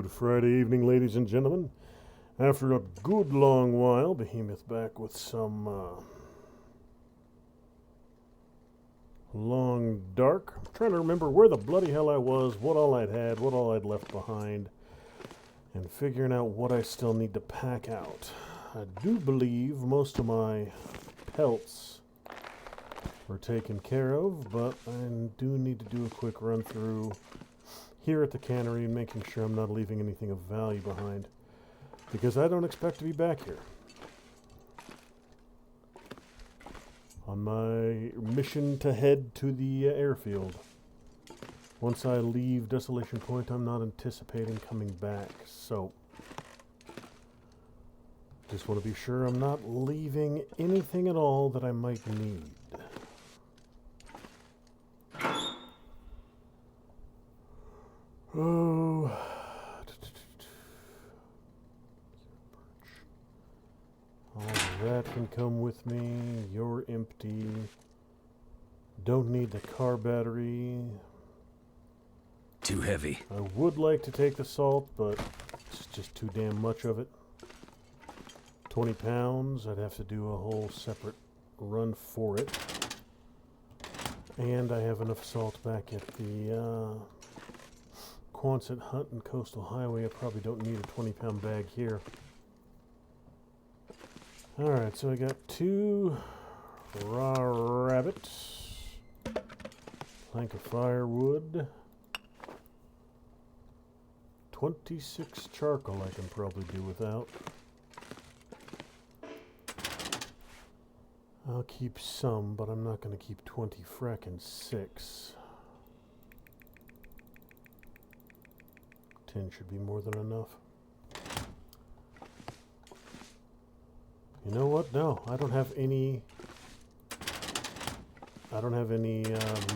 Good Friday evening, ladies and gentlemen. After a good long while, Behemoth back with some long dark. I'm trying to remember where the bloody hell I was, what all I'd had, what all I'd left behind, and figuring out what I still need to pack out. I do believe most of my pelts were taken care of, but I do need to do a quick run through here at the cannery and making sure I'm not leaving anything of value behind, because I don't expect to be back here. On my mission to head to the airfield. Once I leave Desolation Point, I'm not anticipating coming back, so just want to be sure I'm not leaving anything at all that I might need. Oh, all that can come with me. You're empty. Don't need the car battery. Too heavy. I would like to take the salt, but it's just too damn much of it. 20 pounds, I'd have to do a whole separate run for it. And I have enough salt back at the Quonset Hut and Coastal Highway. I probably don't need a 20-pound bag here. Alright, so I got 2 raw rabbits, plank of firewood, 26 charcoal I can probably do without. I'll keep some, but I'm not going to keep 20 frackin' 6. 10 should be more than enough. You know what? No, I don't have any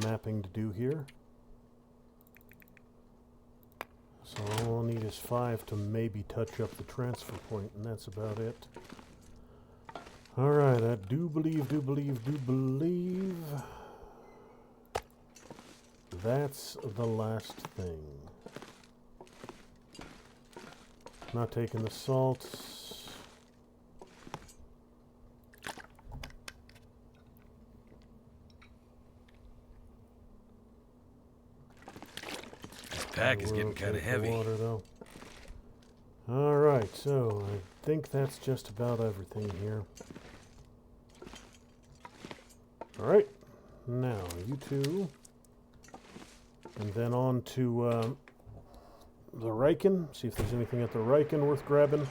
mapping to do here. So all I'll need is 5 to maybe touch up the transfer point, and that's about it. Alright, I do believe that's the last thing. Not taking the salt. This pack is getting kind of heavy. Water, though. All right, so I think that's just about everything here. All right, now you two, and then on to the Riken. See if there's anything at the Riken worth grabbing.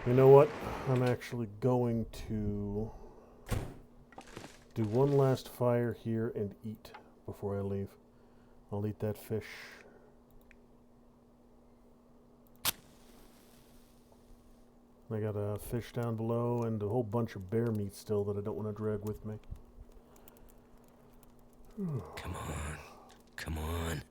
You know what? I'm actually going to do one last fire here and eat before I leave. I'll eat that fish. I got a fish down below and a whole bunch of bear meat still that I don't want to drag with me. Come on. Come on.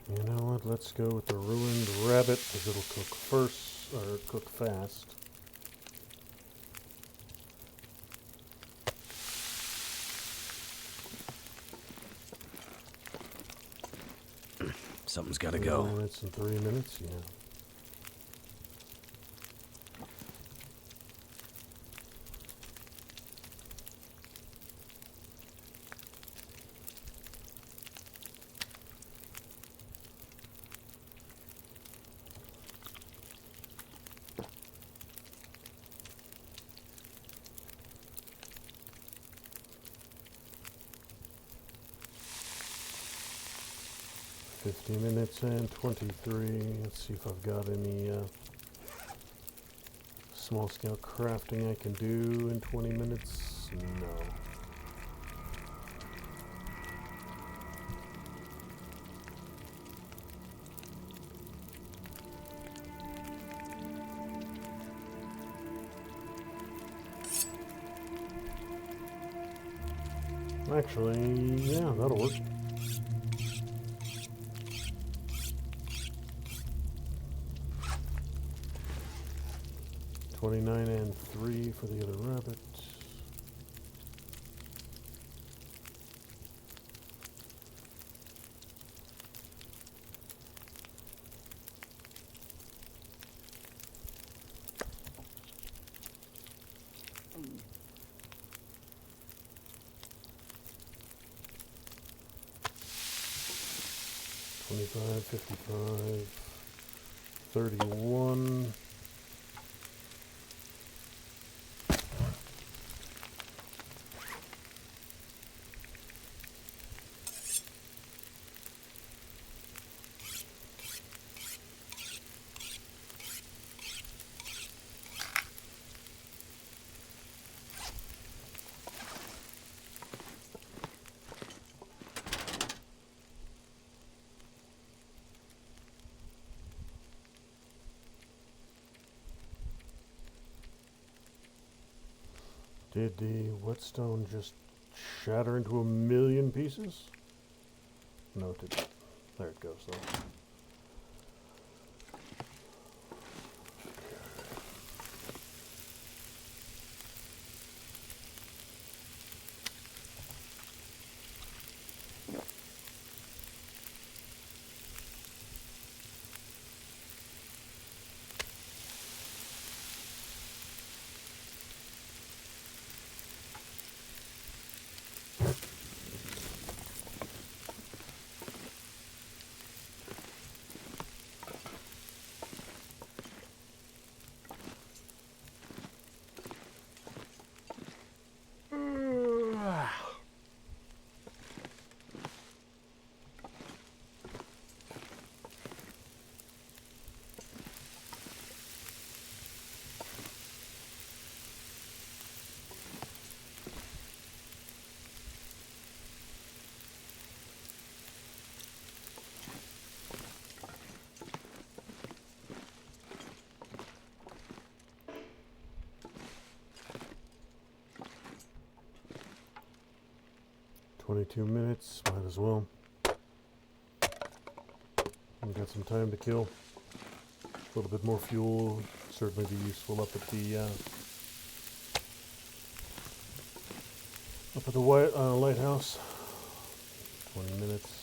You know what? Let's go with the ruined rabbit because it'll cook first, or cook fast. Something's got to go. 3 minutes and 3 minutes, yeah. $50 minutes and 23. Let's see if I've got any small scale crafting I can do in 20 minutes. No. Actually, yeah, that'll work. $29 and $3 for the other rabbit. $25, $55, $31. Did the whetstone just shatter into a million pieces? No, it didn't. There it goes, though. $22 minutes, might as well. We've got some time to kill. A little bit more fuel certainly be useful up at the lighthouse. 20 minutes.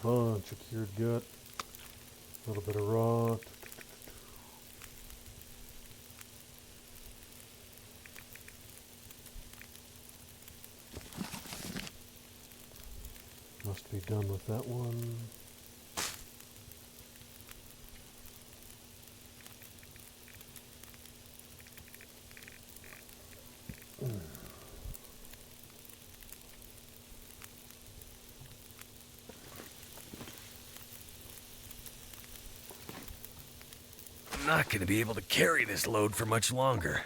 Bunch of cured gut. A little bit of raw. Must be done with that one. I'm not going to be able to carry this load for much longer.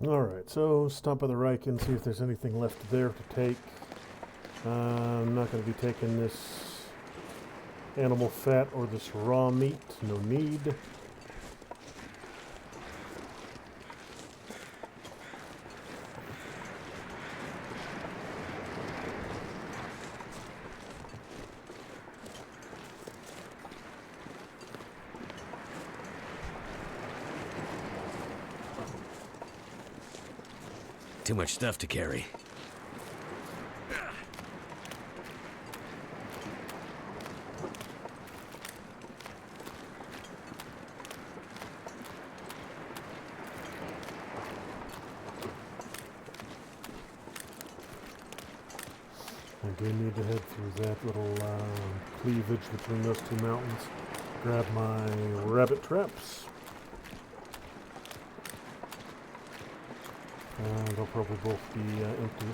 Alright, so stop by the Riken, see if there's anything left there to take. I'm not going to be taking this animal fat or this raw meat, no need. too much stuff to carry. I do need to head through that little cleavage between those two mountains. Grab my rabbit traps. They'll probably both be empty.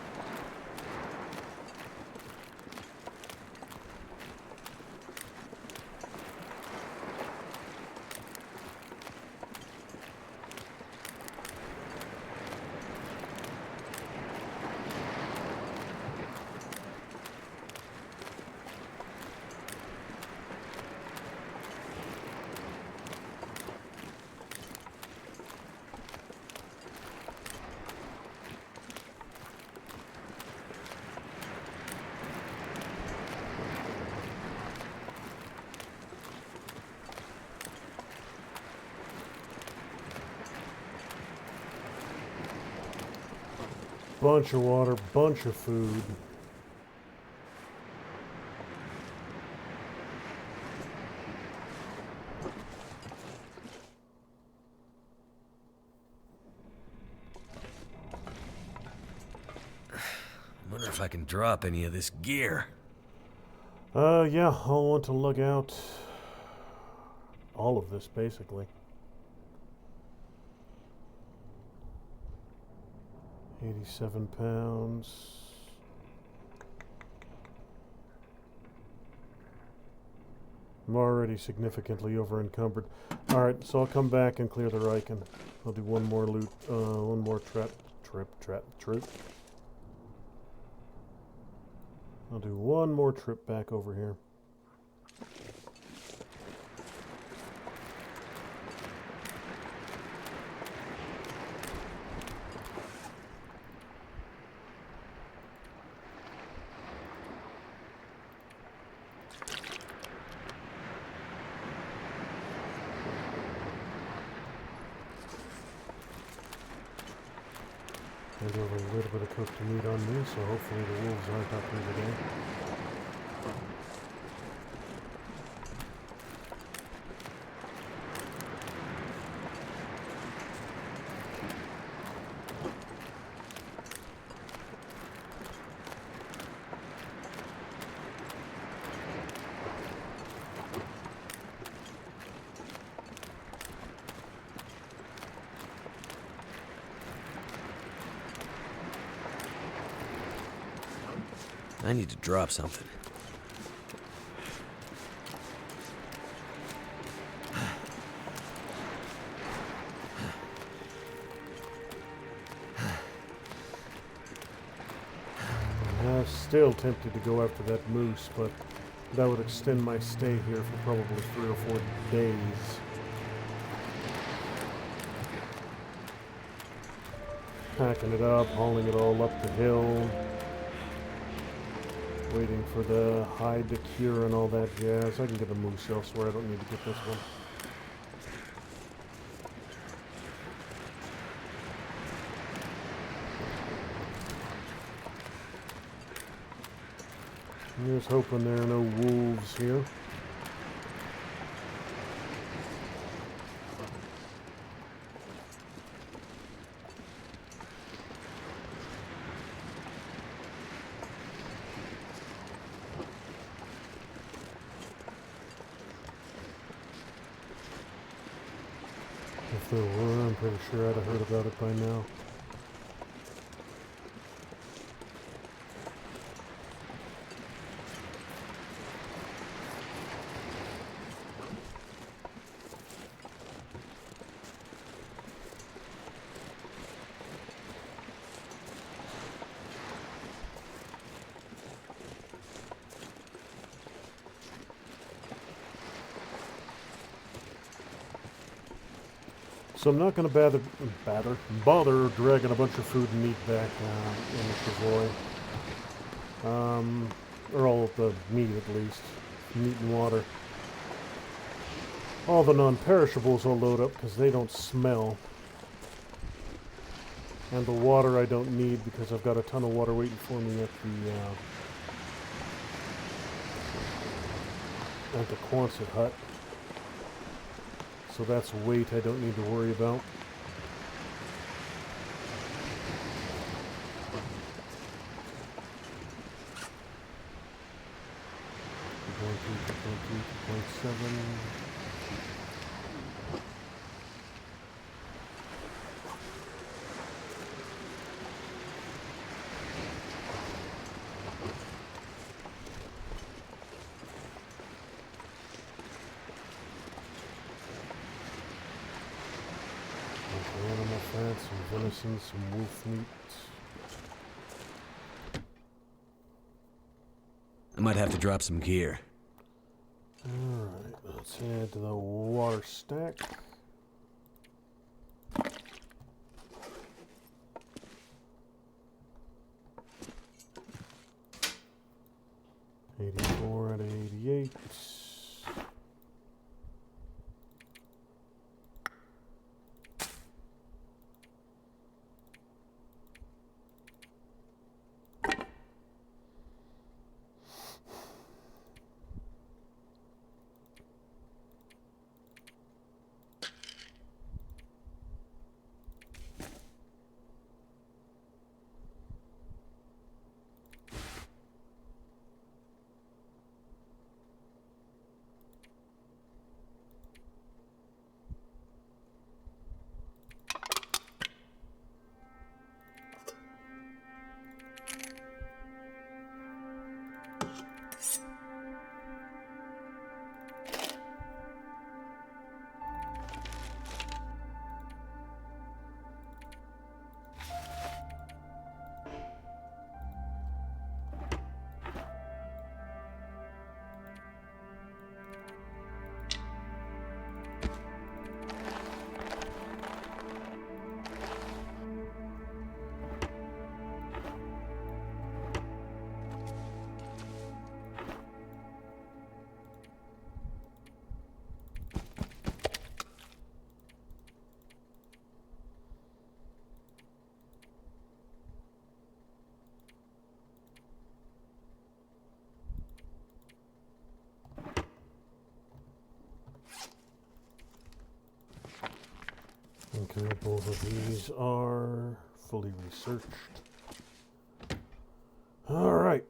Bunch of water, bunch of food. Wonder if I can drop any of this gear. Yeah, I'll want to lug out all of this, basically. 87 pounds. I'm already significantly over encumbered. Alright, so I'll come back and clear the Riken. I'll do one more loot, one more trip. I'll do one more trip back over here. I do have a little bit of cooked meat on me, so hopefully the wolves aren't up here today. I need to drop something. I'm still tempted to go after that moose, but that would extend my stay here for probably 3 or 4 days. Packing it up, hauling it all up the hill. Waiting for the hide to cure and all that jazz. I can get a moose elsewhere. I don't need to get this one. I'm just hoping there are no wolves here. If there were, I'm pretty sure I'd have heard about it by now. So I'm not going to bother dragging a bunch of food and meat back in the convoy. Or all of the meat at least. Meat and water. All the non-perishables I'll load up because they don't smell. And the water I don't need because I've got a ton of water waiting for me at the Quonset hut. So that's weight I don't need to worry about. Animal fat, some venison, some wolf meat. I might have to drop some gear. Alright, let's head to the water stack. $84 out of $88. Okay, both of these are fully researched. All right.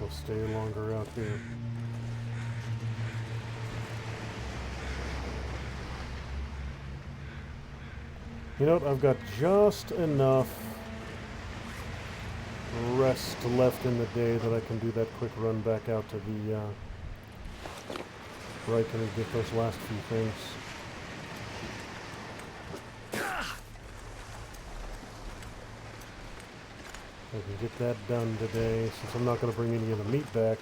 We'll stay longer out here. You know what? I've got just enough rest left in the day that I can do that quick run back out to the where I can get those last few things. I can get that done today since I'm not going to bring any of the meat back.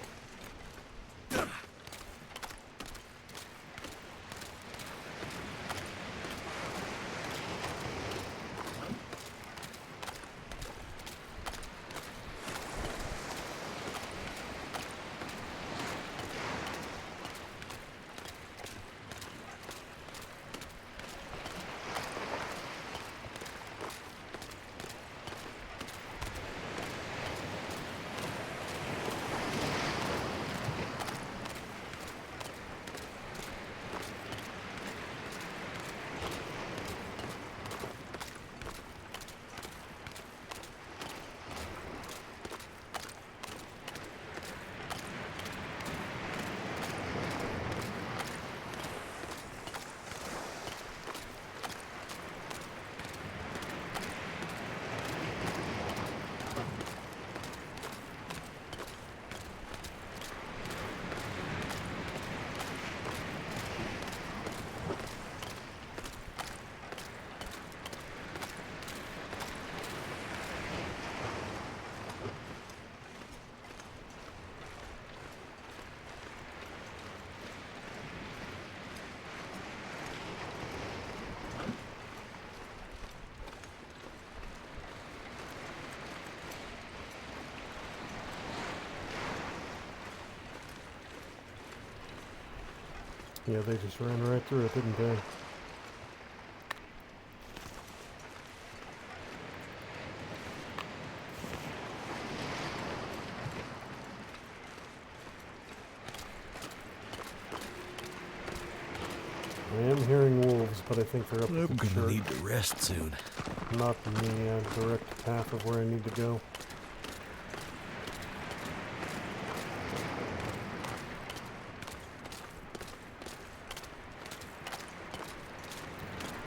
Yeah, they just ran right through it, didn't they? I am hearing wolves, but I think they're up I'm at the gonna church. need to rest soon. Not in the direct path of where I need to go.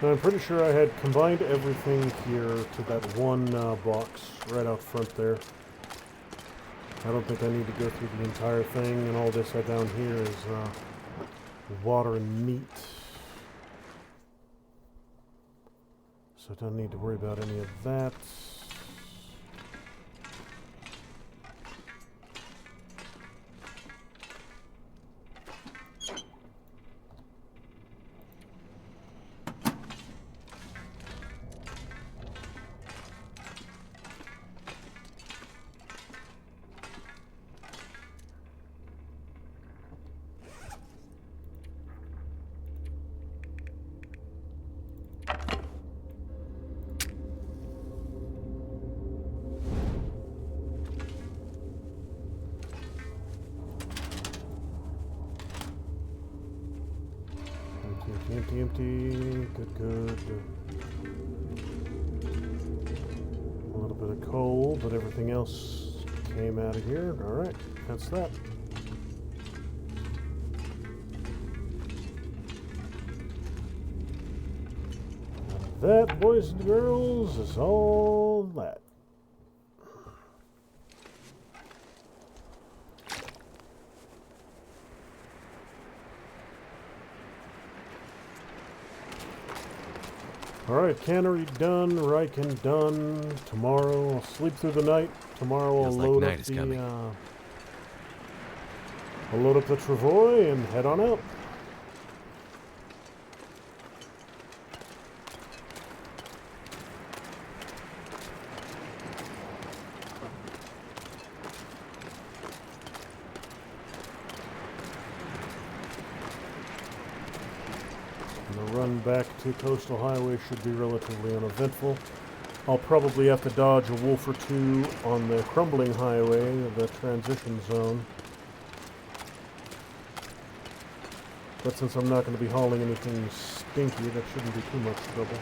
Now, I'm pretty sure I had combined everything here to that one box right out front there. I don't think I need to go through the entire thing, and all this down here is water and meat. So I don't need to worry about any of that. Empty, empty. Good. A little bit of coal, but everything else came out of here. Alright, that's that. That, boys and girls, is all that. Alright, cannery done, Riken done. Tomorrow I'll sleep through the night. Tomorrow I'll Feels like load night up is the coming. I'll load up the travois and head on out. And the run back to Coastal Highway should be relatively uneventful. I'll probably have to dodge a wolf or two on the Crumbling Highway, the transition zone. But since I'm not going to be hauling anything stinky, that shouldn't be too much trouble.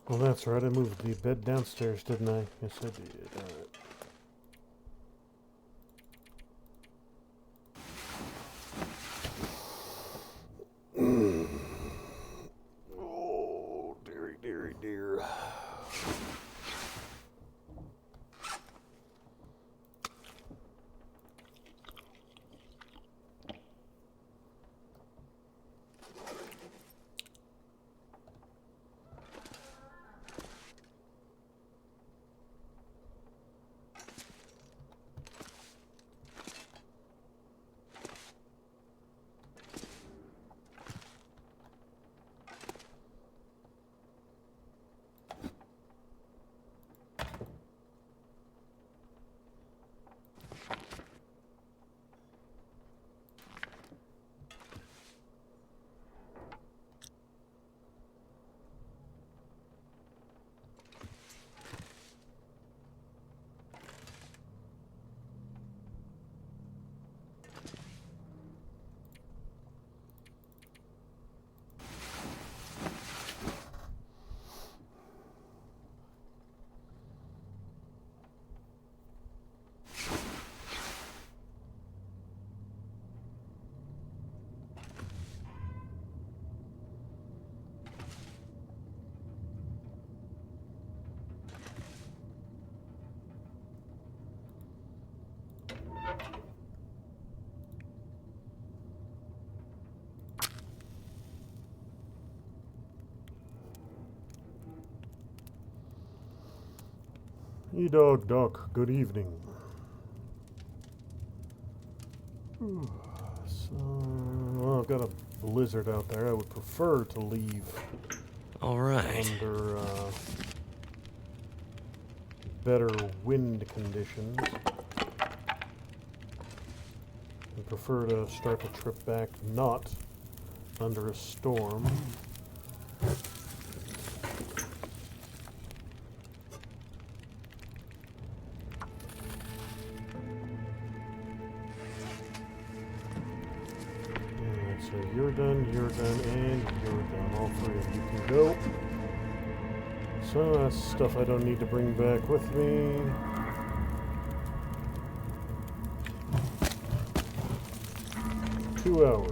Oh, that's right. I moved the bed downstairs, didn't I? Yes, I did. Alright. Oh, dearie, dearie, dear. E-Dog Duck, good evening. So, well, I've got a blizzard out there. I would prefer to leave All right. under better wind conditions. I prefer to start the trip back not under a storm. Alright, so you're done, and you're done. All three of you can go. So that's stuff I don't need to bring back with me. $2.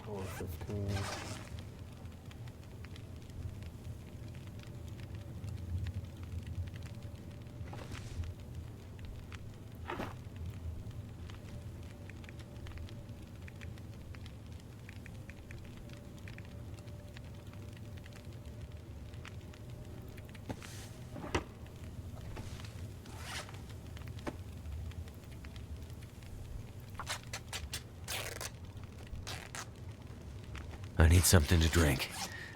$1.15. I need something to drink,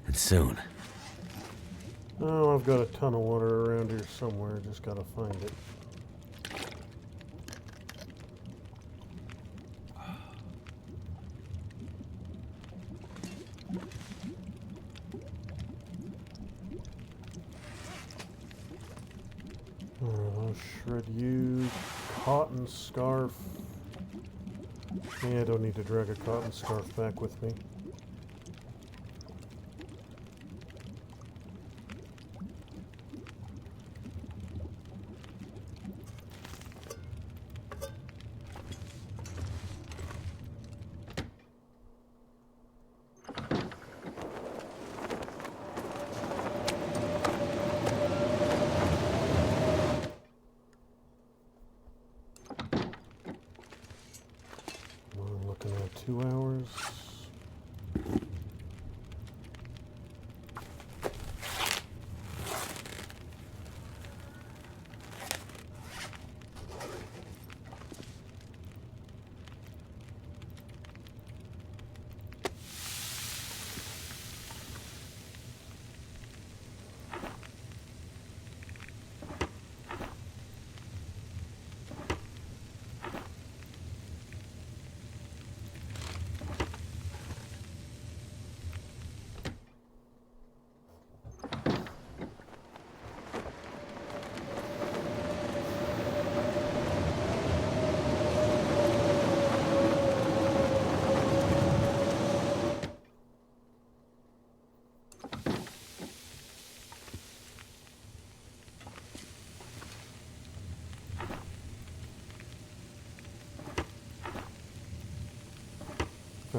and soon. Oh, I've got a ton of water around here somewhere. Just gotta find it. I'll shred you. Cotton scarf. Yeah, I don't need to drag a cotton scarf back with me. We're looking at 2 hours.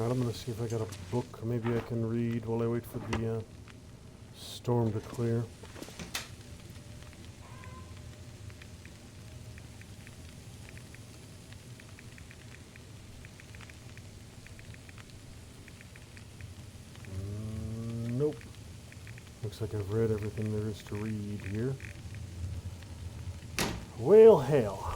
Alright, I'm gonna see if I got a book maybe I can read while I wait for the storm to clear. Nope. Looks like I've read everything there is to read here. Well, hell.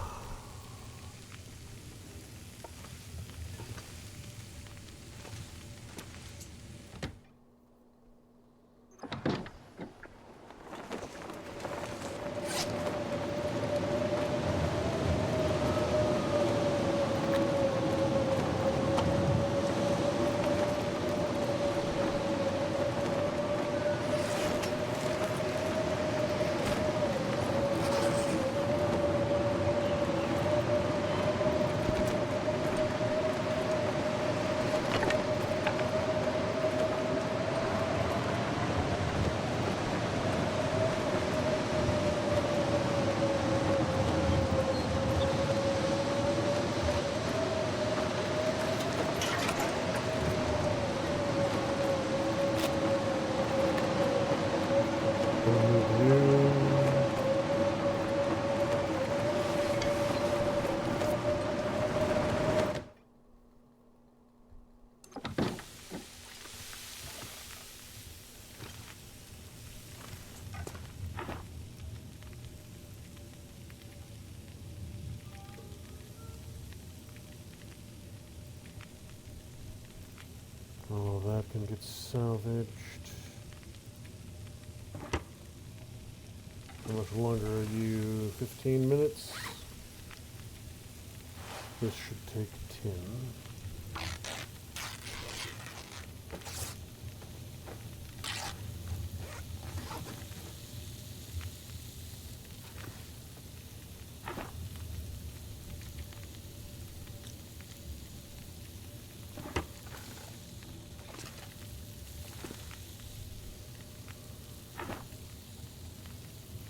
All that can get salvaged. How much longer are you? 15 minutes? This should take 10.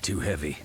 Too heavy.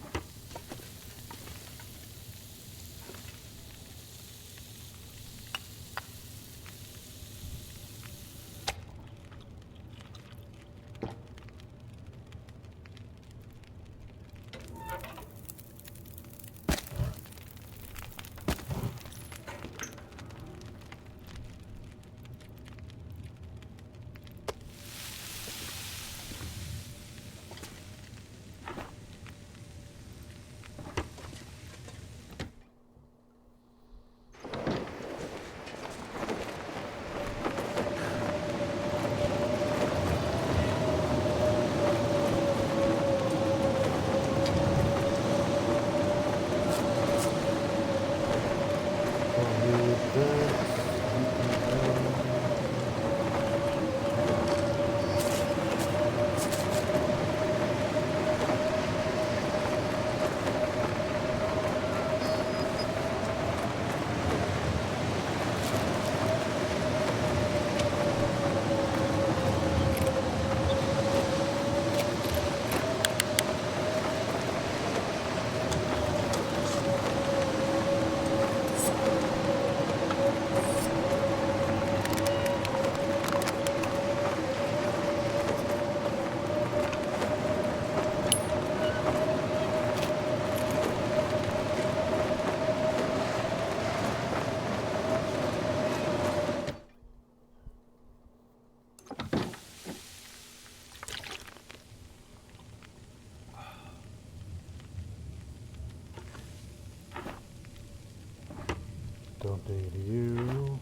Don't need you.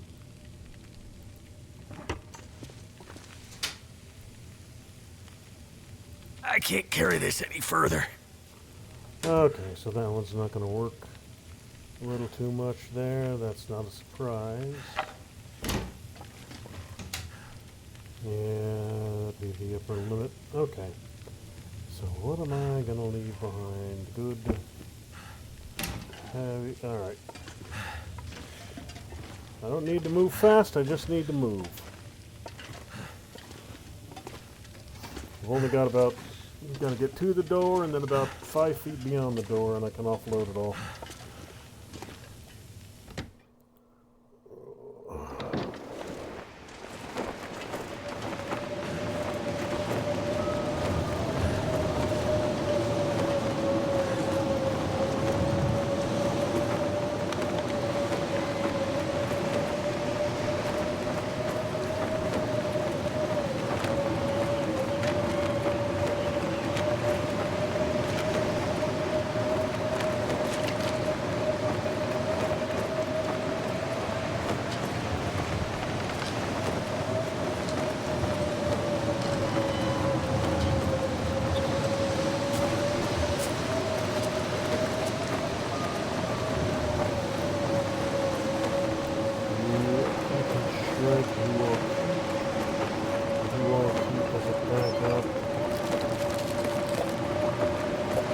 I can't carry this any further. Okay, so that one's not going to work. A little too much there. That's not a surprise. Yeah, that'd be the upper limit. Okay. So what am I going to leave behind? Good. Heavy. Alright. I don't need to move fast, I just need to move. I've only got about, got to get to the door and then about 5 feet beyond the door and I can offload it all. leg. He will keep as a backup.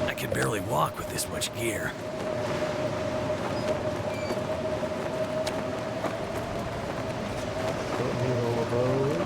I can barely walk with this much gear. Don't need all of those.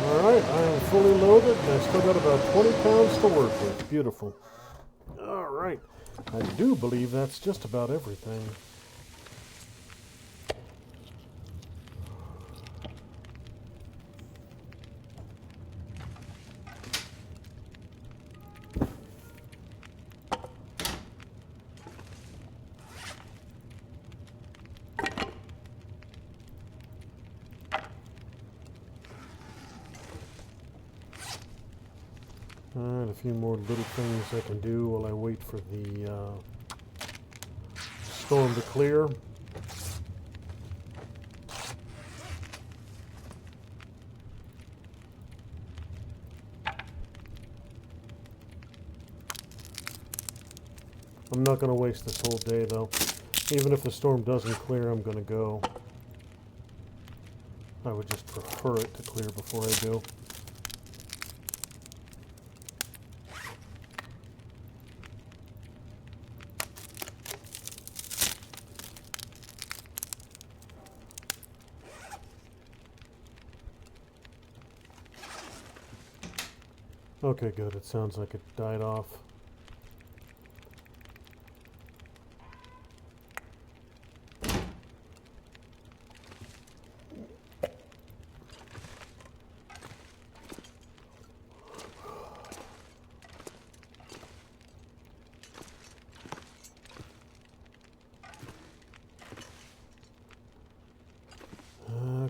Alright, I am fully loaded and I still got about 20 pounds to work with. Beautiful. Alright, I do believe that's just about everything. Alright, a few more little things I can do while I wait for the storm to clear. I'm not going to waste this whole day though. Even if the storm doesn't clear, I'm going to go. I would just prefer it to clear before I go. Okay, good. It sounds like it died off.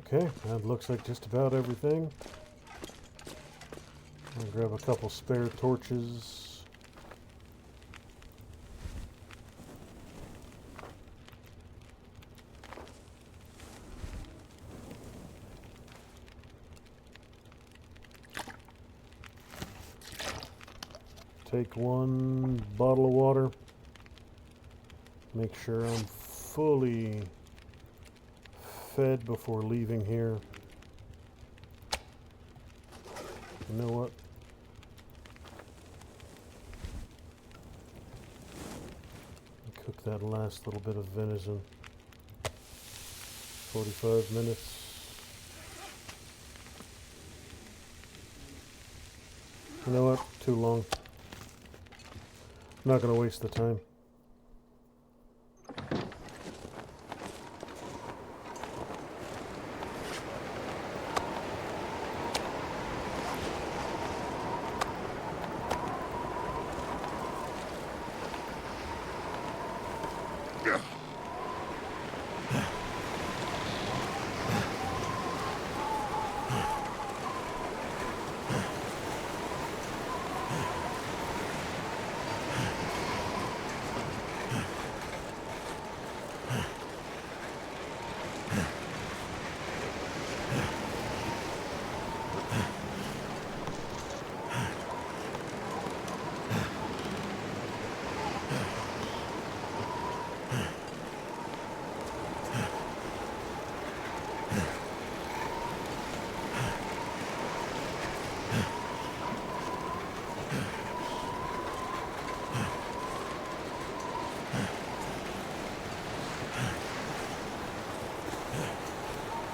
Okay, that looks like just about everything. I'll grab a couple spare torches. Take one bottle of water. Make sure I'm fully fed before leaving here. You know what? Cook that last little bit of venison. 45 minutes. You know what? Too long. I'm not going to waste the time.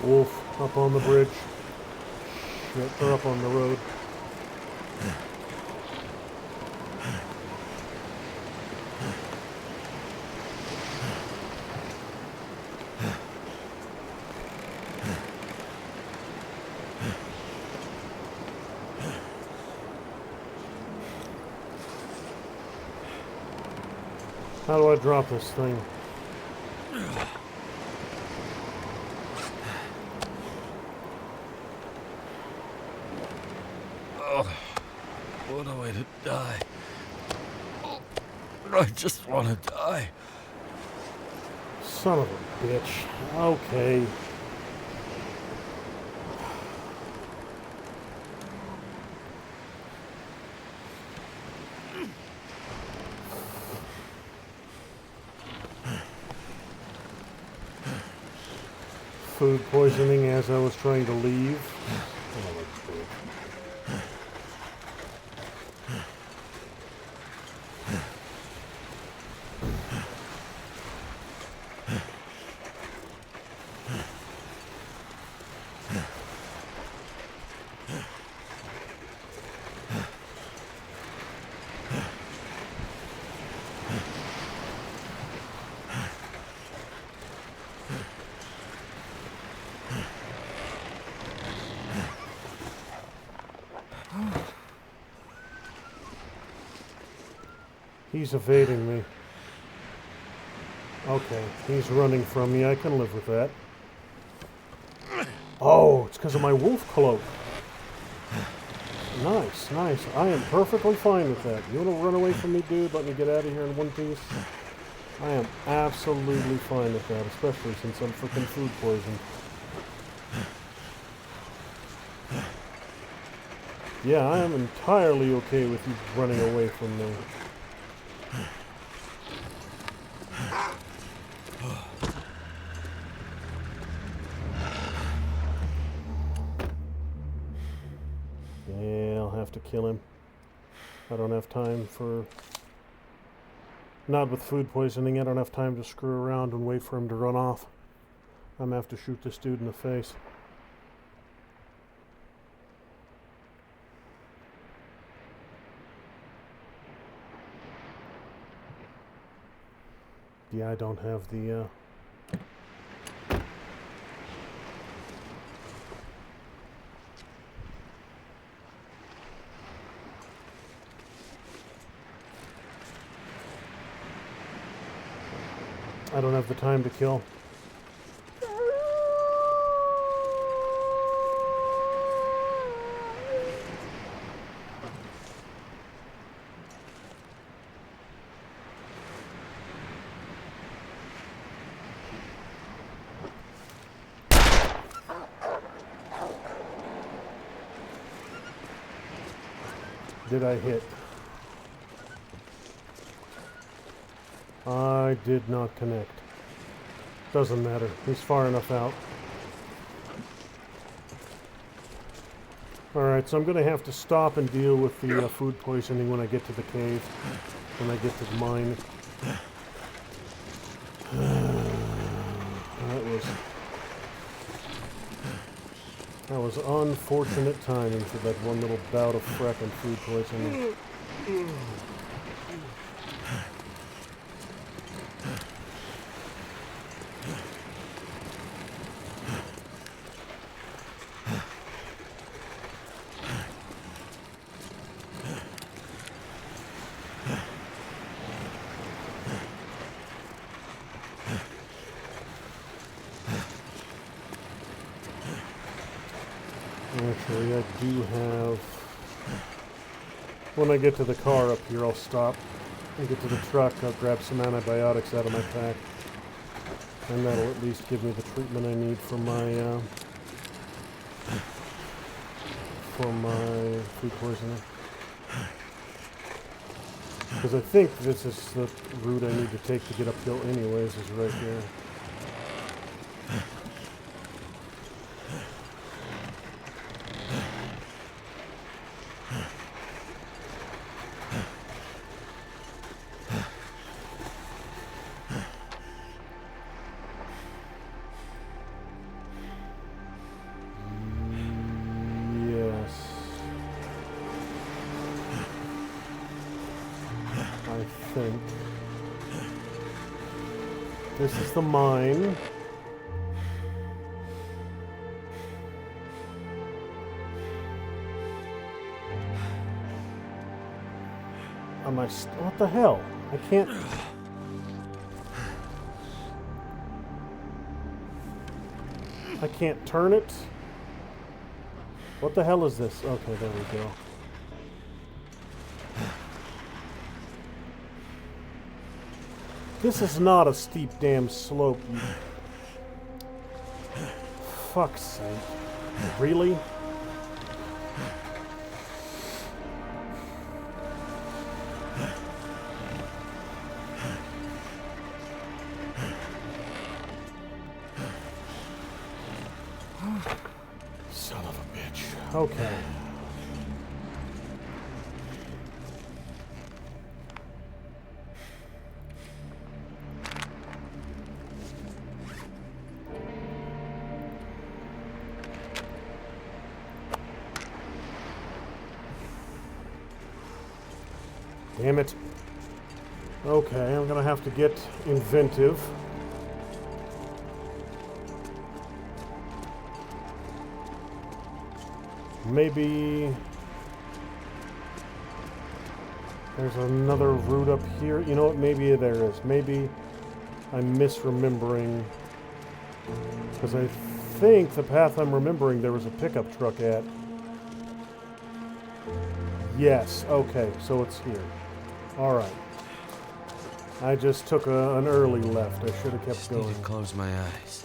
Wolf, up on the bridge. Shit, they're up on the road. How do I drop this thing? Oh, what a way to die. Oh, I just want to die. Son of a bitch. Okay. Food poisoning as I was trying to leave. Oh, that's good. He's evading me. Okay, he's running from me. I can live with that. Oh, it's because of my wolf cloak. Nice, nice. I am perfectly fine with that. You want to run away from me, dude? Let me get out of here in one piece? I am absolutely fine with that, especially since I'm freaking food poisoned. Yeah, I am entirely okay with you running away from me. Yeah, I'll have to kill him. I don't have time for... Not with food poisoning, I don't have time to screw around and wait for him to run off. I'm gonna have to shoot this dude in the face. Yeah, I don't have the, I don't have the time to kill. Did I hit? I did not connect. Doesn't matter. He's far enough out. Alright, so I'm going to have to stop and deal with the food poisoning when I get to the cave. When I get to the mine. That was unfortunate timing for that one little bout of frackin' food poisoning. Actually, I do have... When I get to the car up here, I'll stop. When I get to the truck, I'll grab some antibiotics out of my pack. And that'll at least give me the treatment I need for my food poisoning. Because I think this is the route I need to take to get uphill anyways, is right here. I think this is the mine. What the hell? I can't... I can't turn it. What the hell is this? Okay, there we go. This is not a steep damn slope. You fuck's sake. Really? Son of a bitch. Okay. Damn it. Okay, I'm gonna have to get inventive. Maybe there's another route up here. You know what? Maybe there is. Maybe I'm misremembering. Because I think the path I'm remembering there was a pickup truck at. Yes, okay, so it's here. Alright. I just took an early left. I should have kept going. Need to close my eyes.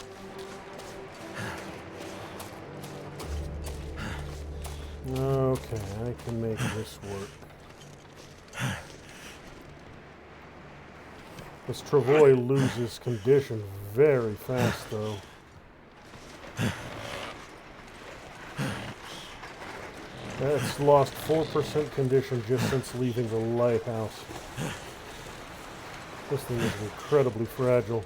Okay, I can make this work. This Travoy loses condition very fast, though. It's lost 4% condition just since leaving the lighthouse. This thing is incredibly fragile.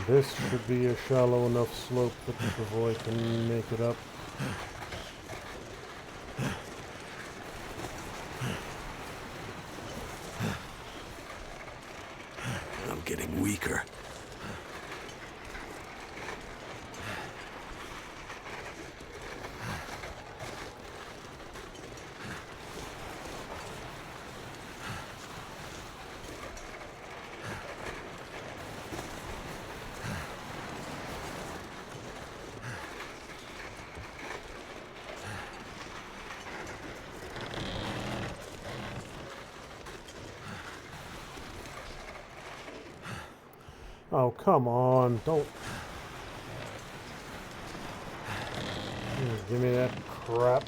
This should be a shallow enough slope that the Travoy can make it up. I'm getting weaker. Oh, come on, don't... Give me that crap.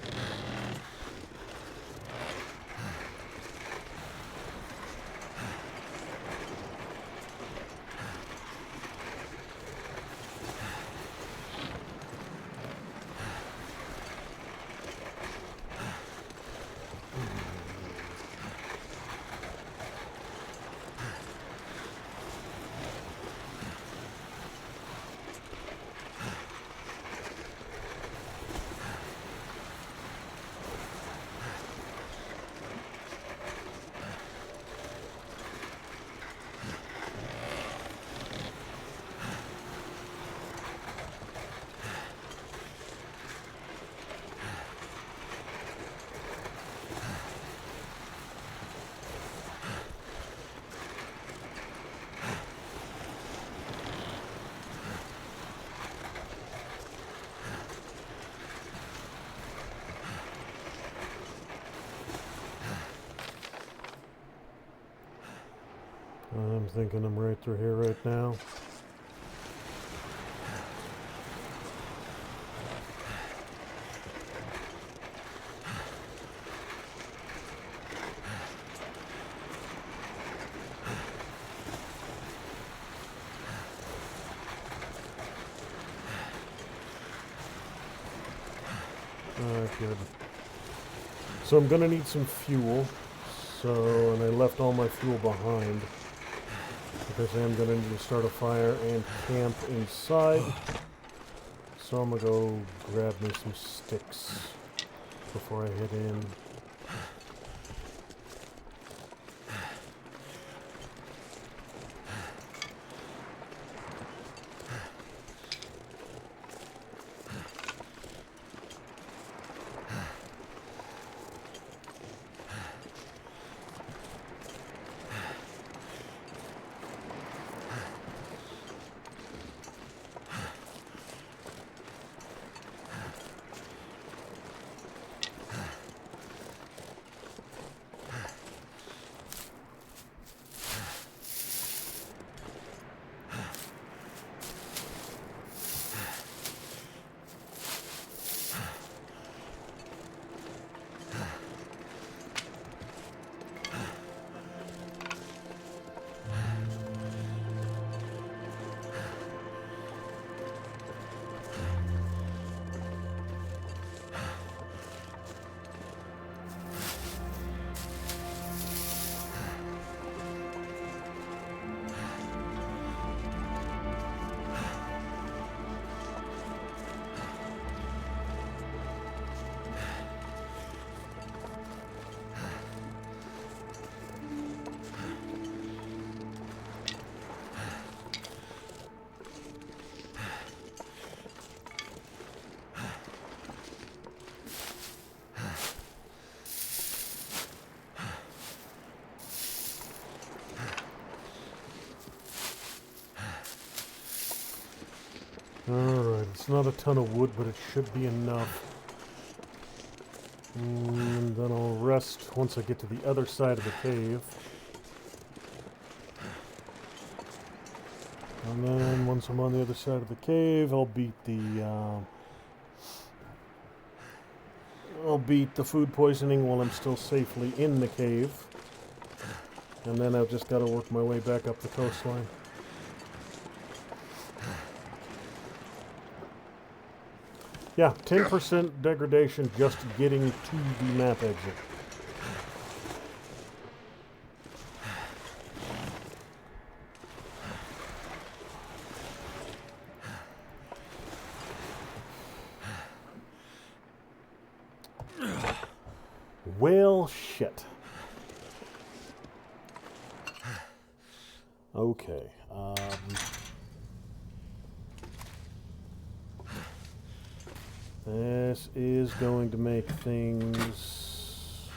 I'm thinking I'm right through here right now. Good. So I'm gonna need some fuel. So, and I left all my fuel behind because I am gonna need to start a fire and camp inside. So I'm gonna go grab me some sticks before I head in. Alright, it's not a ton of wood, but it should be enough. And then I'll rest once I get to the other side of the cave. And then once I'm on the other side of the cave, I'll beat the food poisoning while I'm still safely in the cave. And then I've just got to work my way back up the coastline. Yeah, 10% degradation just getting to the map exit. Well, shit. Okay. This is going to make things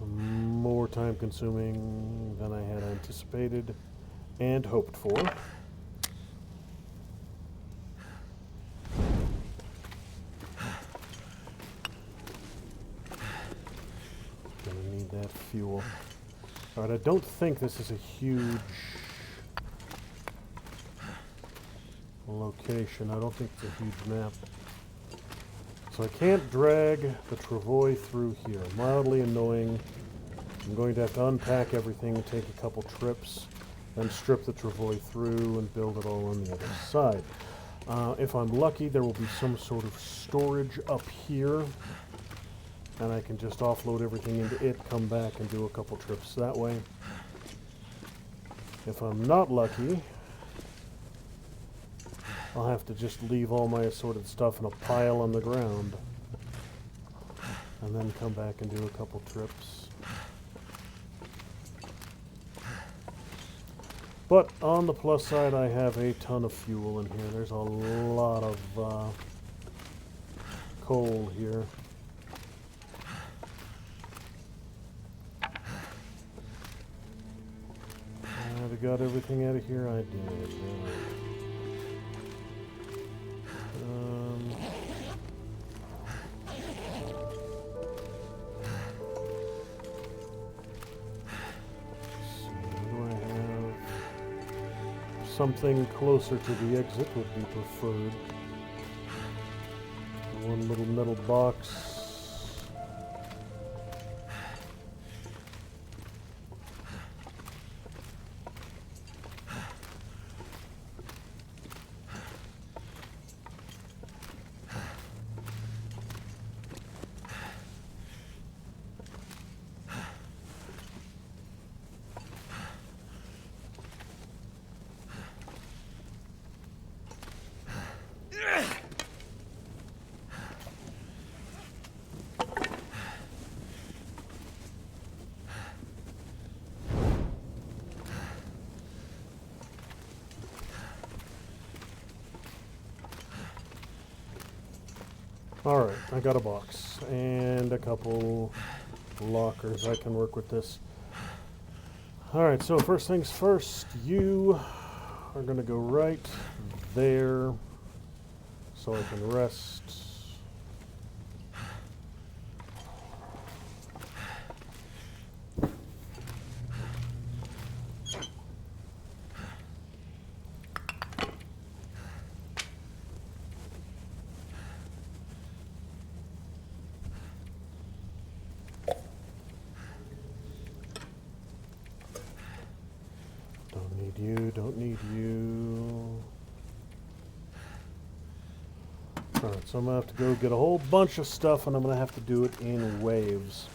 more time consuming than I had anticipated and hoped for. Gonna need that fuel. Alright, I don't think this is a huge location. I don't think it's a huge map. So I can't drag the travois through here. Mildly annoying. I'm going to have to unpack everything and take a couple trips, then strip the travois through and build it all on the other side. If I'm lucky, there will be some sort of storage up here, and I can just offload everything into it, come back and do a couple trips that way. If I'm not lucky, I'll have to just leave all my assorted stuff in a pile on the ground and then come back and do a couple trips. But on the plus side, I have a ton of fuel in here. There's a lot of coal here. I got everything out of here. I did. Something closer to the exit would be preferred. One little metal box. Alright, I got a box and a couple lockers. I can work with this. Alright, so first things first, you are going to go right there so I can rest. Don't need you. Alright, so I'm going to have to go get a whole bunch of stuff, and I'm going to have to do it in waves.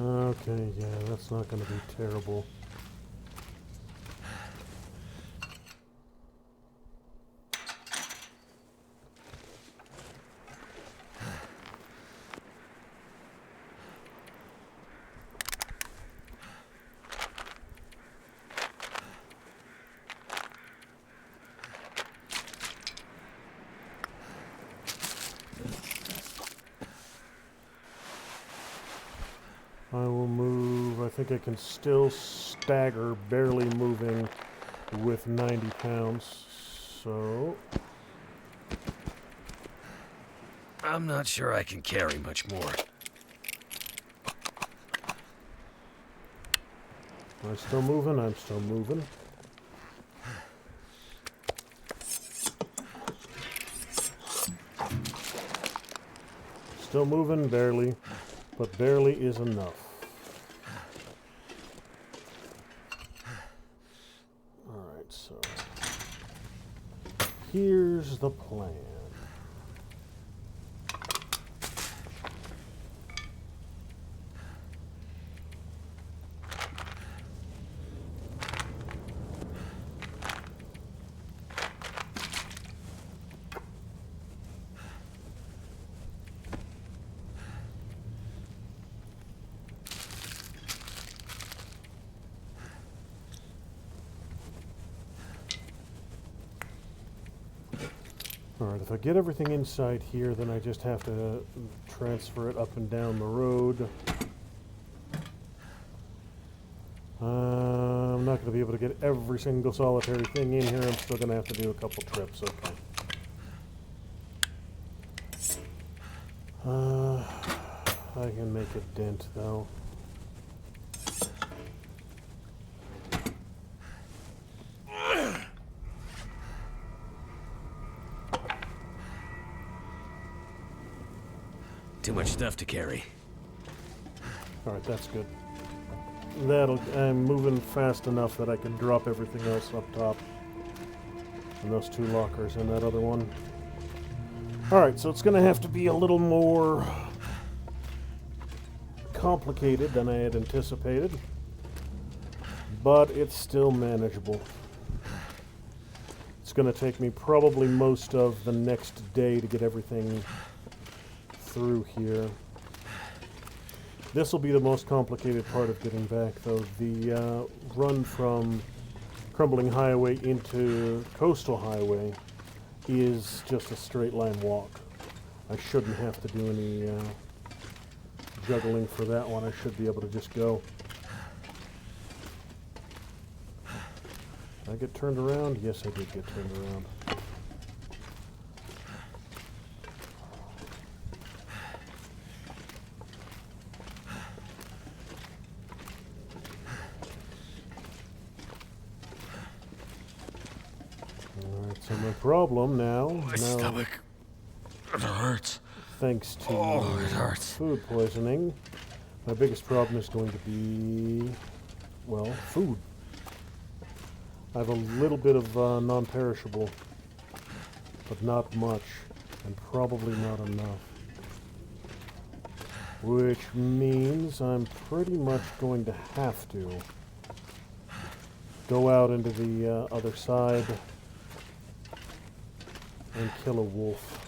Okay, yeah, that's not going to be terrible. I will move. I think I can still stagger, barely moving with 90 pounds. So I'm not sure I can carry much more. I'm still moving. I'm still moving. Still moving, barely. But barely is enough. Alright, so here's the plan. Alright, if I get everything inside here, then I just have to transfer it up and down the road. I'm not going to be able to get every single solitary thing in here. I'm still going to have to do a couple trips, okay. I can make a dent, though. Too much stuff to carry. Alright, that's good. I'm moving fast enough that I can drop everything else up top. And those two lockers and that other one. Alright, so it's going to have to be a little more complicated than I had anticipated. But it's still manageable. It's going to take me probably most of the next day to get everything through here. This will be the most complicated part of getting back, though. The run from Crumbling Highway into Coastal Highway is just a straight line walk. I shouldn't have to do any juggling for that one. I should be able to just go. Did I get turned around? Yes, I did get turned around. Alright, so my problem now... My stomach. It hurts. Thanks to It hurts. food poisoning, my biggest problem is going to be, well, food. I have a little bit of non-perishable, but not much, and probably not enough. Which means I'm pretty much going to have to go out into the other side and kill a wolf.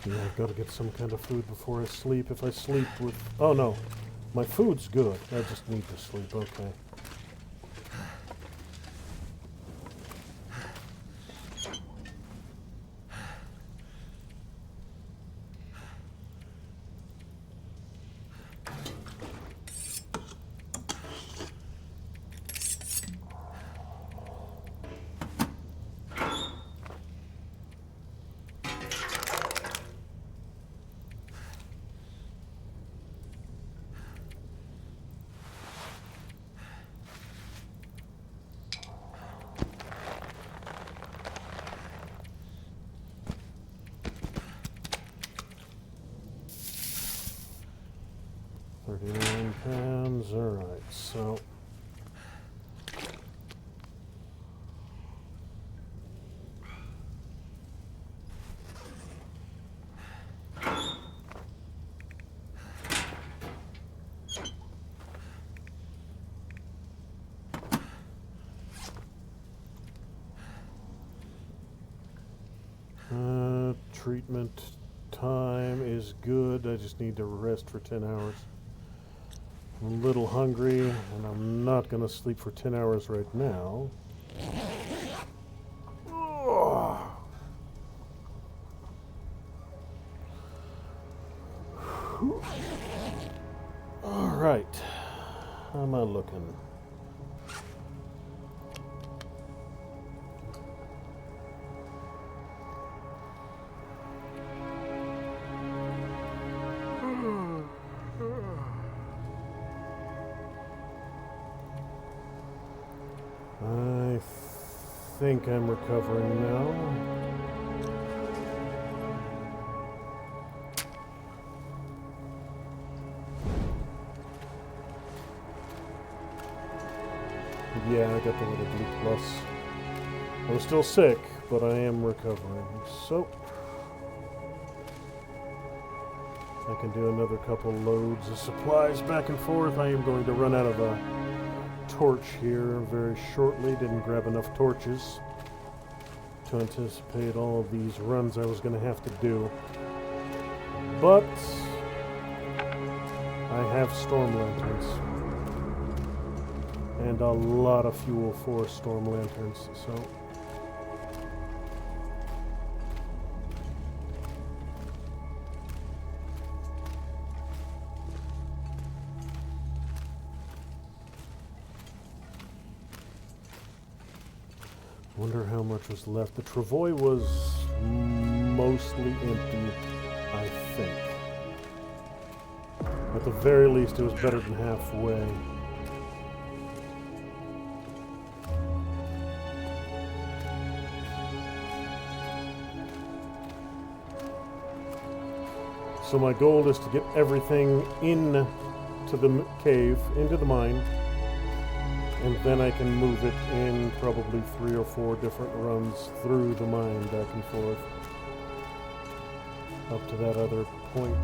Yeah, I've got to get some kind of food before I sleep. If I sleep with... Oh, no. My food's good. I just need to sleep. Okay. £39. Alright, so... treatment time is good. I just need to rest for 10 hours. I'm a little hungry, and I'm not going to sleep for 10 hours right now. All right. How am I looking? I think I'm recovering now. Yeah, I got the little blue plus. I'm still sick, but I am recovering. So, I can do another couple loads of supplies back and forth. I am going to run out of a torch here very shortly. Didn't grab enough torches to anticipate all of these runs I was going to have to do. But I have storm lanterns. And a lot of fuel for storm lanterns, so... Wonder how much was left. The travois was mostly empty, I think. At the very least, it was better than halfway. So my goal is to get everything into the cave, into the mine, and then I can move it in probably 3 or 4 different runs through the mine back and forth up to that other point.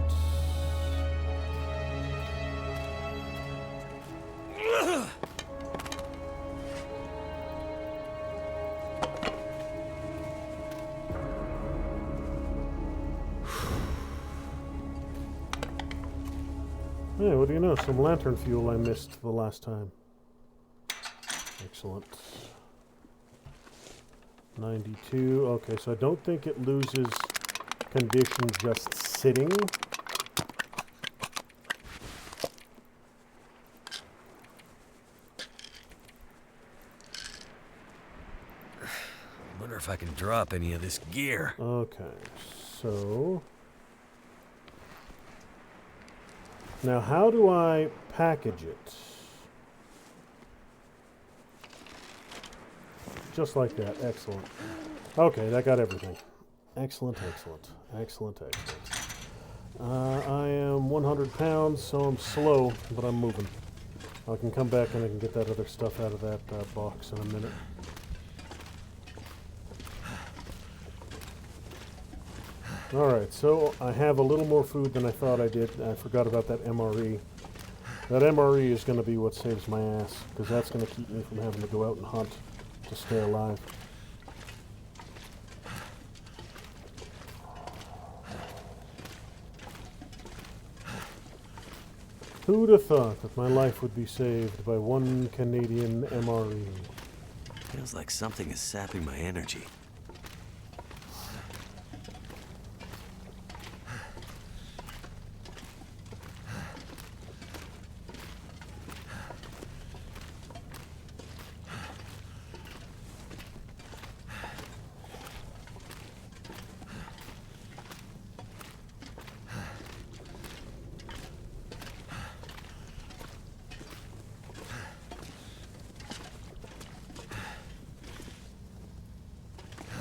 Hey, what do you know? Some lantern fuel I missed the last time. Excellent. 92. Okay, so I don't think it loses condition just sitting. Wonder if I can drop any of this gear. Okay, so... Now, how do I package it? Just like that. Excellent. Okay, that got everything. Excellent, excellent. Excellent, excellent. I am 100 pounds, so I'm slow, but I'm moving. I can come back and I can get that other stuff out of that box in a minute. Alright, so I have a little more food than I thought I did. I forgot about that MRE. That MRE is going to be what saves my ass, because that's going to keep me from having to go out and hunt to stay alive. Who'd have thought that my life would be saved by 1 Canadian MRE? Feels like something is sapping my energy.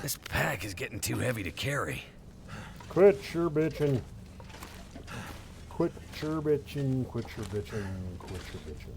This pack is getting too heavy to carry. Quit your bitching. Quit your bitching. Quit your bitching. Quit your bitching.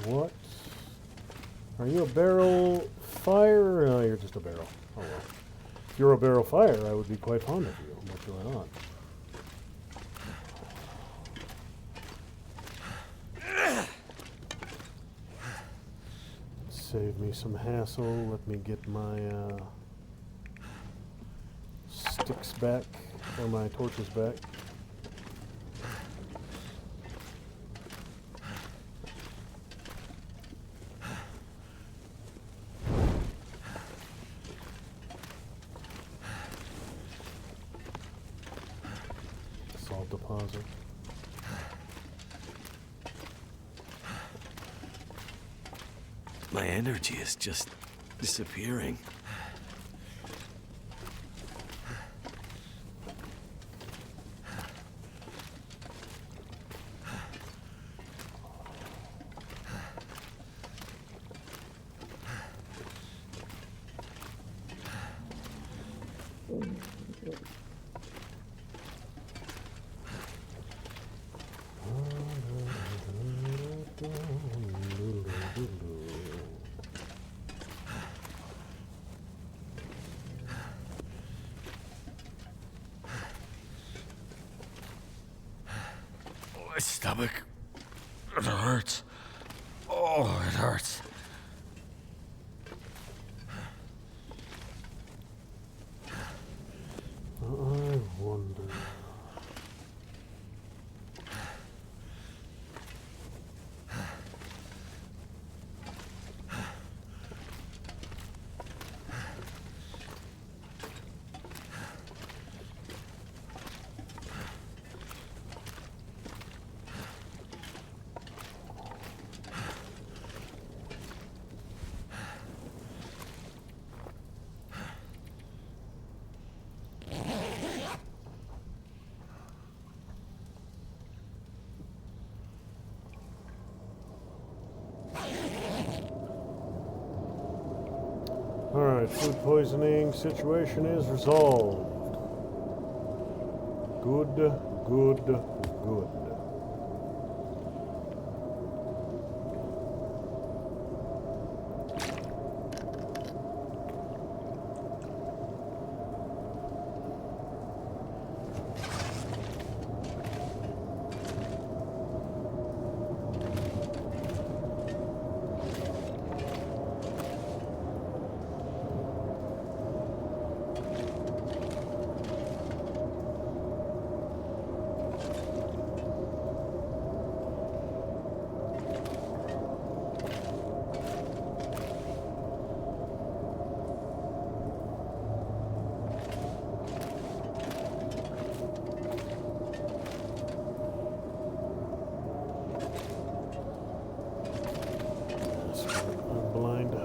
What? Are you a barrel fire? No, you're just a barrel. Oh well. If you're a barrel fire, I would be quite fond of you. What's going on? Save me some hassle. Let me get my sticks back, or my torches back. Salt deposit. My energy is just disappearing. My stomach. It hurts. Oh, it hurts. I wonder. Alright, food poisoning situation is resolved. Good, good, good. I'm blind.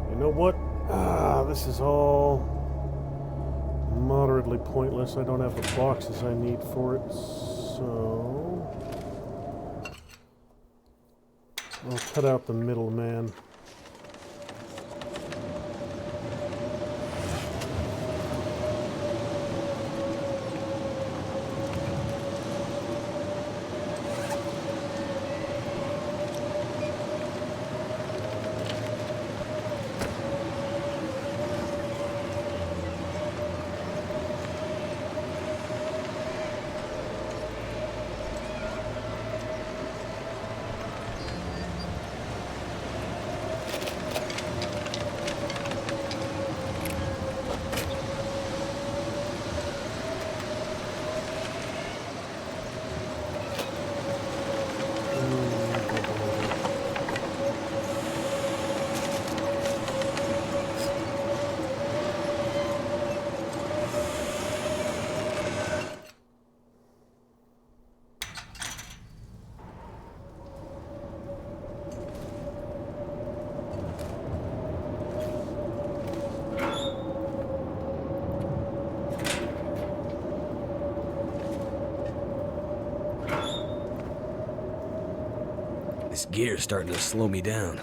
You know what? This is all moderately pointless. I don't have the boxes I need for it, so I'll cut out the middleman. This gear's starting to slow me down.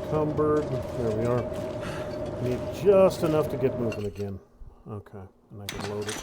encumbered. There we are. Need just enough to get moving again. Okay, and I can load it.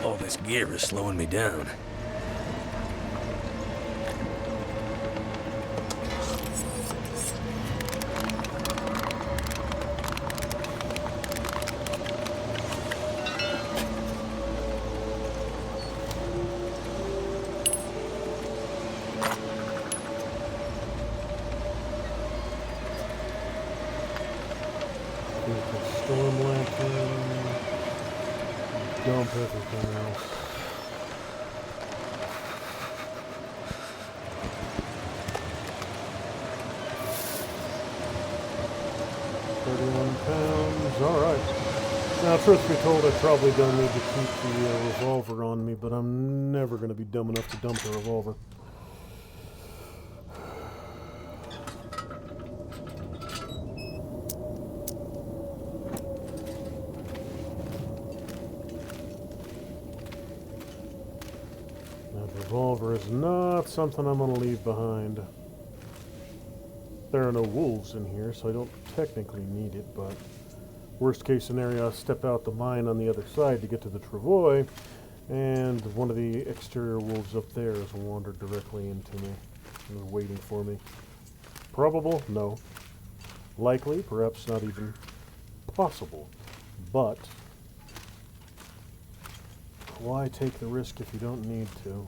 All this gear is slowing me down. Storm lantern. Dump everything else. £31. All right. Now, truth be told, I probably don't need to keep the revolver on me, but I'm never going to be dumb enough to dump the revolver. That revolver is not something I'm going to leave behind. There are no wolves in here, so I don't technically need it, but worst case scenario, I'll step out the mine on the other side to get to the travois, and one of the exterior wolves up there has wandered directly into me and is waiting for me. Probable? No. Likely? Perhaps not even possible. But why take the risk if you don't need to?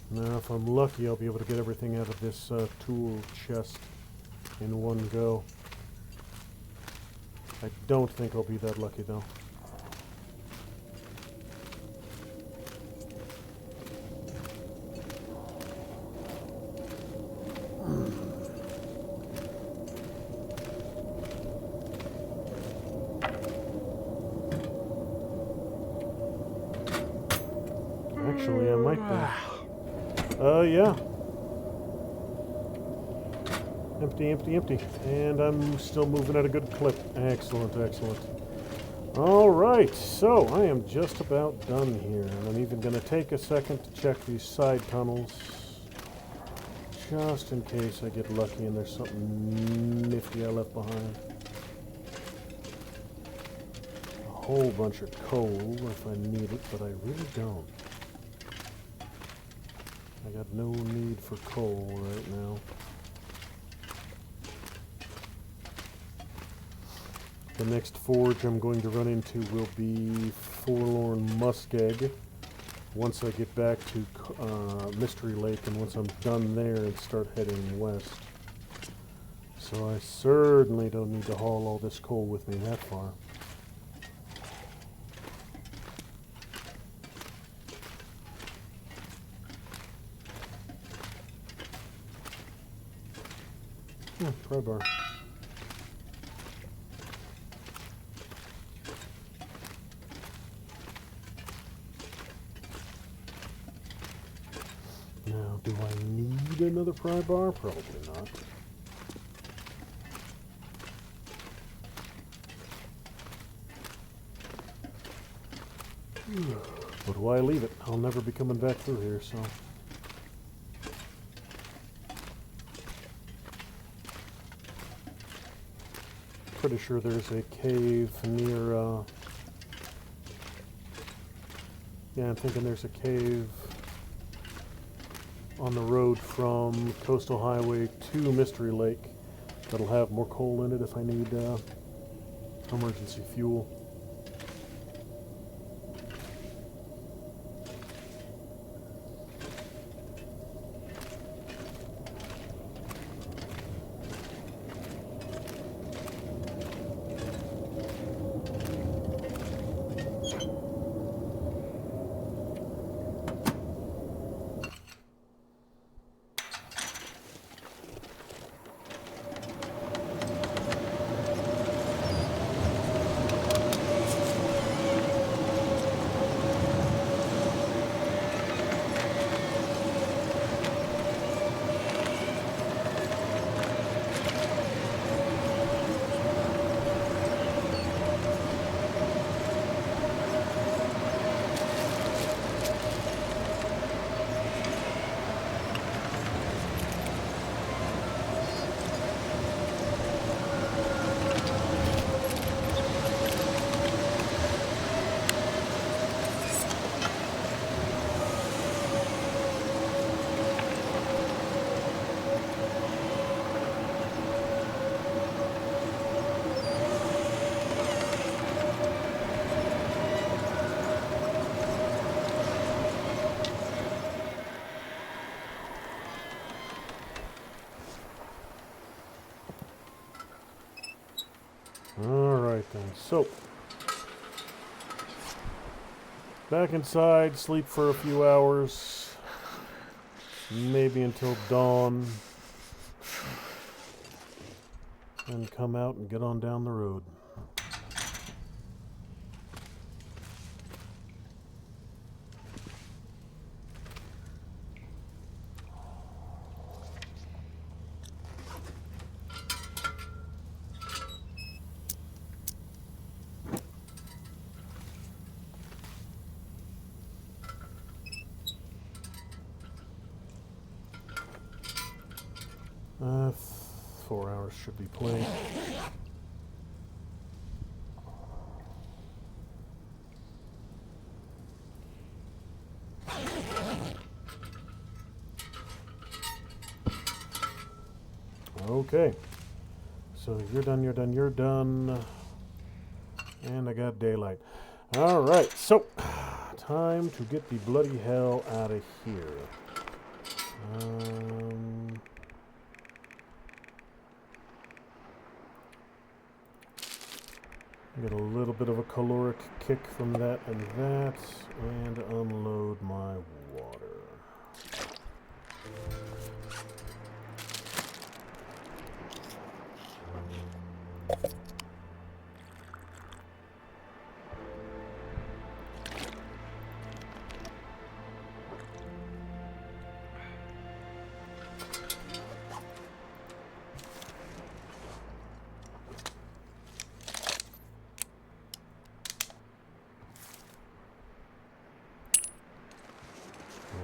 Now, if I'm lucky, I'll be able to get everything out of this tool chest in one go. I don't think I'll be that lucky, though. Actually, I might be. Yeah. Empty, empty, empty. And I'm still moving at a good clip. Excellent, excellent. All right, so I am just about done here. And I'm even going to take a second to check these side tunnels. Just in case I get lucky and there's something nifty I left behind. A whole bunch of coal if I need it, but I really don't. I got no need for coal right now. The next forge I'm going to run into will be Forlorn Muskeg once I get back to Mystery Lake and once I'm done there and start heading west. So I certainly don't need to haul all this coal with me that far. Pry bar. need another pry bar? Probably not. But why leave it? I'll never be coming back through here, so... Pretty sure there's a cave near, yeah, I'm thinking there's a cave on the road from Coastal Highway to Mystery Lake that'll have more coal in it if I need, emergency fuel. Alright then, so back inside, sleep for a few hours, maybe until dawn, and come out and get on down the road. Uh, 4 hours should be plenty. Okay. So you're done, you're done, you're done. And I got daylight. Alright, so time to get the bloody hell out of here. Get a little bit of a caloric kick from that and that, and unload my water.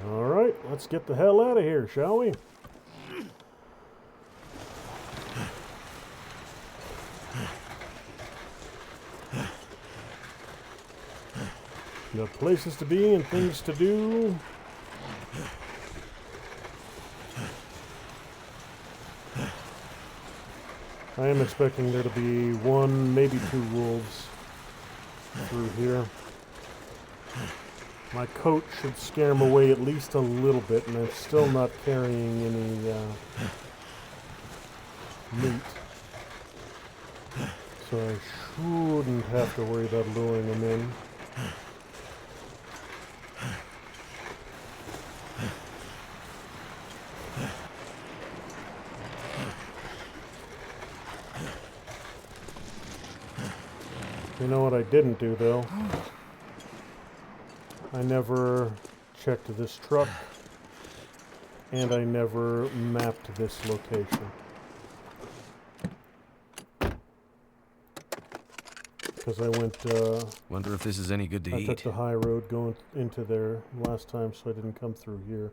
Alright, let's get the hell out of here, shall we? Got places to be and things to do. I am expecting there to be one, maybe two wolves through here. My coat should scare them away at least a little bit, and I'm still not carrying any meat. So I shouldn't have to worry about luring them in. You know what I didn't do, though? I never checked this truck. and I never mapped this location. Because I went, Wonder if this is any good to I eat. took the high road going into there last time, so I didn't come through here.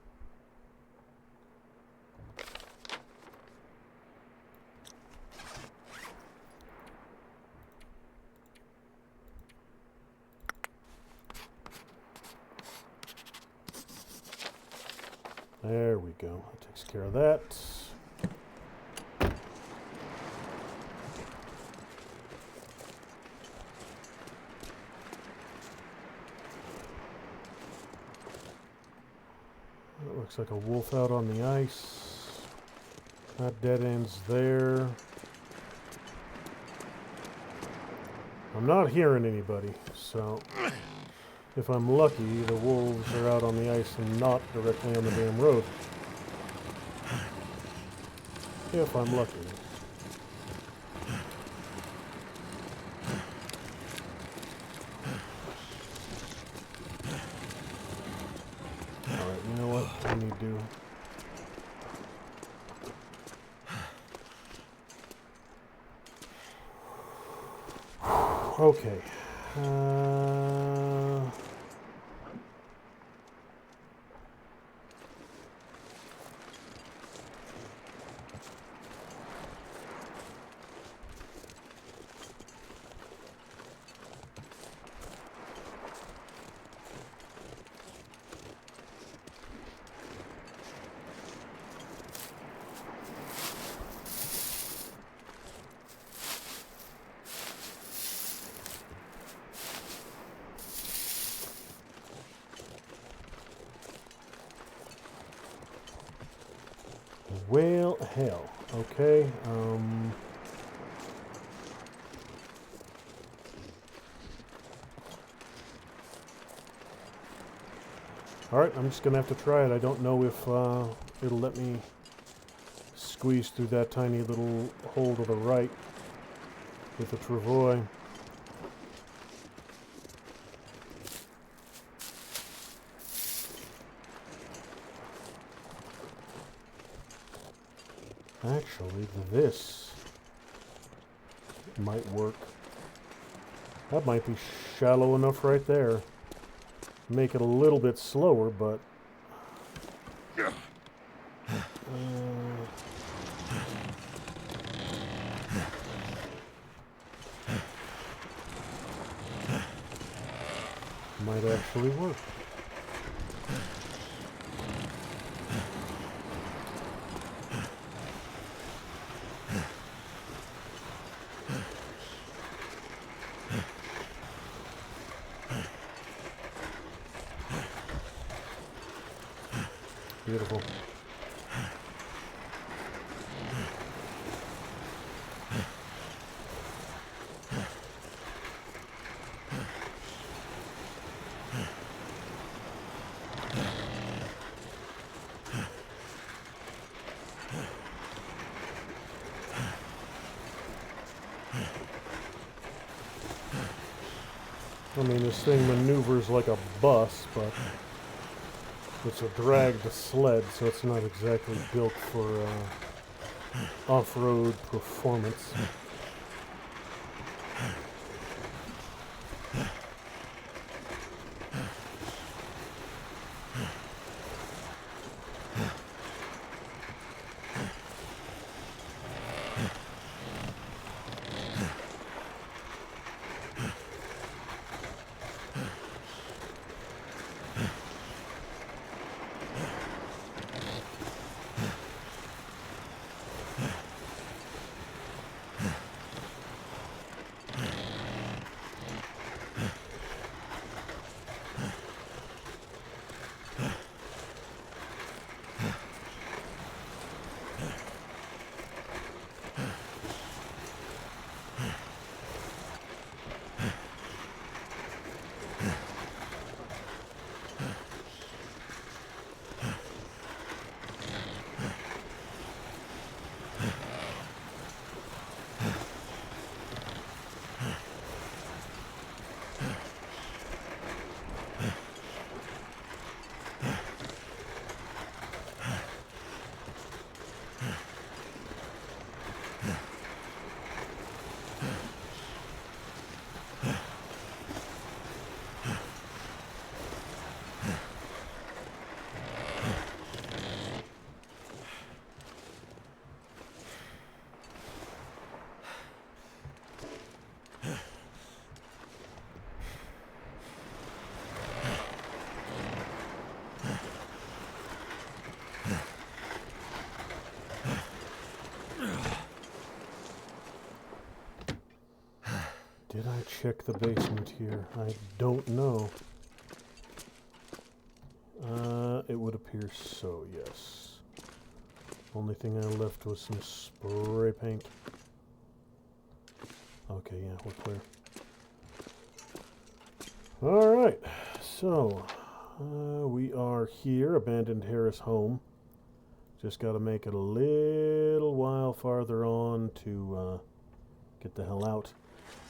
There we go. That takes care of that. That looks like a wolf out on the ice. That dead ends there. I'm not hearing anybody, so if I'm lucky, the wolves are out on the ice and not directly on the damn road. If I'm lucky. Alright, you know what? I need to... Okay. Well, hell. Okay, Alright, I'm just gonna have to try it. I don't know if it'll let me squeeze through that tiny little hole to the right with the travois. Actually, this might work. That might be shallow enough right there. Make it a little bit slower, but... might actually work. Beautiful. I mean, this thing maneuvers like a bus, but it's a dragged sled, so it's not exactly built for off-road performance. check the basement here. I don't know. It would appear so, yes. Only thing I left was some spray paint. Okay, yeah, we're clear. Alright, so we are here, abandoned Harris home. Just got to make it a little while farther on to get the hell out.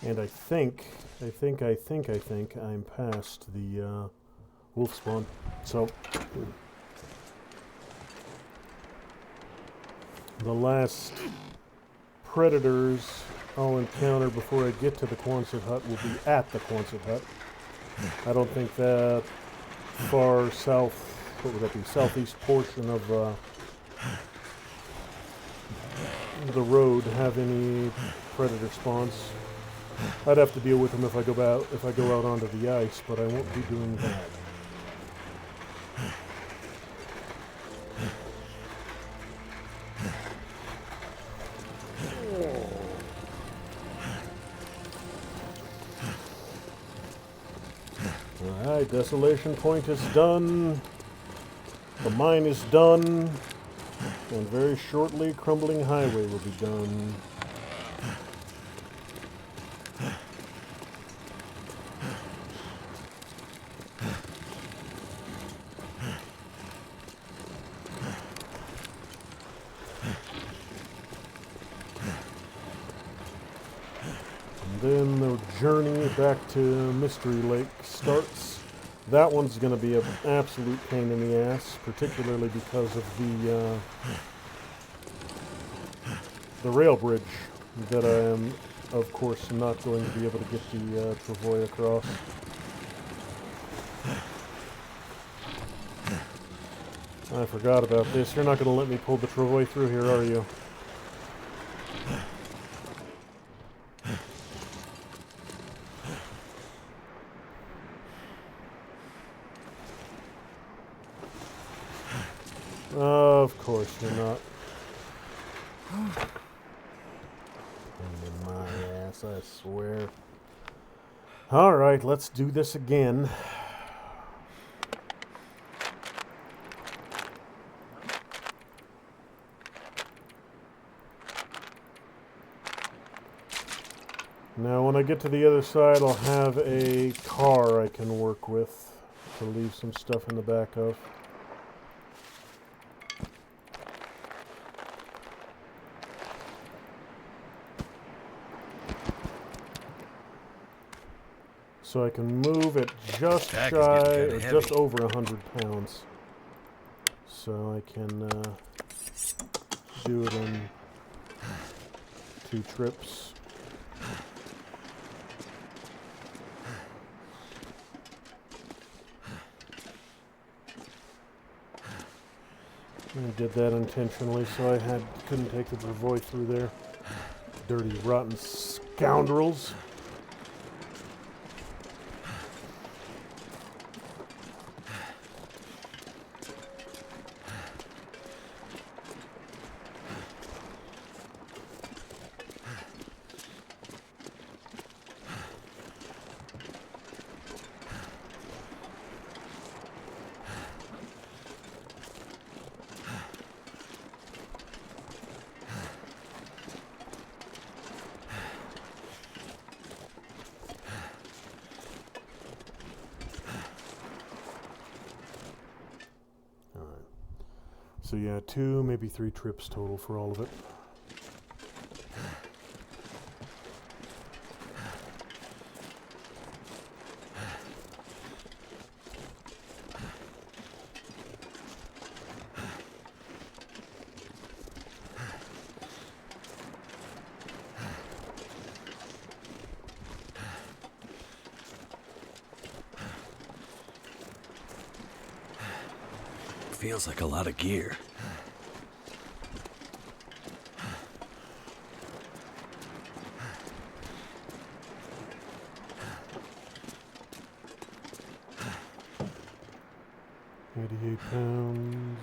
And I think I'm past the wolf spawn. So the last predators I'll encounter before I get to the Quonset hut will be at the Quonset hut. I don't think that far south, what would that be, southeast portion of the road have any predator spawns. I'd have to deal with them if I go out onto the ice, but I won't be doing that. Alright, Desolation Point is done. The mine is done. And very shortly, Crumbling Highway will be done. And then the journey back to Mystery Lake starts. That one's going to be an absolute pain in the ass, particularly because of the rail bridge that I am, of course, not going to be able to get the travoy across. I forgot about this. You're not going to let me pull the travoy through here, are you? Of course you're not. In my ass, I swear. Alright, let's do this again. Now when I get to the other side, I'll have a car I can work with to leave some stuff in the back of. So I can move at just Pack is shy, getting or kinda just heavy. over 100 pounds. So I can do it in 2 trips. I did that intentionally, so I couldn't take the travoy through there. Dirty, rotten scoundrels. So yeah, 2, maybe 3 trips total for all of it. Feels like a lot of gear. £88.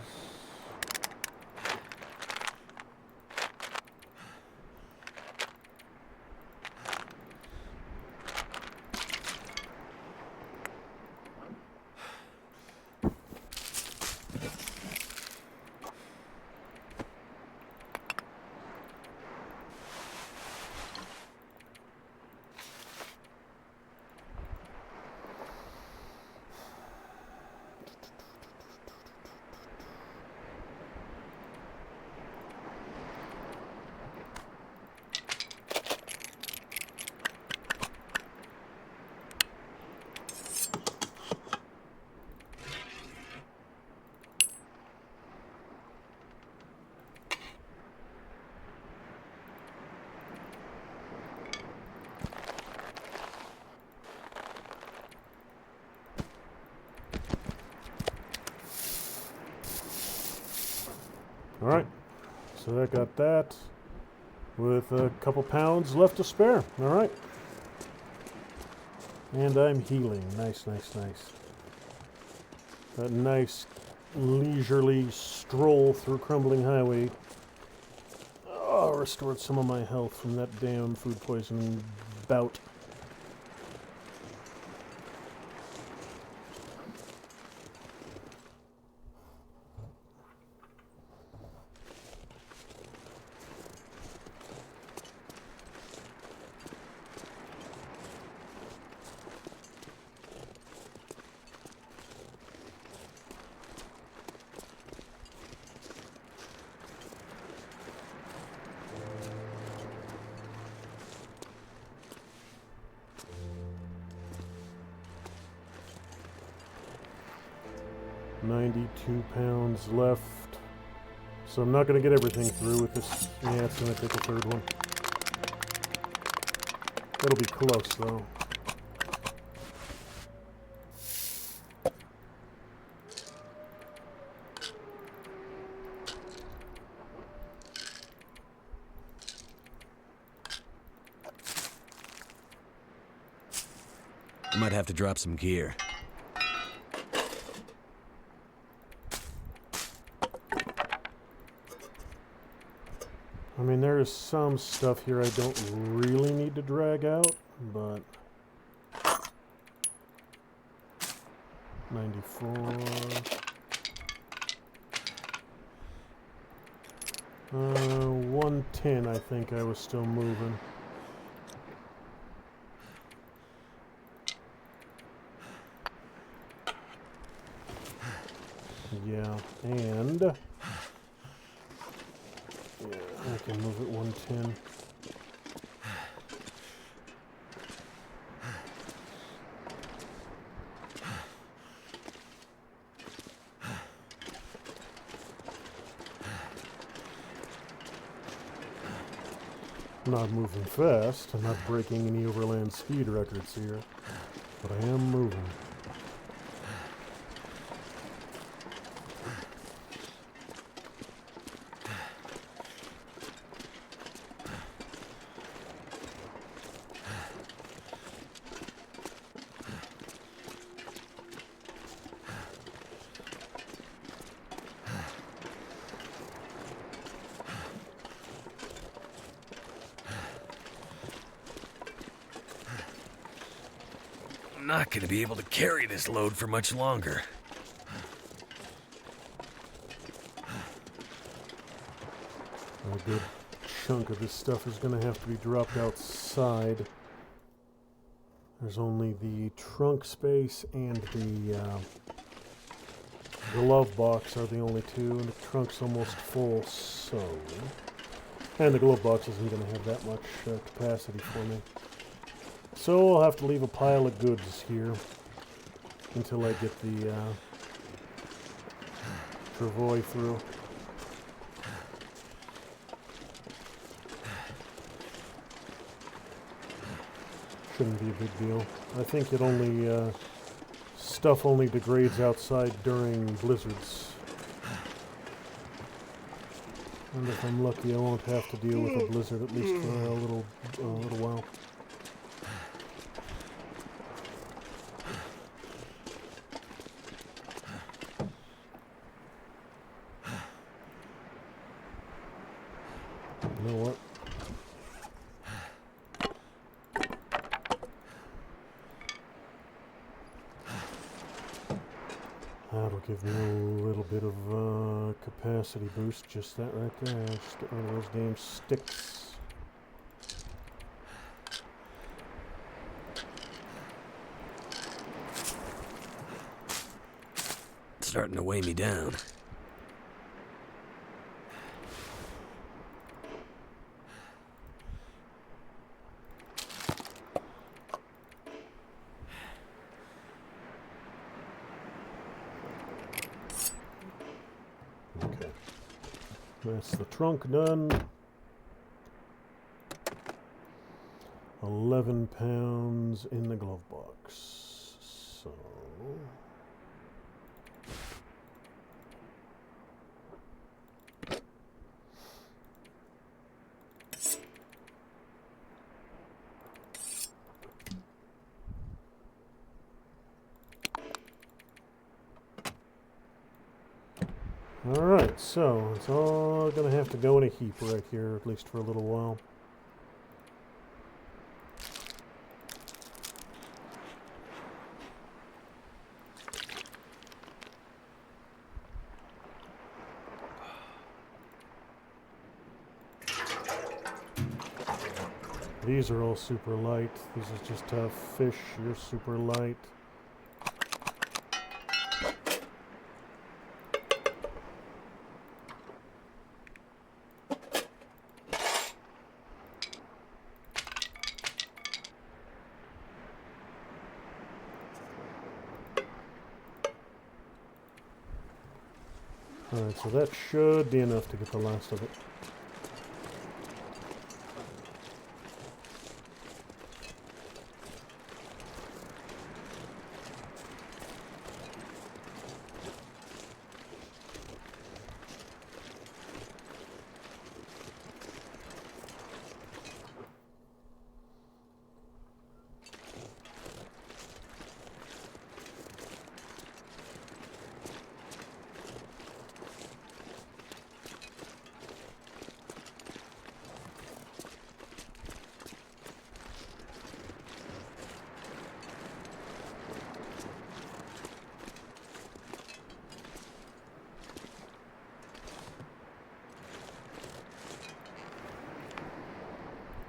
Alright, so that got that. With a couple pounds left to spare. Alright. And I'm healing. Nice, nice, nice. That nice leisurely stroll through Crumbling Highway. Oh, restored some of my health from that damn food poisoning bout. £92 left. So I'm not going to get everything through with this. Yeah, it's going to take a third one. It'll be close, though. I might have to drop some gear. I mean, there is some stuff here I don't really need to drag out, but 94. 110, I think I was still moving. Yeah, and yeah, I can move it 110. I'm not moving fast. I'm not breaking any overland speed records here, but I am moving. I'm not gonna be able to carry this load for much longer. A good chunk of this stuff is going to have to be dropped outside. There's only the trunk space and the glove box are the only two, and the trunk's almost full, so... And the glove box isn't going to have that much capacity for me. So I'll have to leave a pile of goods here until I get the travoy through. Shouldn't be a big deal. I think it only, stuff only degrades outside during blizzards. And if I'm lucky, I won't have to deal with a blizzard at least for a little while. You know what? That'll give me a little bit of capacity boost, just that right there. Just get rid of those damn sticks. It's starting to weigh me down. Okay. That's the trunk done. 11 pounds in the glove box. So... Alright, so it's all going to have to go in a heap right here, at least for a little while. These are all super light. This is just a fish. You're super light. Alright, so that should be enough to get the last of it.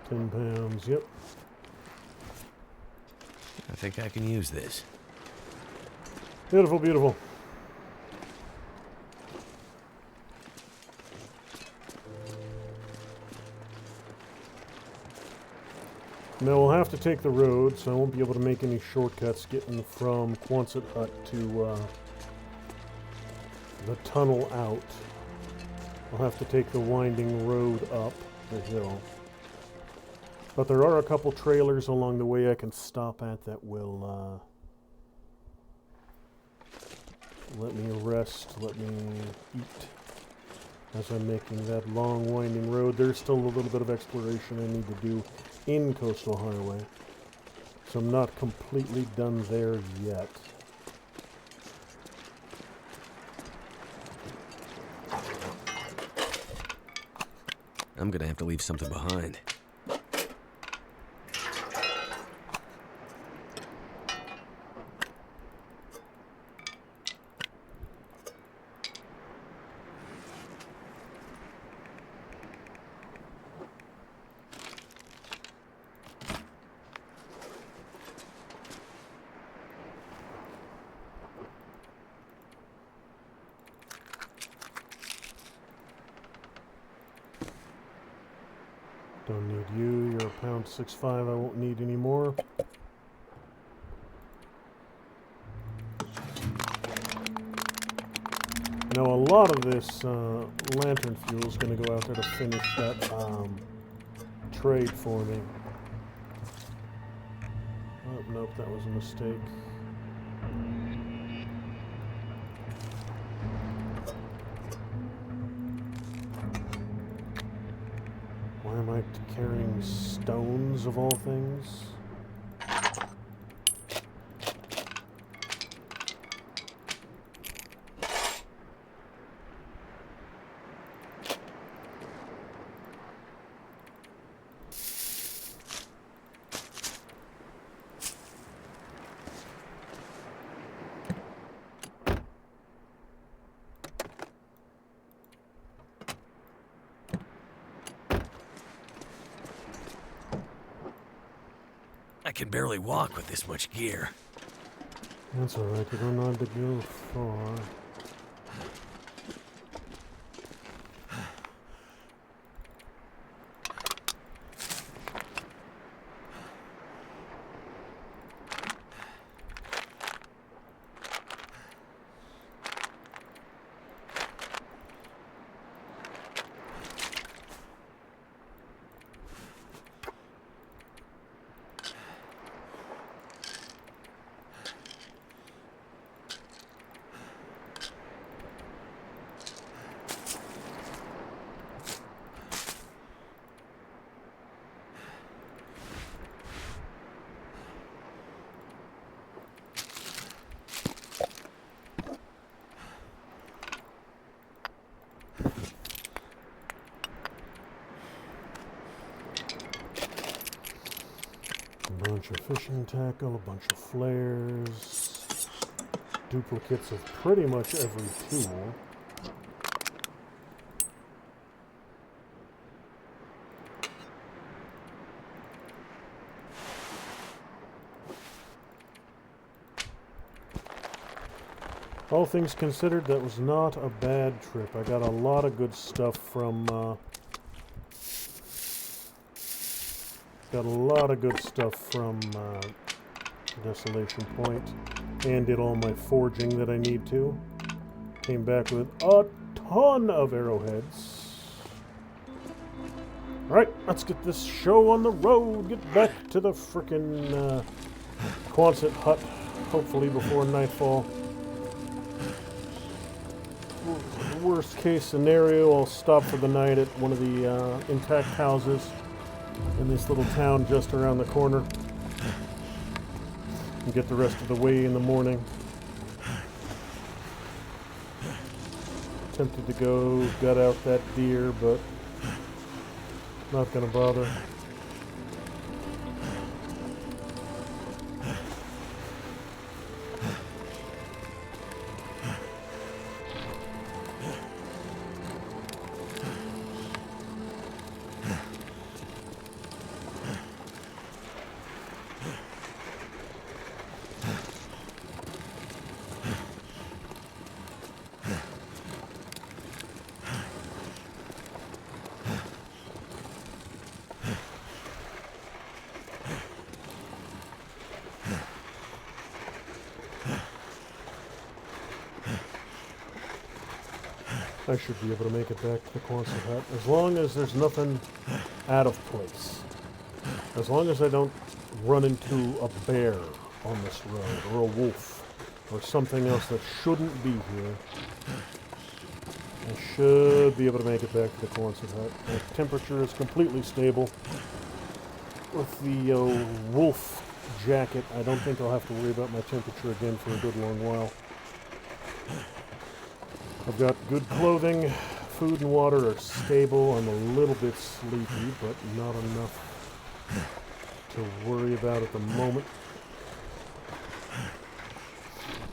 £10, yep. I think I can use this. Beautiful, beautiful. Now we'll have to take the road, so I won't be able to make any shortcuts getting from Quonset Hut to the tunnel out. I'll have to take the winding road up the hill. But there are a couple trailers along the way I can stop at that will let me rest, let me eat as I'm making that long winding road. There's still a little bit of exploration I need to do in Coastal Highway, so I'm not completely done there yet. I'm gonna have to leave something behind. Don't need you. You're a pound 6'5". I won't need any more. Now a lot of this lantern fuel is going to go out there to finish that trade for me. Oh, nope, that was a mistake. Why am I carrying stones of all things? I can barely walk with this much gear. That's alright, you don't need to go far. bunch of fishing tackle, a bunch of flares, duplicates of pretty much every tool. All things considered, that was not a bad trip. I got a lot of good stuff from Desolation Point, and did all my forging that I need to. Came back with a ton of arrowheads. Alright, let's get this show on the road. Get back to the frickin' Quonset hut, hopefully before nightfall. Worst case scenario, I'll stop for the night at one of the intact houses in this little town just around the corner and get the rest of the way in the morning. Tempted to go gut out that deer, but not gonna bother. I should be able to make it back to the Quonset hut, as long as there's nothing out of place. As long as I don't run into a bear on this road, or a wolf, or something else that shouldn't be here, I should be able to make it back to the Quonset hut. The temperature is completely stable. With the wolf jacket, I don't think I'll have to worry about my temperature again for a good long while. I've got good clothing, food and water are stable. I'm a little bit sleepy, but not enough to worry about at the moment.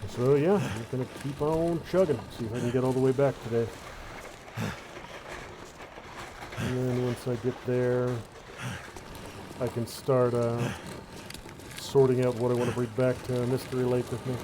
So yeah, I'm gonna keep on chugging, see if I can get all the way back today. And then once I get there, I can start sorting out what I want to bring back to Mystery Lake with me.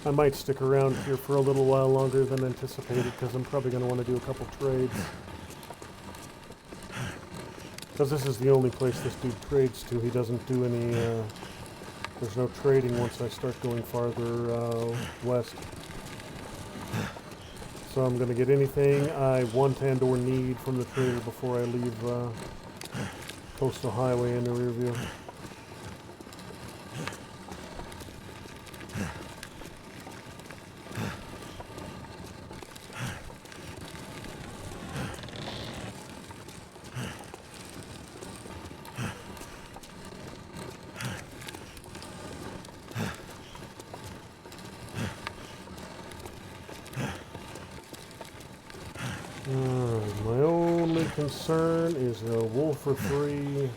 I might stick around here for a little while longer than anticipated, because I'm probably going to want to do a couple trades. Because this is the only place this dude trades to. He doesn't do any, there's no trading once I start going farther west. So I'm going to get anything I want and or need from the trader before I leave Coastal Highway in the rear view. My only concern is a wolf or three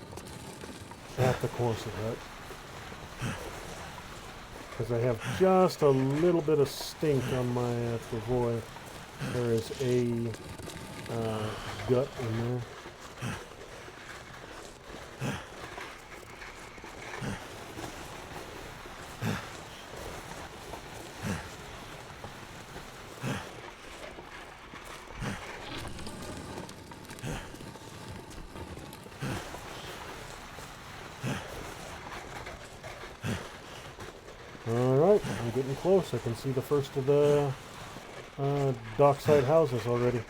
at the Quonset hut. Because I have just a little bit of stink on my travois. There is a gut in there. Alright, I'm getting close. I can see the first of the dockside houses already.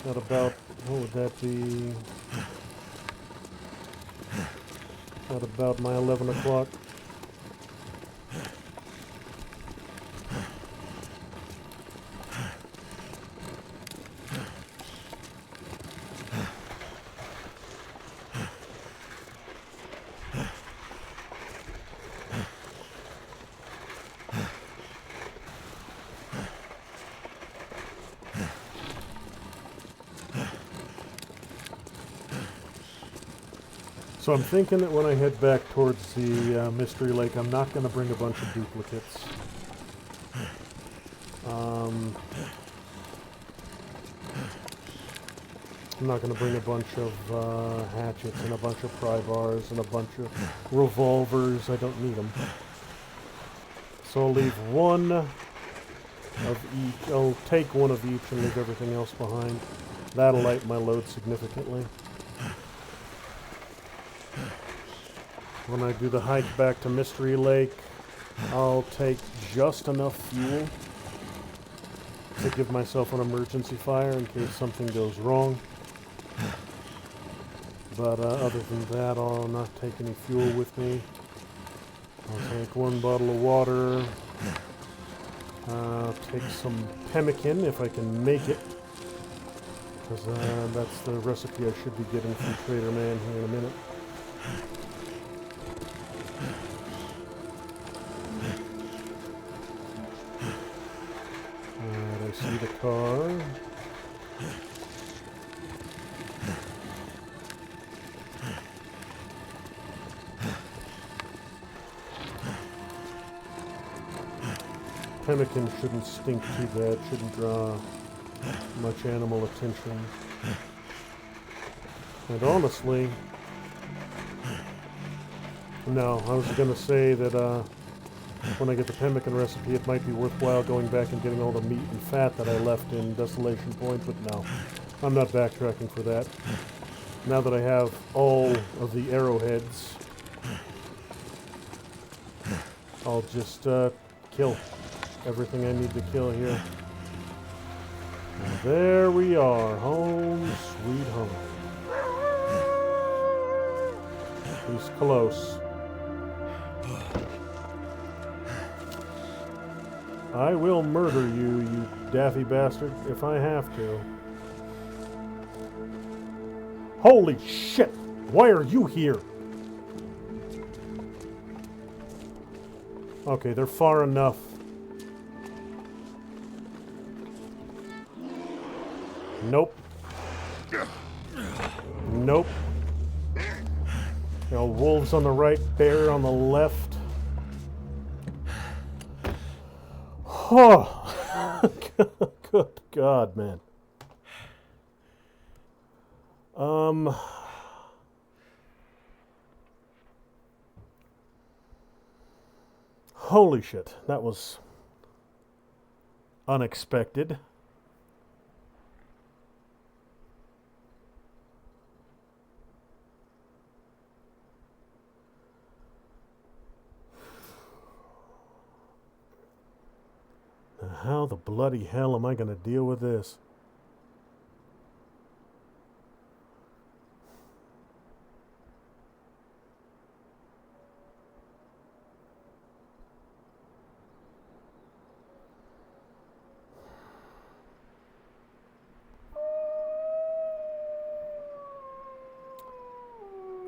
At about, what would that be? At about my 11 o'clock. So I'm thinking that when I head back towards the Mystery Lake, I'm not going to bring a bunch of duplicates. I'm not going to bring a bunch of hatchets and a bunch of pry bars and a bunch of revolvers. I don't need them. So I'll leave one of each. I'll take one of each and leave everything else behind. That'll lighten my load significantly. When I do the hike back to Mystery Lake, I'll take just enough fuel to give myself an emergency fire in case something goes wrong. But other than that, I'll not take any fuel with me. I'll take one bottle of water. Take some pemmican if I can make it. Because that's the recipe I should be getting from Trader Man here in a minute. I see the car. Pemmican shouldn't stink too bad, shouldn't draw much animal attention. And honestly, no, I was going to say that when I get the pemmican recipe, it might be worthwhile going back and getting all the meat and fat that I left in Desolation Point, but no, I'm not backtracking for that. Now that I have all of the arrowheads, I'll just kill everything I need to kill here. And there we are, home sweet home. He's close. I will murder you, you daffy bastard, if I have to. Holy shit! Why are you here? Okay, they're far enough. Nope. Nope. You know, wolves on the right, bear on the left. Oh, good God, man. Holy shit, that was unexpected. How the bloody hell am I going to deal with this?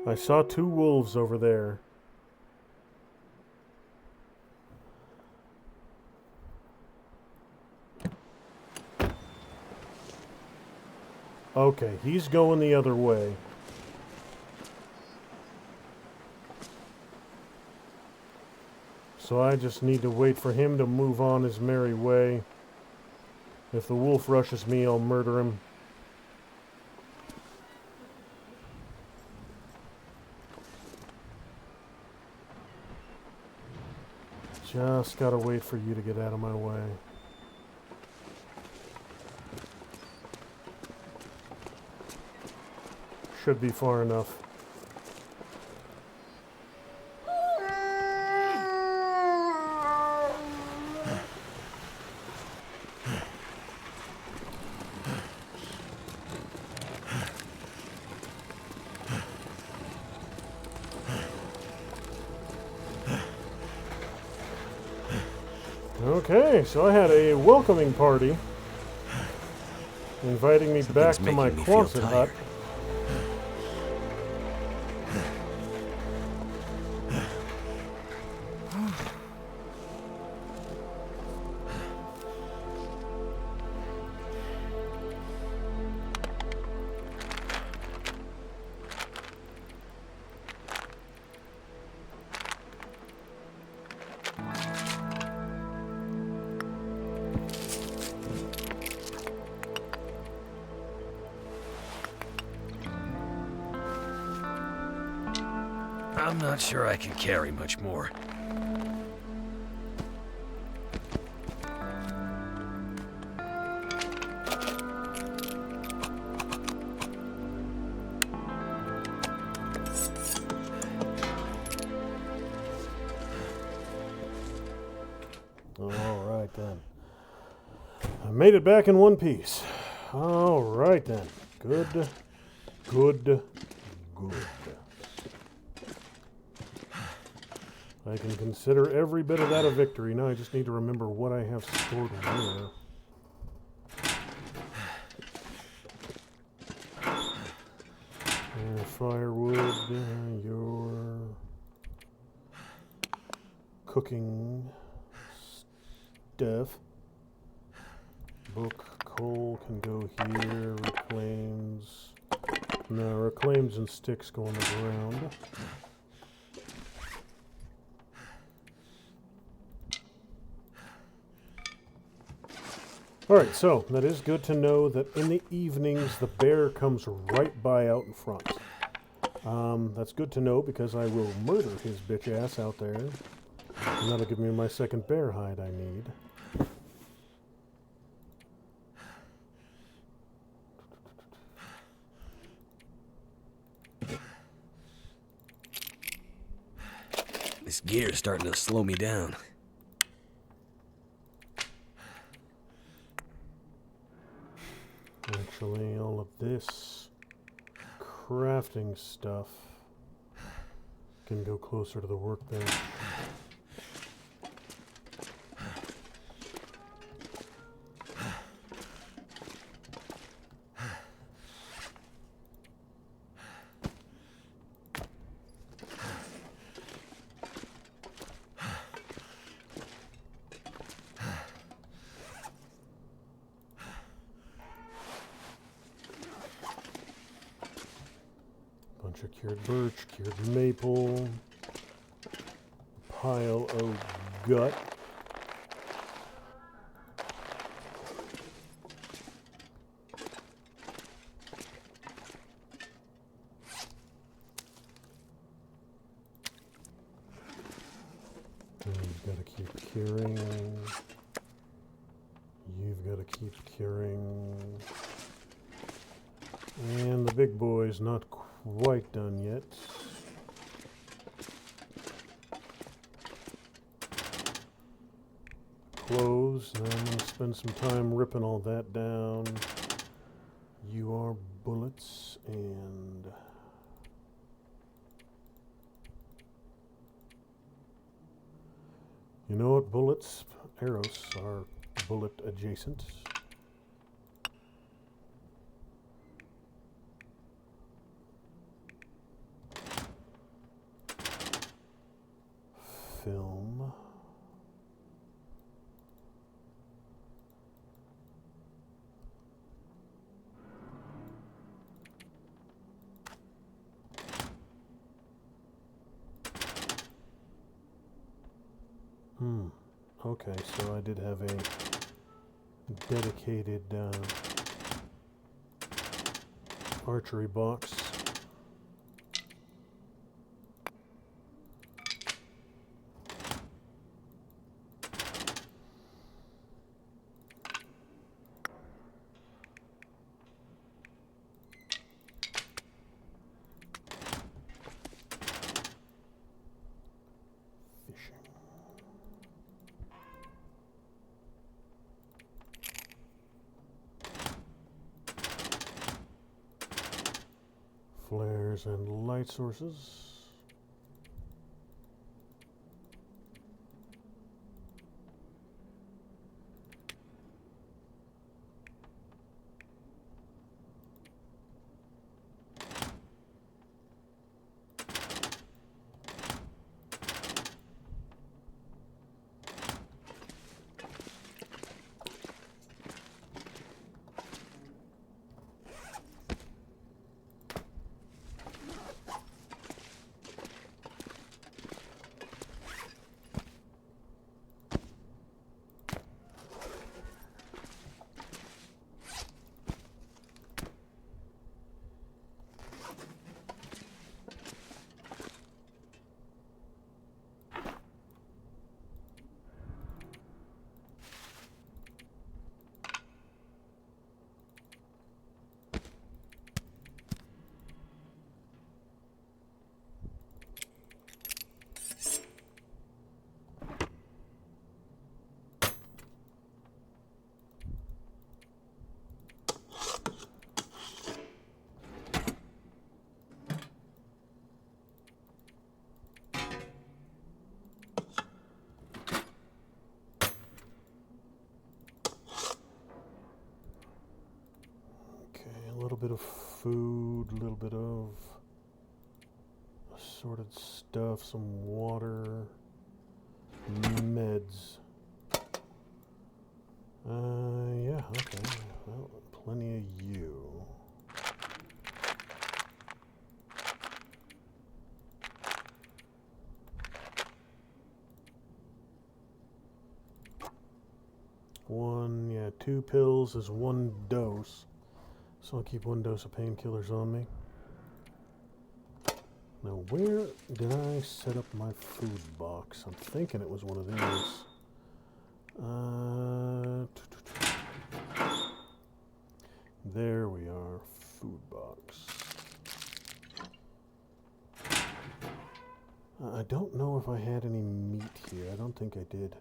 I saw 2 wolves over there. Okay, he's going the other way. So I just need to wait for him to move on his merry way. If the wolf rushes me, I'll murder him. Just gotta wait for you to get out of my way. Should be far enough. Okay, so I had a welcoming party inviting me back to my Quonset hut. I'm not sure I can carry much more. All right then. I made it back in one piece. All right then. Good, good, good. I can consider every bit of that a victory. Now I just need to remember what I have stored where. Firewood, your cooking stuff. Book, coal can go here, reclaims. No, reclaims and sticks go on the ground. Alright, so that is good to know that in the evenings the bear comes right by out in front. That's good to know because I will murder his bitch ass out there. And that'll give me my second bear hide I need. This gear is starting to slow me down. Actually, all of this crafting stuff can go closer to the workbench. Bunch of cured birch, cured maple, pile of gut. And you've got to keep curing. You've got to keep curing. And the big boy's not quite done yet. Clothes, and I'm going to spend some time ripping all that down. You are bullets, and you know what? Bullets, arrows are bullet adjacent. Film. Okay, so I did have a dedicated archery box. Flares and light sources. little bit of food, a little bit of assorted stuff, some water, meds. Yeah, okay. Well, plenty of you. One, yeah, 2 pills is 1 dose. So I'll keep 1 dose of painkillers on me. Now, where did I set up my food box? I'm thinking it was one of these. There we are, food box. I don't know if I had any meat here. I don't think I did.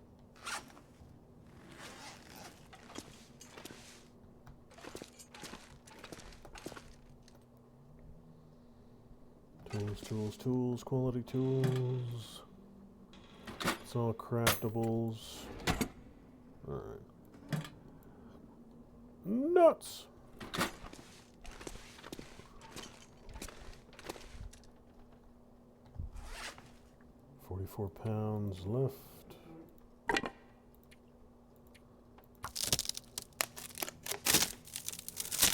Tools, quality tools. It's all craftables. Alright. Nuts! £44 left.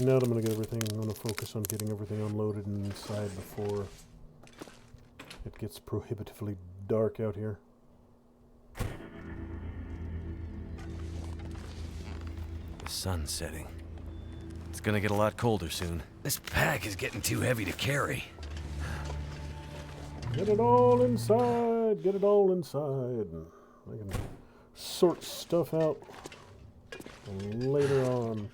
Now that I'm going to get everything, I'm going to focus on getting everything unloaded and inside before it gets prohibitively dark out here. The sun's setting. It's gonna get a lot colder soon. This pack is getting too heavy to carry. Get it all inside. Get it all inside. I can sort stuff out later on.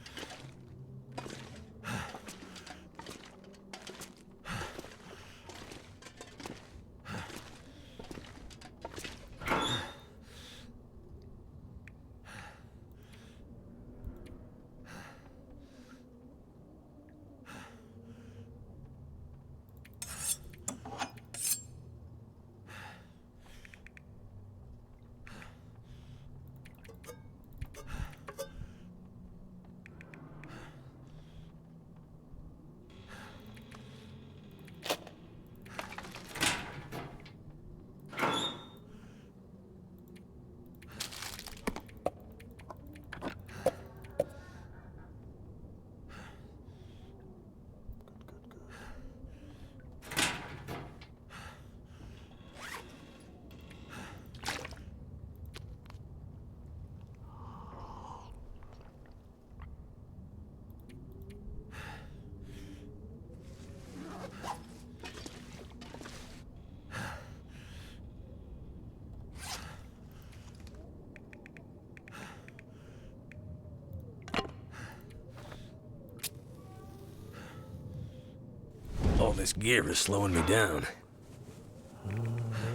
All this gear is slowing me down.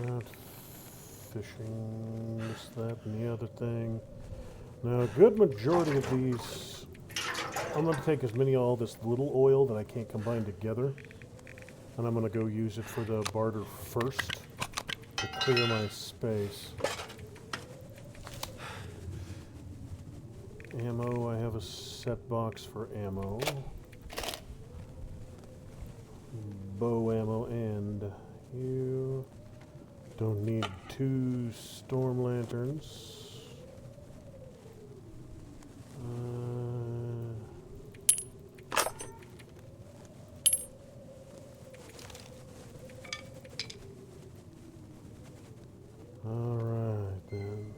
Not fishing, this, that, and the other thing. Now, a good majority of these, I'm going to take as many all this little oil that I can't combine together, and I'm going to go use it for the barter first to clear my space. Ammo, I have a set box for ammo. Bow ammo, and you don't need 2 storm lanterns. All right then.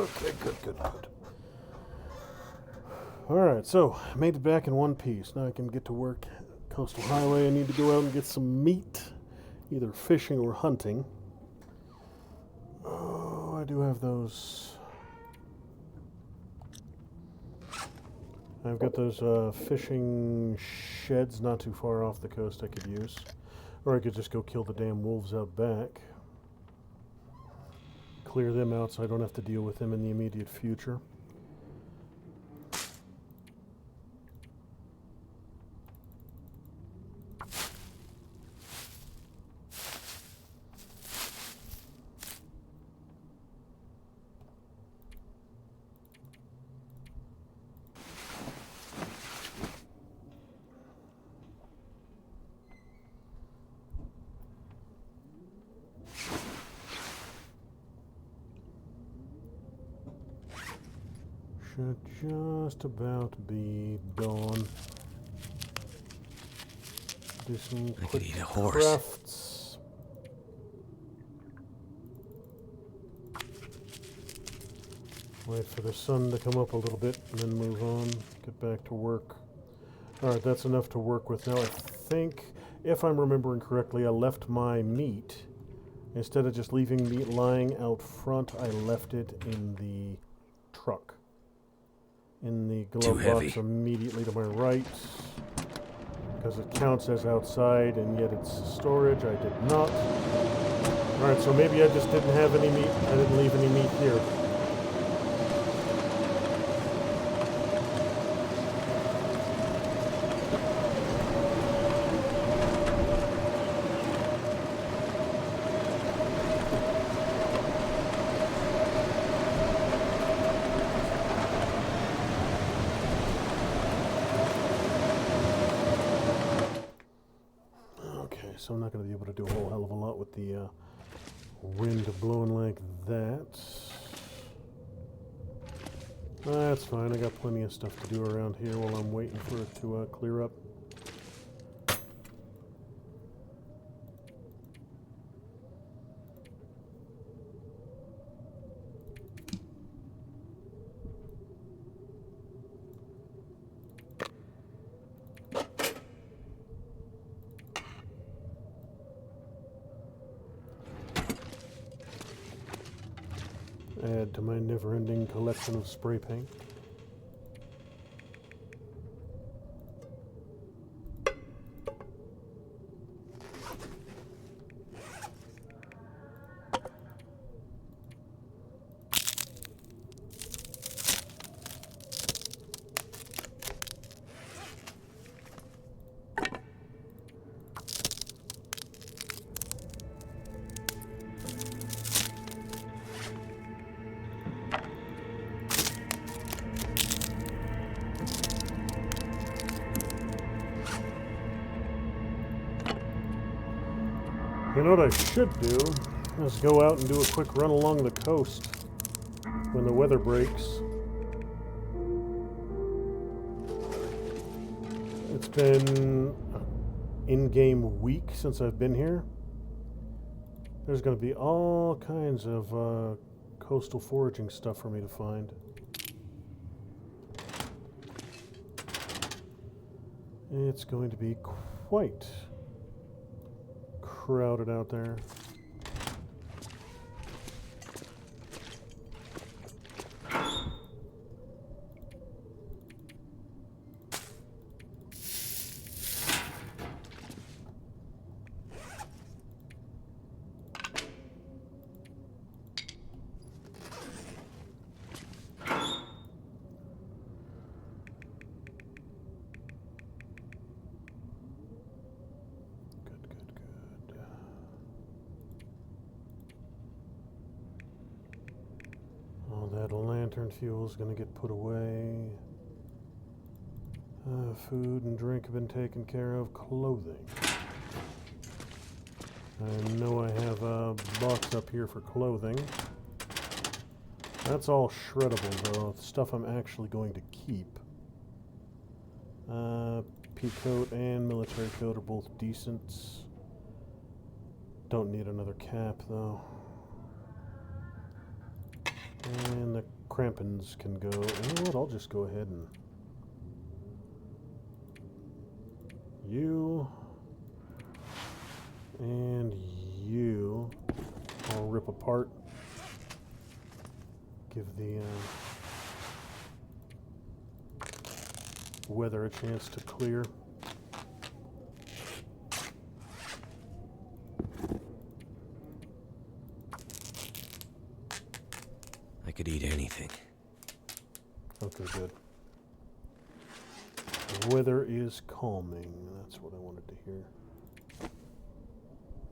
Okay, good, good, good. Alright, so I made it back in one piece. Now I can get to work. Coastal highway, I need to go out and get some meat. Either fishing or hunting. Oh, I do have those. I've got those fishing sheds not too far off the coast I could use. Or I could just go kill the damn wolves out back. Clear them out so I don't have to deal with them in the immediate future. Should just about be dawn. Do some I could quick eat a horse. crafts. Wait for the sun to come up a little bit and then move on. Get back to work. Alright, that's enough to work with now. I think, if I'm remembering correctly, I left my meat. Instead of just leaving meat lying out front, I left it in the truck. In the glove box immediately to my right. Because it counts as outside and yet it's storage. I did not. Alright, so maybe I just didn't have any meat. I didn't leave any meat here. So I'm not going to be able to do a whole hell of a lot with the wind blowing like that. That's fine. I got plenty of stuff to do around here while I'm waiting for it to clear up. Add to my never-ending collection of spray paint. You know what I should do is go out and do a quick run along the coast when the weather breaks. It's been an in-game week since I've been here. There's going to be all kinds of coastal foraging stuff for me to find. It's going to be quite crowded out there. That lantern fuel is going to get put away. Food and drink have been taken care of. Clothing. I know I have a box up here for clothing. That's all shreddable, though. Stuff I'm actually going to keep. Pea coat and military coat are both decent. Don't need another cap, though. And the crampons can go. You know what? I'll just go ahead and... You... And you... I'll rip apart. Give the weather a chance to clear. I could eat anything. Okay, good. The weather is calming. That's what I wanted to hear.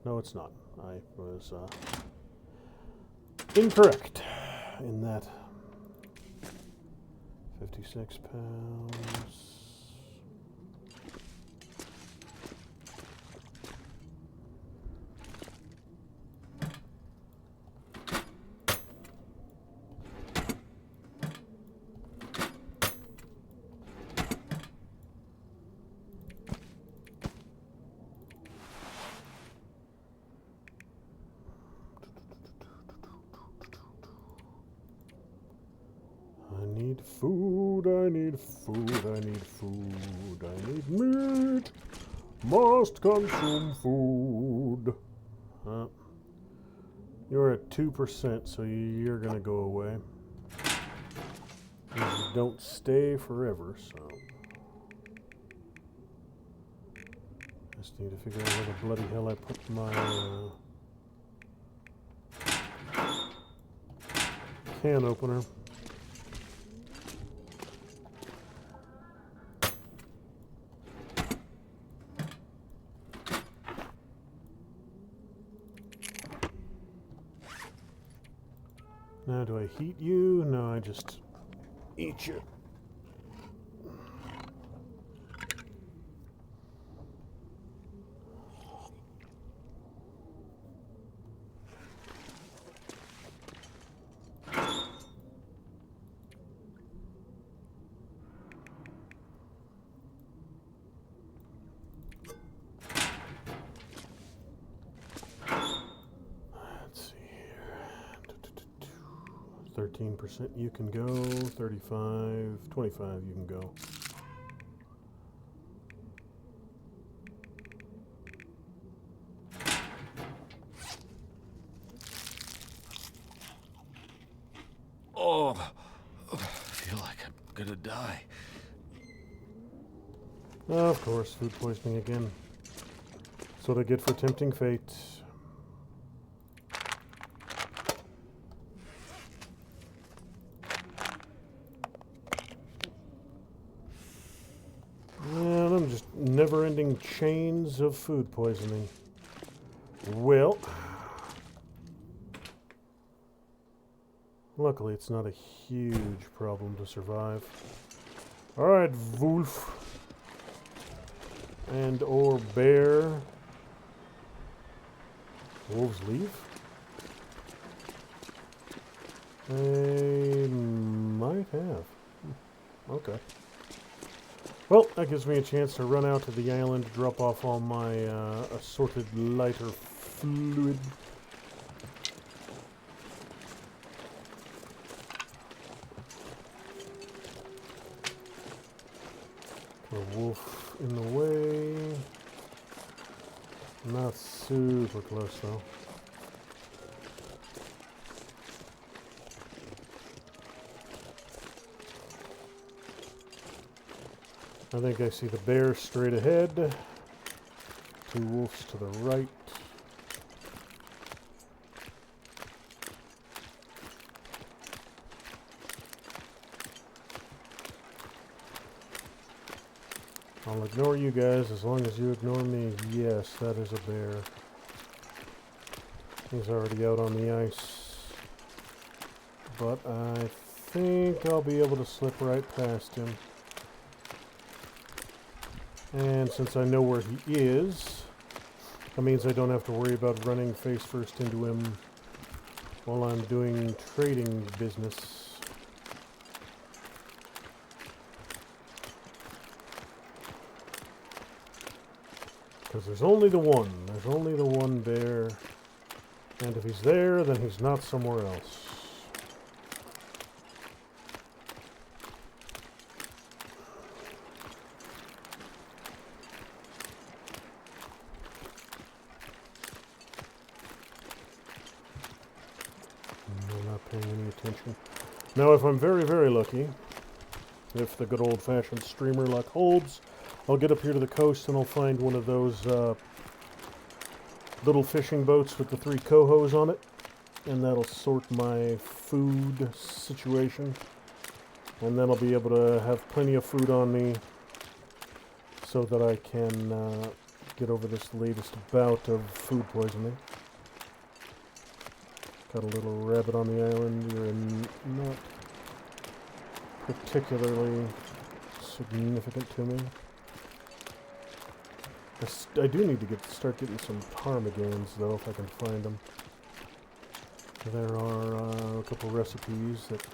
No, it's not. I was incorrect in that. 56 pounds. I need food, I need food, I need food, I need meat, must consume food. You're at 2%, so you're gonna go away. You don't stay forever, so... Just need to figure out where the bloody hell I put my can opener. Now, do I heat you? No, I just eat you. Let's see here. 13% you can go, 35, 25 you can go. Oh, I feel like I'm gonna die. Of course, food poisoning again. That's what I get for tempting fate. And I'm just never-ending chains of food poisoning. Well, luckily it's not a huge problem to survive. Alright, wolf. And or bear. Wolves leave? They might have. Okay. Well, that gives me a chance to run out to the island, drop off all my assorted lighter fluid. A wolf in the way. Not super close though. I think I see the bear straight ahead. Two wolves to the right. I'll ignore you guys as long as you ignore me. Yes, that is a bear. He's already out on the ice. But I think I'll be able to slip right past him. And since I know where he is, that means I don't have to worry about running face first into him while I'm doing trading business. Because there's only the one. There's only the one bear. And if he's there, then he's not somewhere else. attention. Now, if I'm very, very lucky, if the good old-fashioned streamer luck holds, I'll get up here to the coast and I'll find one of those little fishing boats with the 3 cohos on it, and that'll sort my food situation. And then I'll be able to have plenty of food on me so that I can get over this latest bout of food poisoning. Got a little rabbit on the island. You're not particularly significant to me. I do need to start getting some ptarmigans, though, if I can find them. There are a couple recipes that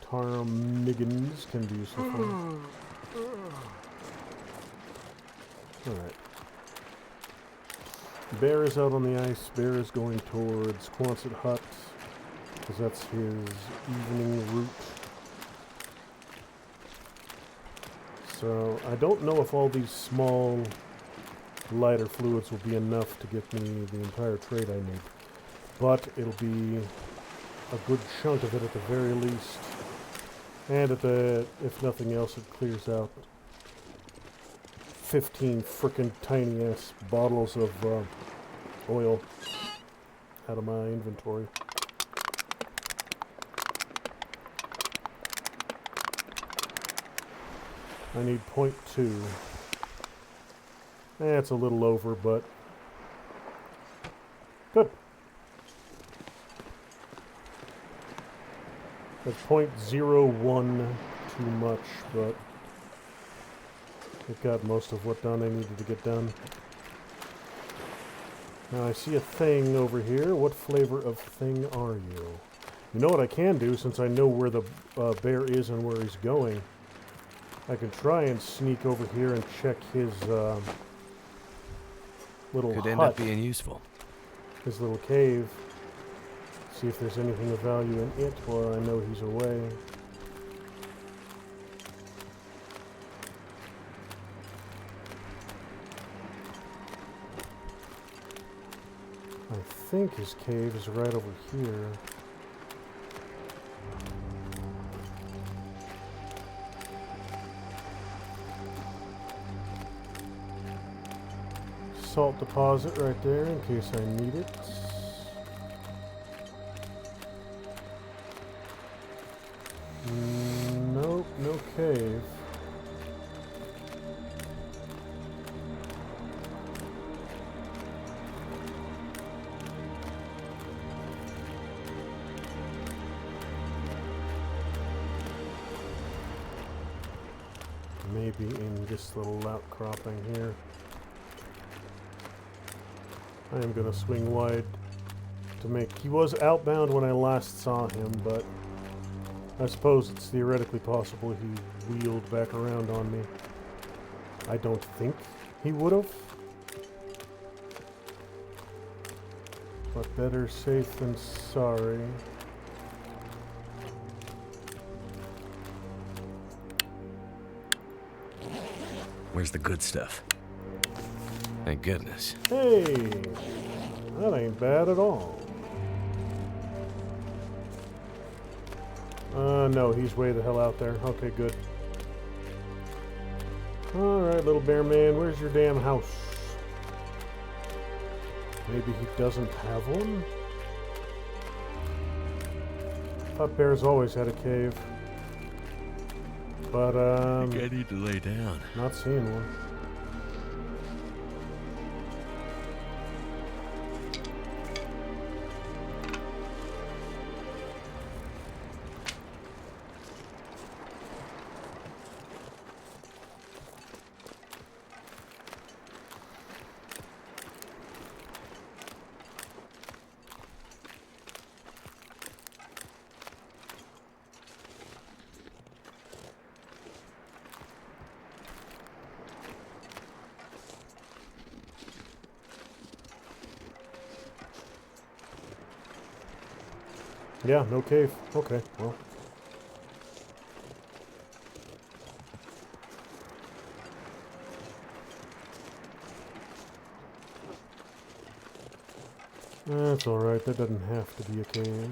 ptarmigans can be useful for. Alright. Bear is out on the ice. Bear is going towards Quonset Hut, because that's his evening route. So, I don't know if all these small lighter fluids will be enough to get me the entire trade I need. But it'll be a good chunk of it at the very least. And if nothing else, it clears out 15 frickin' tiny-ass bottles of oil out of my inventory. I need 0.2. It's a little over, but good. That's 0.01 too much, but it got most of what done I needed to get done. Now I see a thing over here. What flavor of thing are you? You know what I can do, since I know where the bear is and where he's going? I can try and sneak over here and check his little hut. Could end up being useful. His little cave. See if there's anything of value in it while I know he's away. I think his cave is right over here. Salt deposit right there in case I need it. Nope, no cave. Maybe in this little outcropping here. I am going to swing wide to make... He was outbound when I last saw him, but I suppose it's theoretically possible he wheeled back around on me. I don't think he would have. But better safe than sorry. Where's the good stuff? Thank goodness. Hey! That ain't bad at all. No, he's way the hell out there. Okay, good. Alright, little bear man, where's your damn house? Maybe he doesn't have one? Thought bears always had a cave. But, I think I need to lay down. not seeing one. Yeah, no cave. Okay, well. That's alright, that doesn't have to be a cave.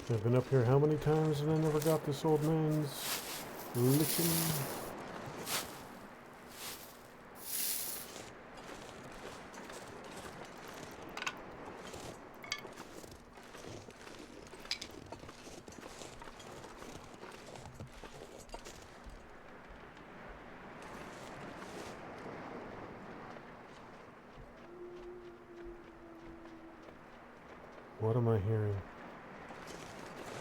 I've been up here how many times and I never got this old man's licking. What am I hearing?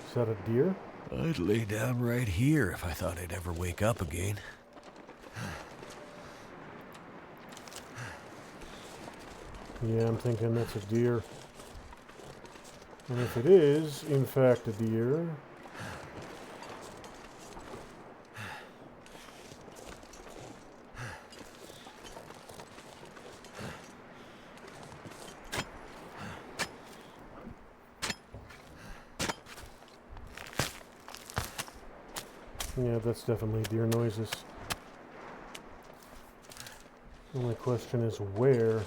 Is that a deer? I'd lay down right here if I thought I'd ever wake up again. Yeah, I'm thinking that's a deer. And if it is, in fact, a deer... Yeah, that's definitely deer noises. The only question is where.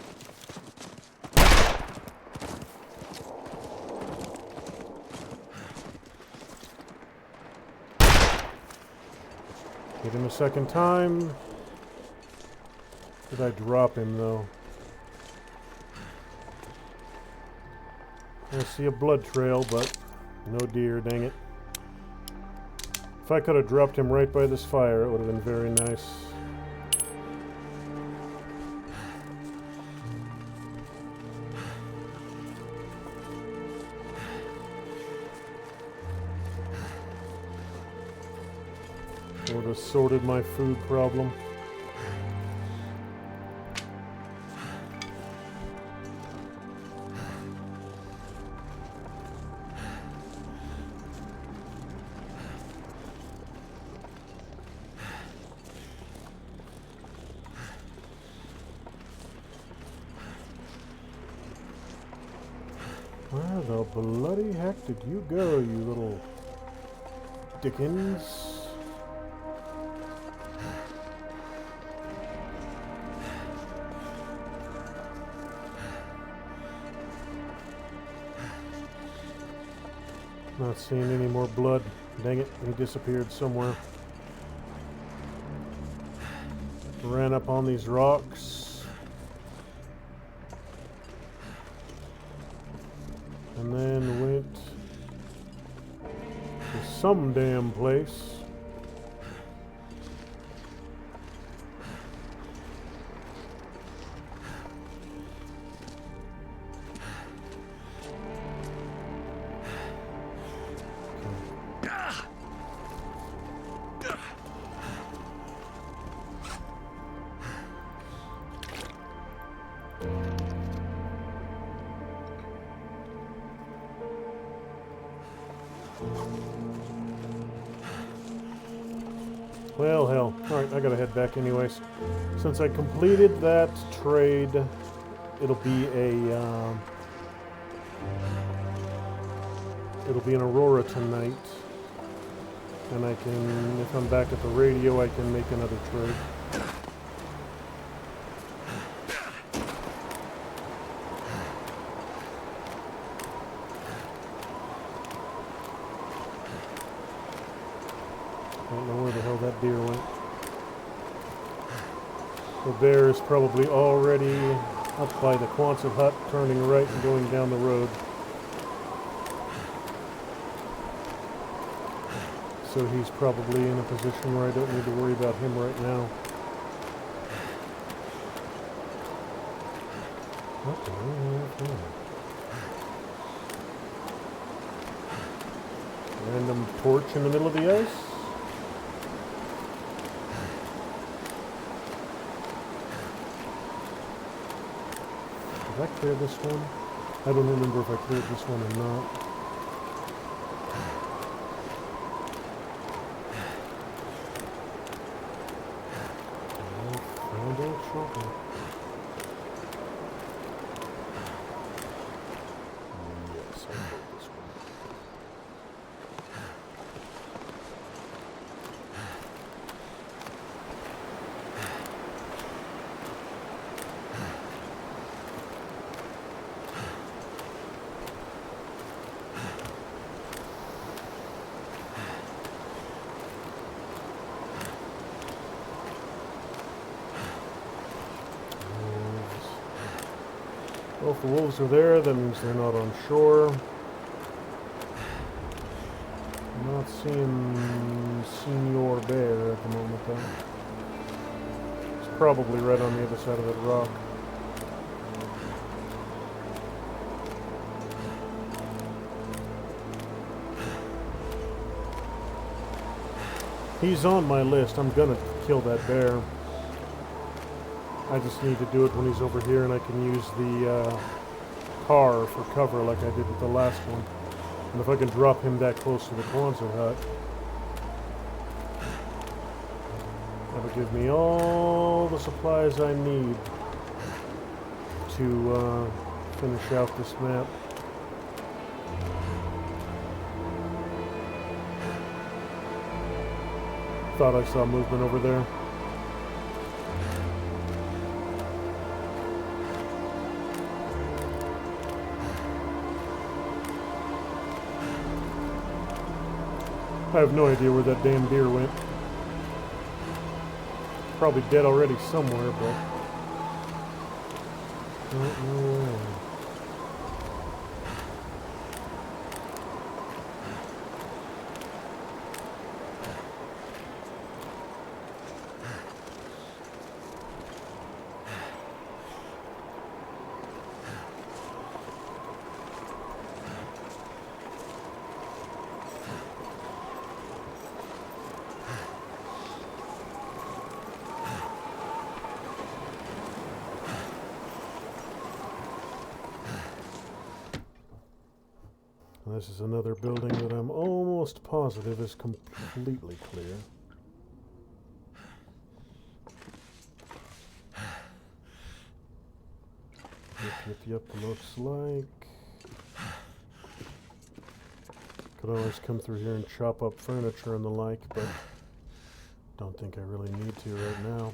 Hit him a second time. Did I drop him though? I see a blood trail, but no deer, dang it. If I could have dropped him right by this fire, it would have been very nice. Would have sorted my food problem. Where the bloody heck did you go, you little Dickens? Not seeing any more blood. Dang it, he disappeared somewhere. Ran up on these rocks. And then went to some damn place. Well, hell. Alright, I gotta head back anyways. Since I completed that trade, it'll be an Aurora tonight. And I can, if I'm back at the radio, I can make another trade. I don't know where the hell that deer went. The bear is probably already up by the Quonset hut, turning right and going down the road. So he's probably in a position where I don't need to worry about him right now. What do we have here? Random torch in the middle of the ice? Did I clear this one? I don't remember if I cleared this one or not. I'll find out shortly. Yes, I cleared this one. Well, if the wolves are there, that means they're not on shore. I'm not seeing Senor Bear at the moment, though. It's probably right on the other side of that rock. He's on my list. I'm gonna kill that bear. I just need to do it when he's over here, and I can use the car for cover like I did with the last one. And if I can drop him that close to the Kwanzaa hut, that'll give me all the supplies I need to finish out this map. Thought I saw movement over there. I have no idea where that damn deer went. Probably dead already somewhere, but I don't know where. This is another building that I'm almost positive is completely clear. Yep, looks like. Could always come through here and chop up furniture and the like, but don't think I really need to right now.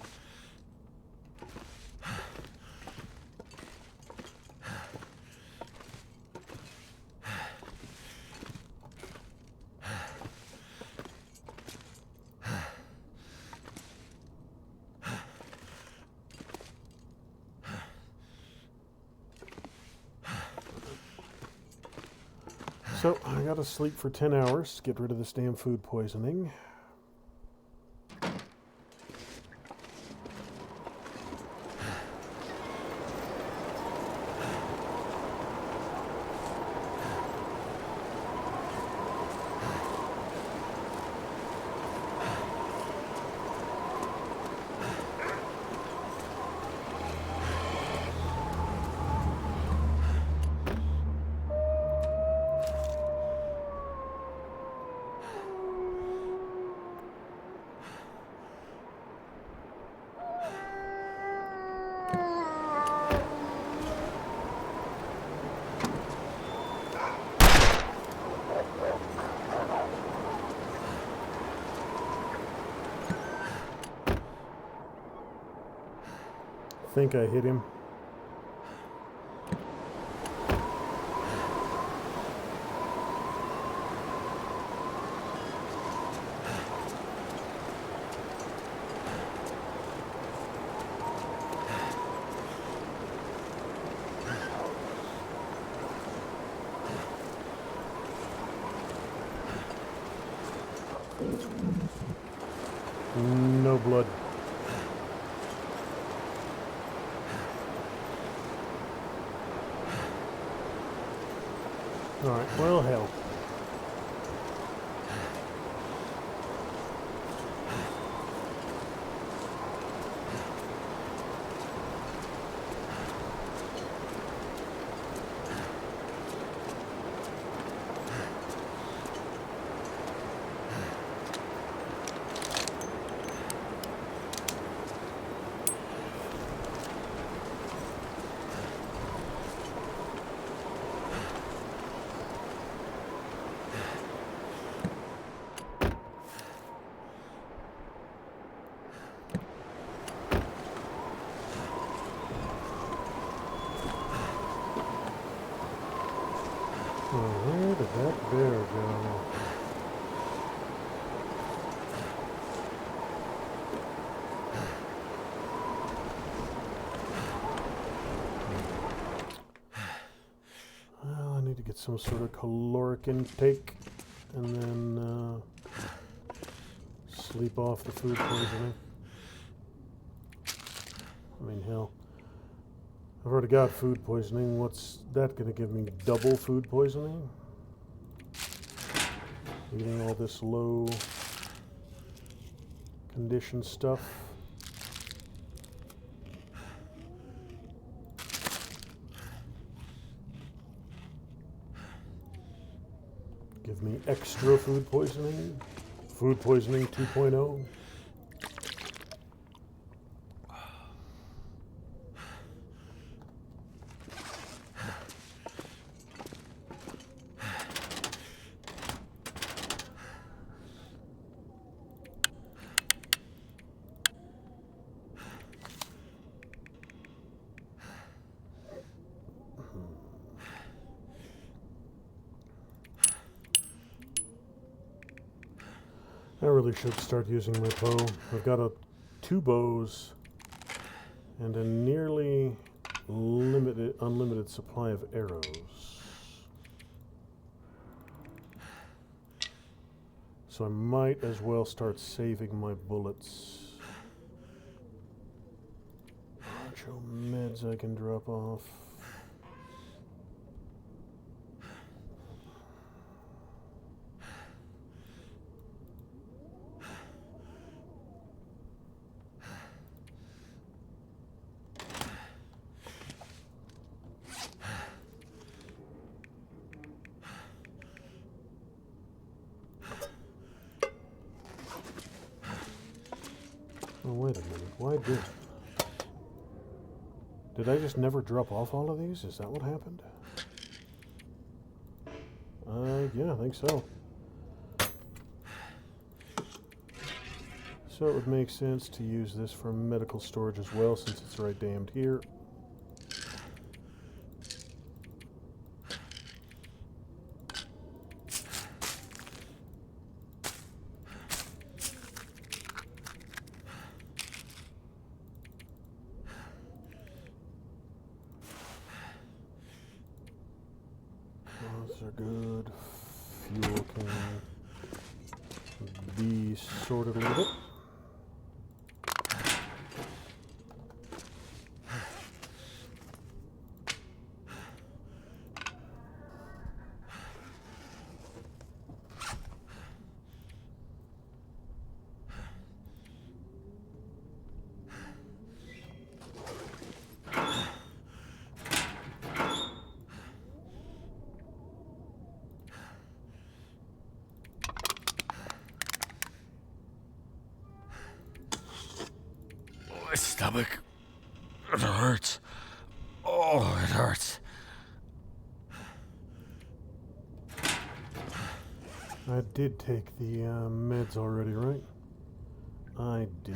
So, I gotta sleep for 10 hours to get rid of this damn food poisoning. I think I hit him. No blood. Alright, well, hell. Where did that bear go? some sort of caloric intake and then sleep off the food poisoning. I mean, hell, I've already got food poisoning. What's that going to give me? Double food poisoning? Eating all this low condition stuff. Give me extra food poisoning. Food poisoning 2.0. I really should start using my bow. I've got 2 bows and a nearly unlimited supply of arrows. So I might as well start saving my bullets. Bunch of meds I can drop off. Oh, wait a minute. Why did I just never drop off all of these? Is that what happened? Yeah, I think so. So it would make sense to use this for medical storage as well, since it's right damned here. Those are good. Fuel can be sorted a little bit. My stomach. It hurts. Oh, it hurts. I did take the meds already, right? I did.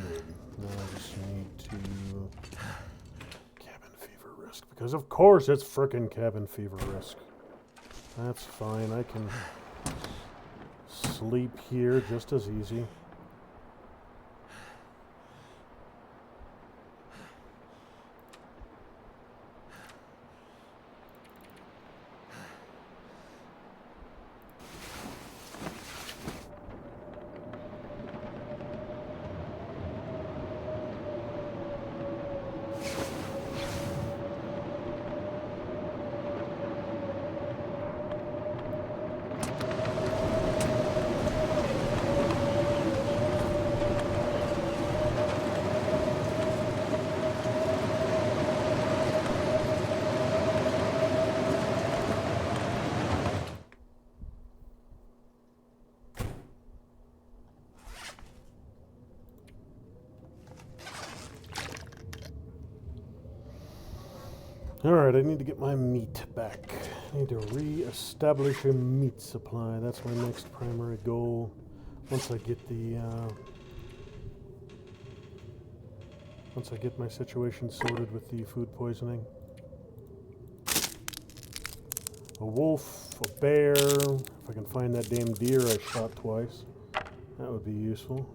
Now I just need to... Cabin fever risk. Because of course it's frickin' cabin fever risk. That's fine. I can sleep here just as easy. Alright, I need to get my meat back. I need to re-establish a meat supply. That's my next primary goal. Once I get the, once I get my situation sorted with the food poisoning. A wolf, a bear. If I can find that damn deer I shot twice, that would be useful.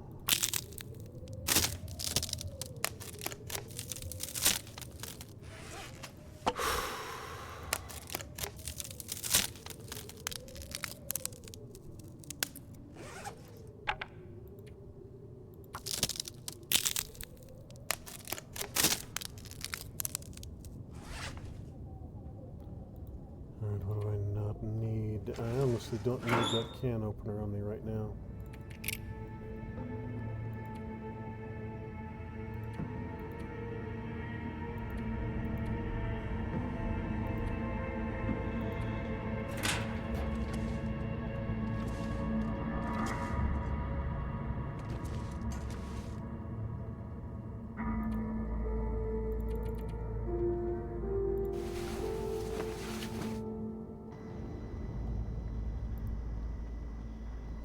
honestly don't need that can opener on me right now.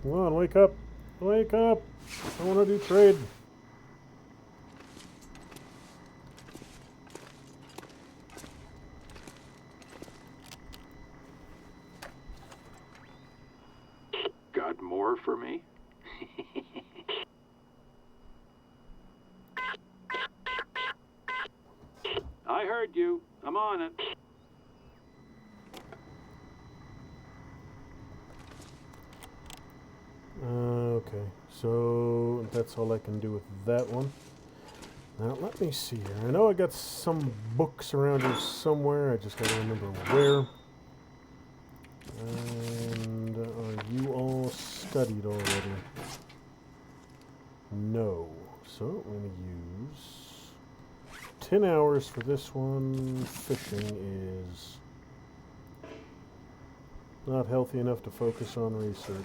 Come on, wake up! Wake up! I want to do trade. Got more for me? I heard you. I'm on it. Okay, so that's all I can do with that one. Now, let me see here. I know I got some books around here somewhere. I just gotta remember where. And are you all studied already? No. So I'm going to use 10 hours for this one. Fishing is not healthy enough to focus on research.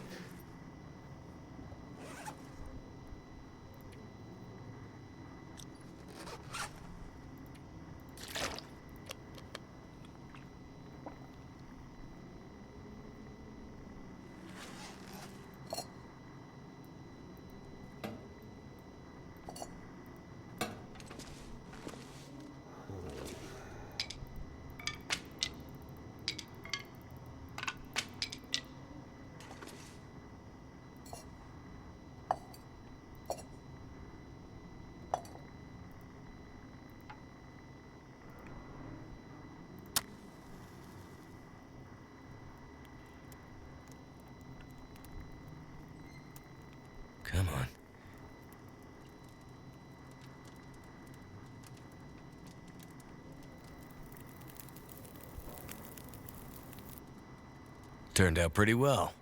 Come on. Turned out pretty well.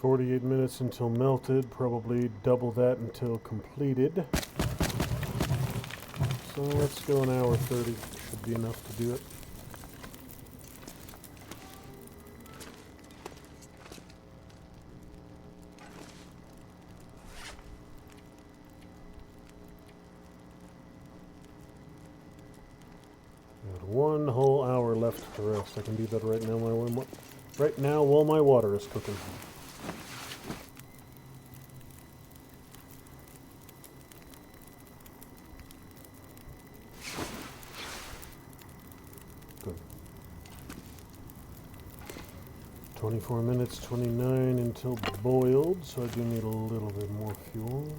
"48 minutes until melted, probably double that until completed. So let's go an hour 30. Should be enough to do it. Got 1 whole hour left for rest. I can do that right now. Right now, while my water is cooking. Good. 24 minutes, 29 until boiled, so I do need a little bit more fuel.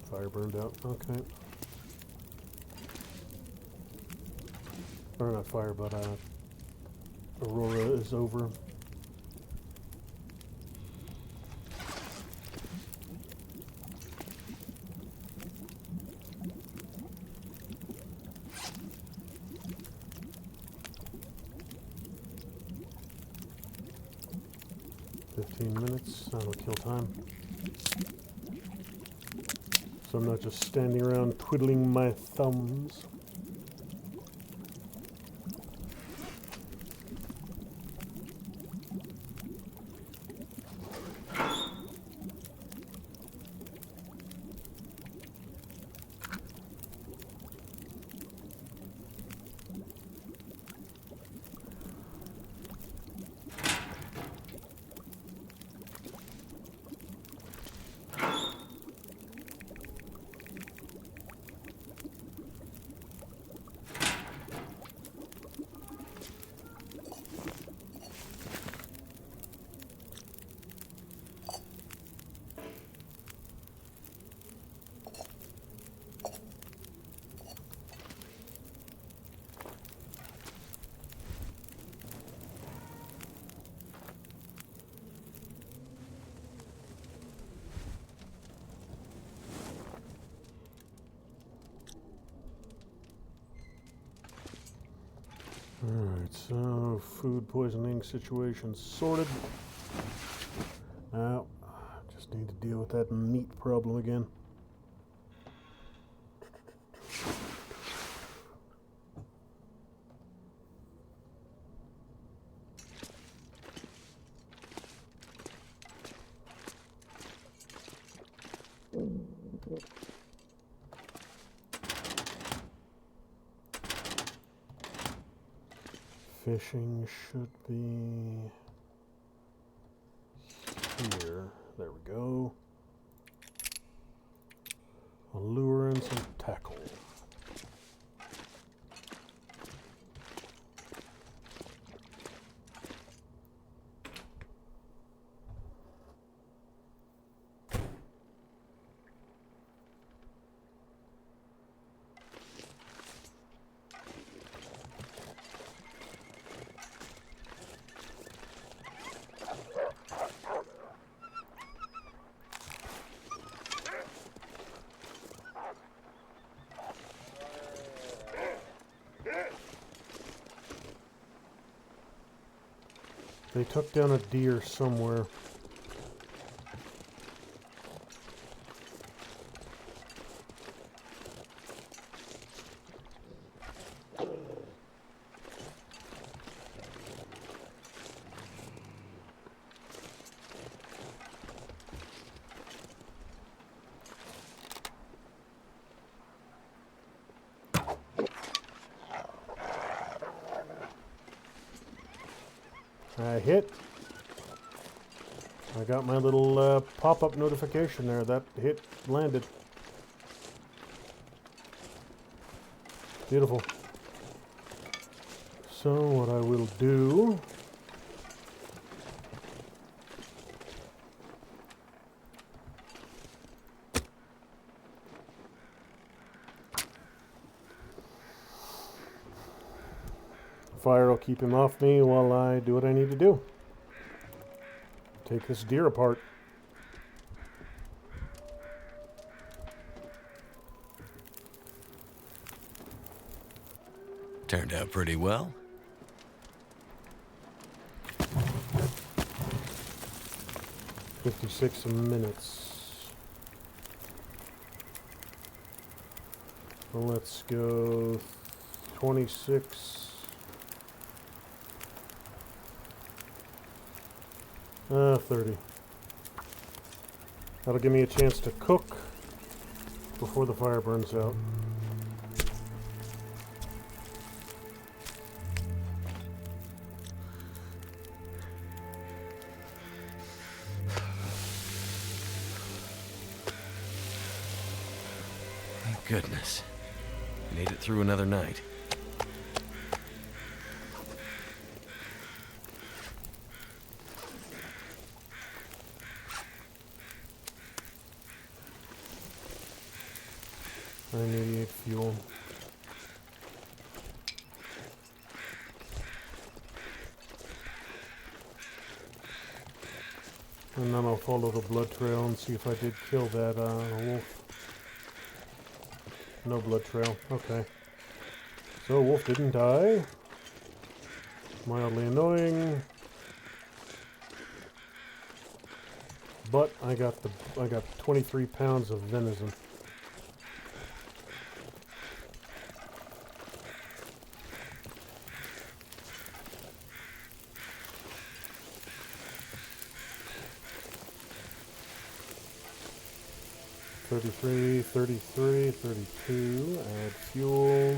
Fire burned out, okay. Or not fire, but Aurora is over. Minutes, that'll kill time. So I'm not just standing around twiddling my thumbs. Alright, so food poisoning situation sorted. Now, just need to deal with that meat problem again. Fishing should be here. There we go. A lure and some tackle. They took down a deer somewhere. I hit. I got my little pop-up notification there. That hit landed. Beautiful. So what I will do... Fire will keep him off me while I do what I need to do. Take this deer apart. Turned out pretty well. "56 minutes. Well, let's go 26. 30. That'll give me a chance to cook before the fire burns out. Thank goodness. Made it through another night. I need fuel. And then I'll follow the blood trail and see if I did kill that wolf. No blood trail. Okay. So wolf didn't die. Mildly annoying. But I got 23 pounds of venison. $33, $33, $32, add fuel.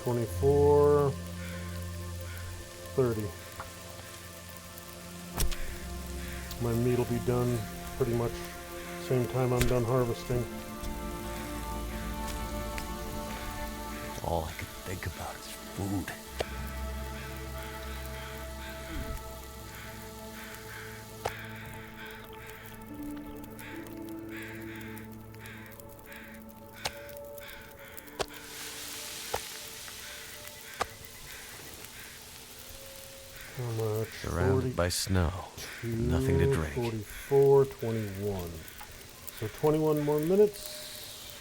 $24, $30. My meat will be done pretty much same time I'm done harvesting. All I could think about is food. How much? Surrounded by snow. Nothing to drink. 44, 21. So 21 more minutes.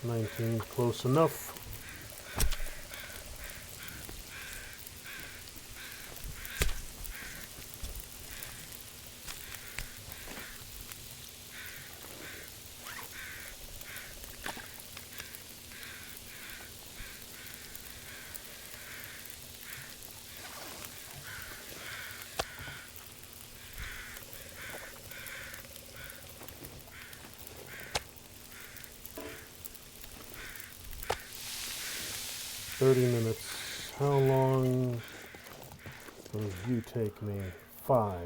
19, close enough. Minutes. How long will you take me? 5.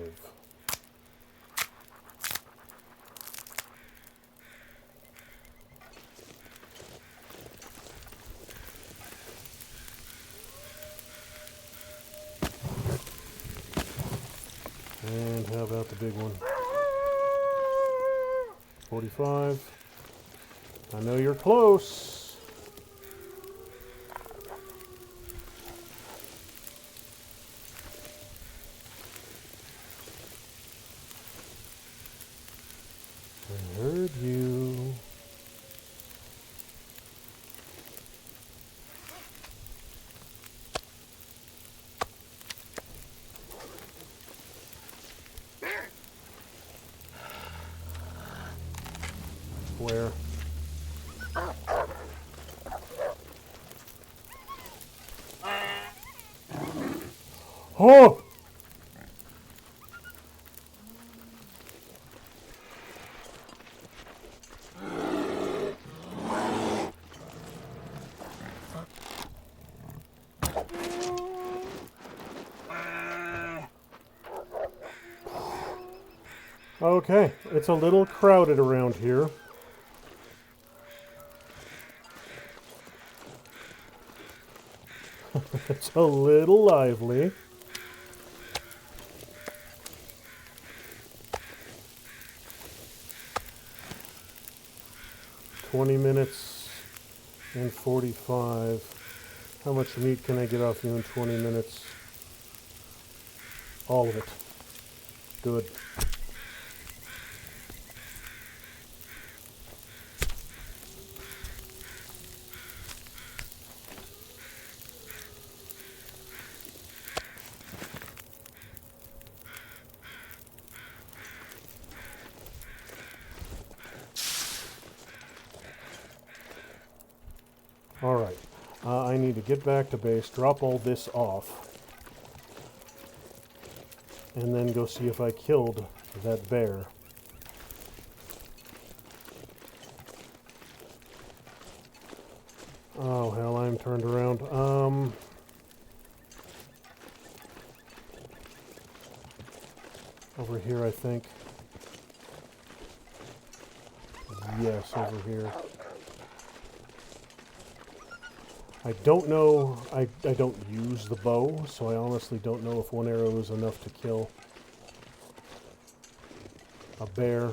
And how about the big one? 45. I know you're close. I heard you. Where? Oh! Okay, it's a little crowded around here. It's a little lively. $20 and 45. How much meat can I get off you in 20 minutes? All of it. Good. Alright, I need to get back to base, drop all this off, and then go see if I killed that bear. Oh hell, I'm turned around. Over here, I think. Yes, over here. I don't know, I don't use the bow, so I honestly don't know if one arrow is enough to kill a bear.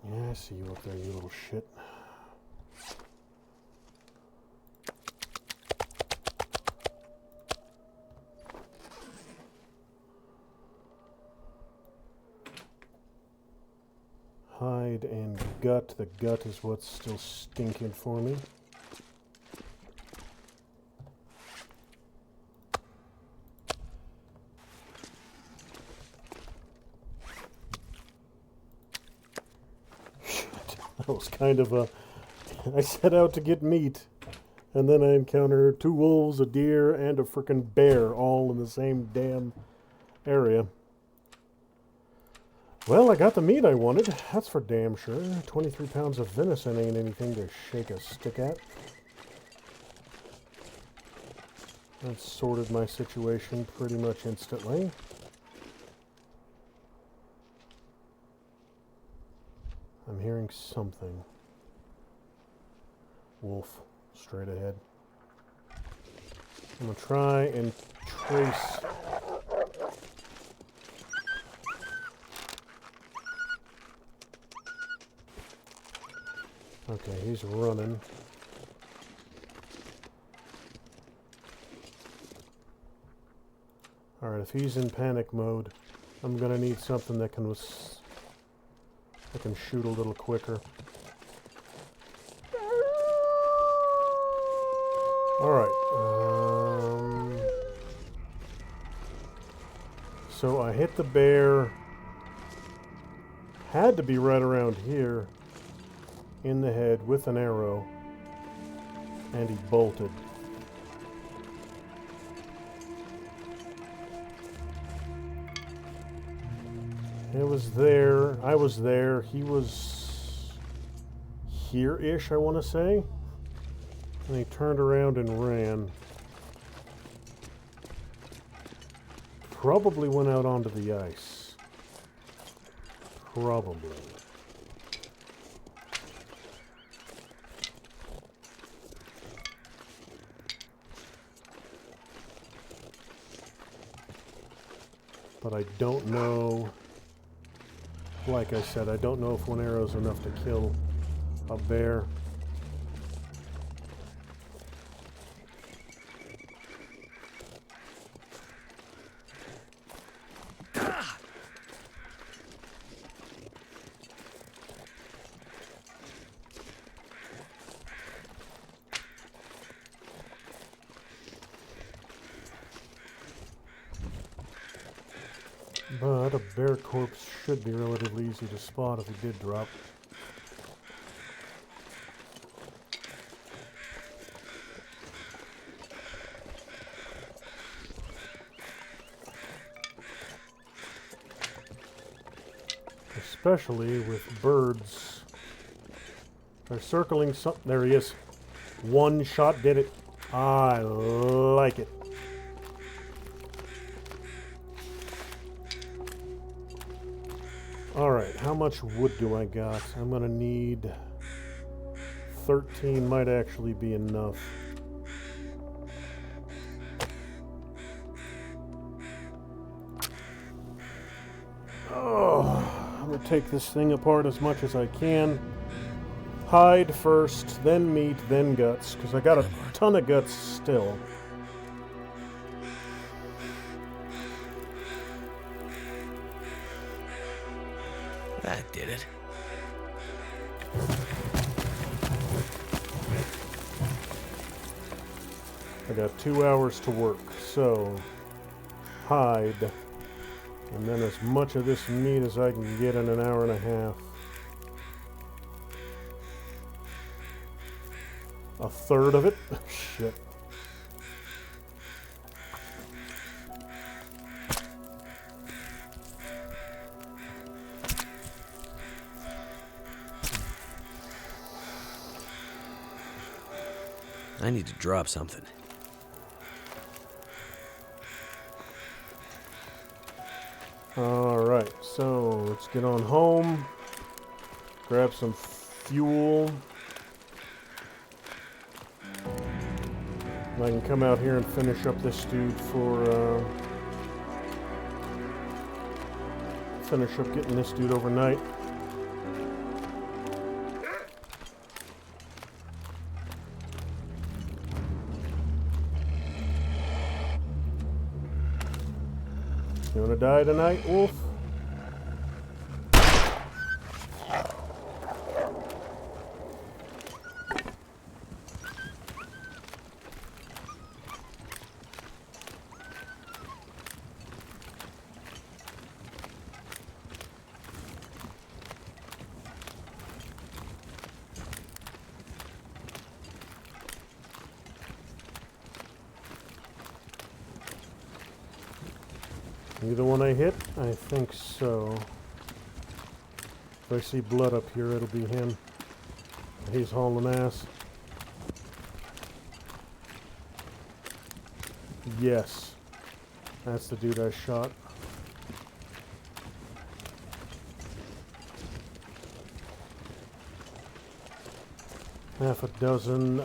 Yeah, I see you up there, you little shit. Hide and gut. The gut is what's still stinking for me. That was kind of a... I set out to get meat, and then I encounter 2 wolves, a deer, and a frickin' bear all in the same damn area. Well, I got the meat I wanted, that's for damn sure. 23 pounds of venison ain't anything to shake a stick at. That sorted my situation pretty much instantly. I'm hearing something. Wolf, straight ahead. I'm gonna try and trace Okay, he's running. Alright, if he's in panic mode, I'm gonna need something that can shoot a little quicker. Alright, so I hit the bear, had to be right around here, in the head with an arrow, and he bolted. It was there, I was there, he was here-ish, I want to say. And he turned around and ran. Probably went out onto the ice. Probably. But I don't know. Like I said, I don't know if one arrow is enough to kill a bear. But a bear corpse should be relatively easy to spot if he did drop. Especially with birds. They're circling something. There he is. One shot did it. I like it. Alright, how much wood do I got? I'm gonna need 13, might actually be enough. Oh, I'm gonna take this thing apart as much as I can. Hide first, then meat, then guts, because I got a ton of guts still. That did it. I got 2 hours to work, so hide, and then as much of this meat as I can get in an hour and a half. A third of it? Shit. I need to drop something. Alright, so let's get on home. Grab some fuel. I can come out here and finish up this dude for, finish up getting this dude overnight. You wanna die tonight, Wolf? You the one I hit? I think so. If I see blood up here, it'll be him. He's hauling ass. Yes. That's the dude I shot. Half a dozen,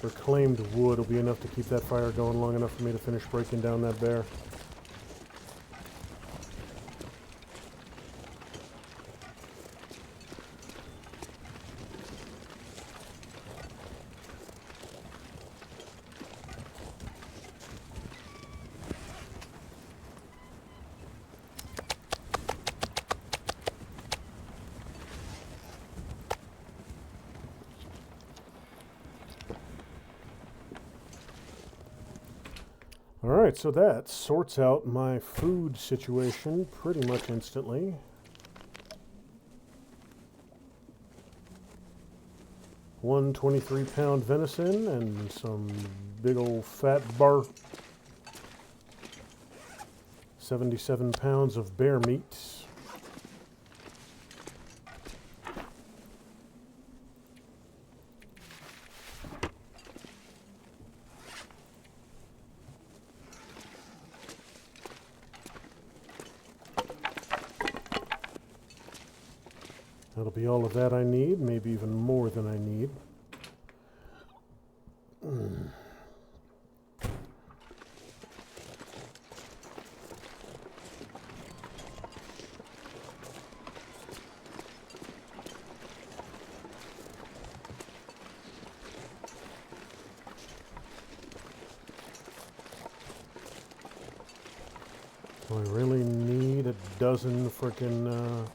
reclaimed wood will be enough to keep that fire going long enough for me to finish breaking down that bear. Alright, so that sorts out my food situation pretty much instantly. One 23-pound venison and some big old fat bar. 77 pounds of bear meat. That'll be all of that I need, maybe even more than I need. I really need a dozen frickin'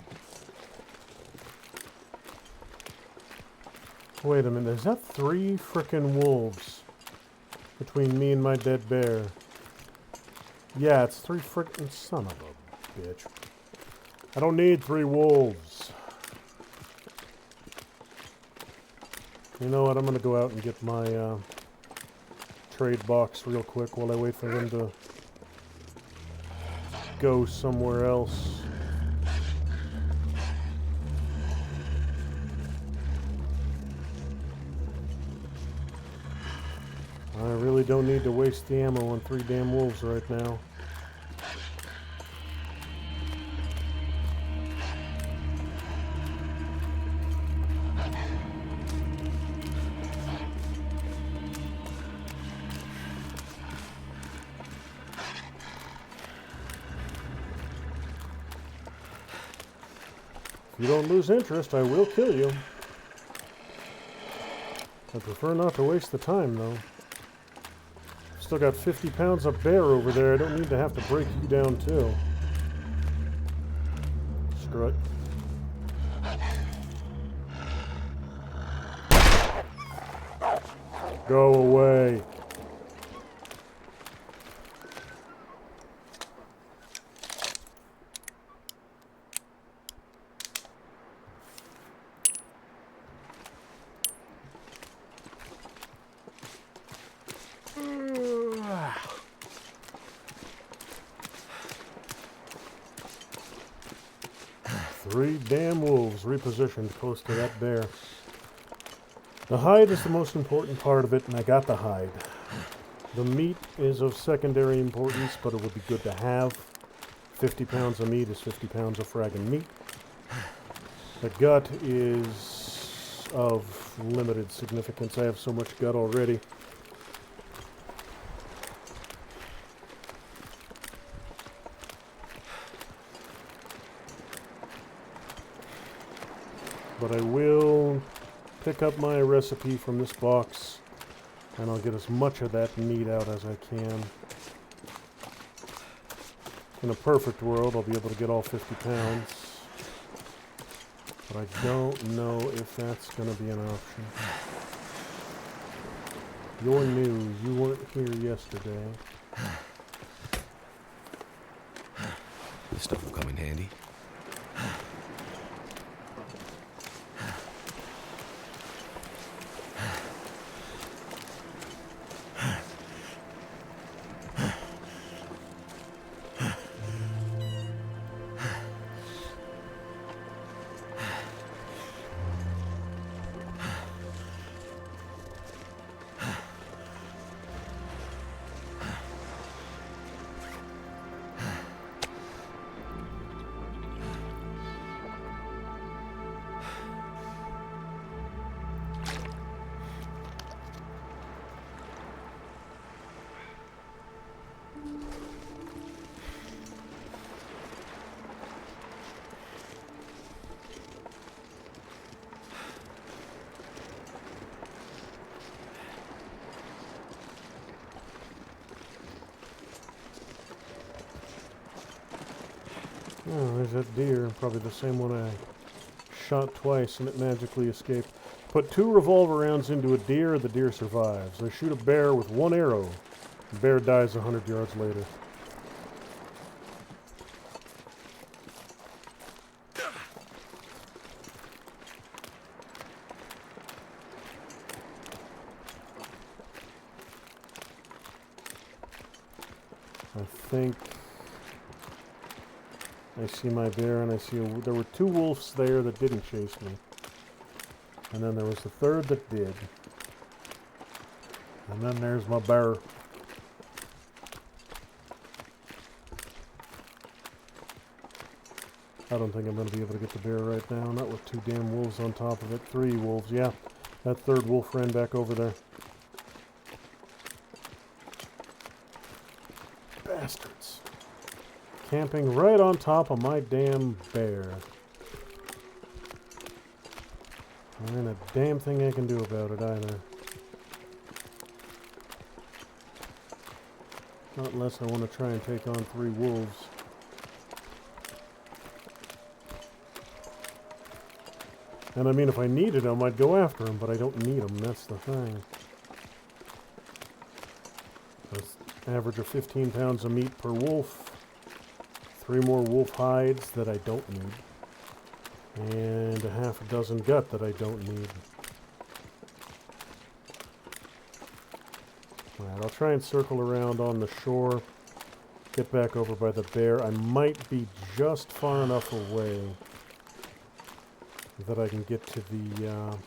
wait a minute, is that 3 frickin' wolves between me and my dead bear? Yeah, it's 3 frickin' son of a bitch. I don't need 3 wolves. You know what, I'm gonna go out and get my trade box real quick while I wait for them to go somewhere else. I really don't need to waste the ammo on 3 damn wolves right now. If you don't lose interest, I will kill you. I prefer not to waste the time, though. Still got 50 pounds of bear over there. I don't need to have to break you down, too. Screw it. Go away. Three damn wolves repositioned close to that bear. The hide is the most important part of it, and I got the hide. The meat is of secondary importance, but it would be good to have. 50 pounds of meat is 50 pounds of fragging meat. The gut is of limited significance. I have so much gut already. But I will pick up my recipe from this box, and I'll get as much of that meat out as I can. In a perfect world, I'll be able to get all 50 pounds. But I don't know if that's going to be an option. You're new. You weren't here yesterday. This stuff will come in handy. Oh, there's that deer. Probably the same one I shot twice and it magically escaped. Put 2 revolver rounds into a deer, the deer survives. I shoot a bear with 1 arrow. Bear dies 100 yards later. I think I see my bear, and I see there were 2 wolves there that didn't chase me. And then there was the 3rd that did. And then there's my bear. I don't think I'm going to be able to get the bear right now. Not with 2 damn wolves on top of it. 3 wolves, yeah. That 3rd wolf ran back over there. Bastards. Camping right on top of my damn bear. There ain't a damn thing I can do about it either. Not unless I want to try and take on 3 wolves. And I mean, if I needed them, I'd go after them, but I don't need them. That's the thing. That's average of 15 pounds of meat per wolf. 3 more wolf hides that I don't need. And a half a dozen gut that I don't need. Alright, I'll try and circle around on the shore. Get back over by the bear. I might be just far enough away that I can get to the,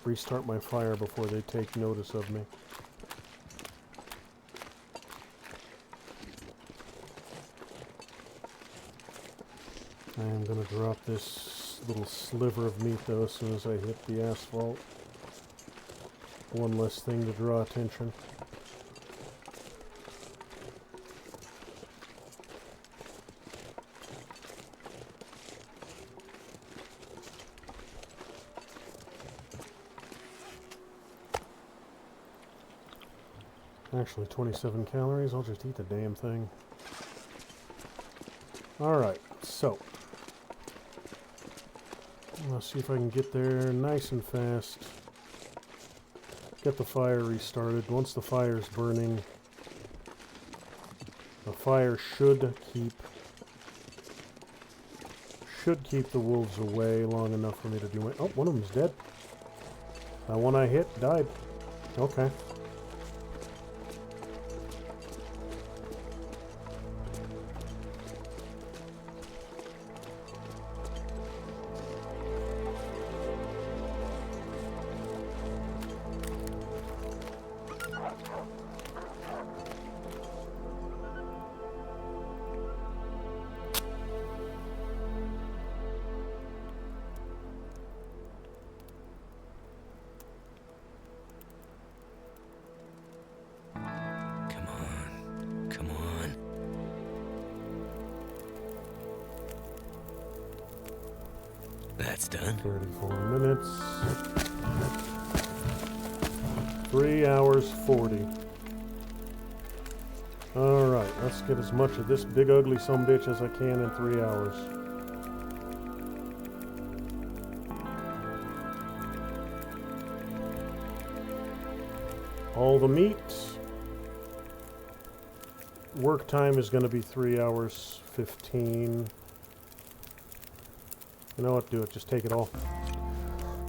restart my fire before they take notice of me. I am going to drop this little sliver of meat, though, as soon as I hit the asphalt. One less thing to draw attention. Actually, 27 calories. I'll just eat the damn thing. Alright, so. Let's see if I can get there nice and fast. Get the fire restarted. Once the fire's burning, the fire should keep the wolves away long enough for me to do my... Oh, one of them's dead. That one I hit died. Okay. That's done. 34 minutes. 3 hours 40. Alright, let's get as much of this big ugly sumbitch as I can in 3 hours. All the meat. Work time is going to be 3 hours 15. You know what, do it. Just take it all.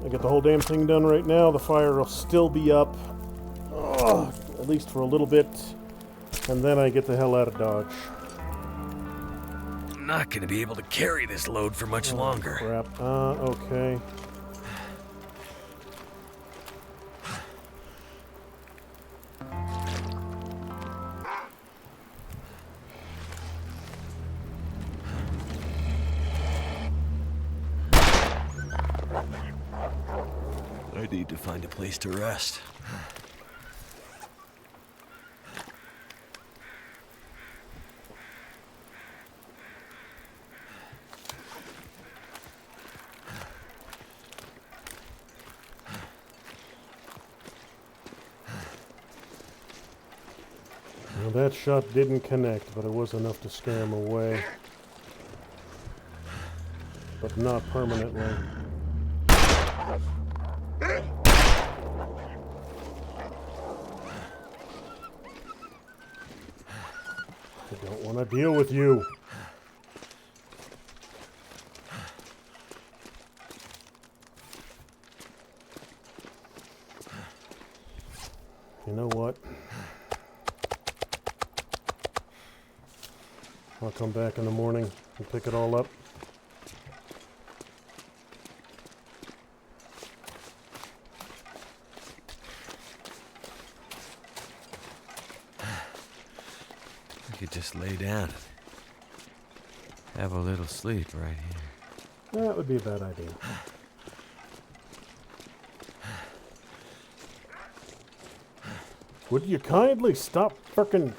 I get the whole damn thing done right now. The fire will still be up. At least for a little bit. And then I get the hell out of Dodge. I'm not going to be able to carry this load for much longer. Crap. Okay. I need to find a place to rest. Well, that shot didn't connect, but it was enough to scare him away. But not permanently. I don't want to deal with you. You know what? I'll come back in the morning and pick it all up. I could just lay down and have a little sleep right here. That would be a bad idea. Would you kindly stop frickin'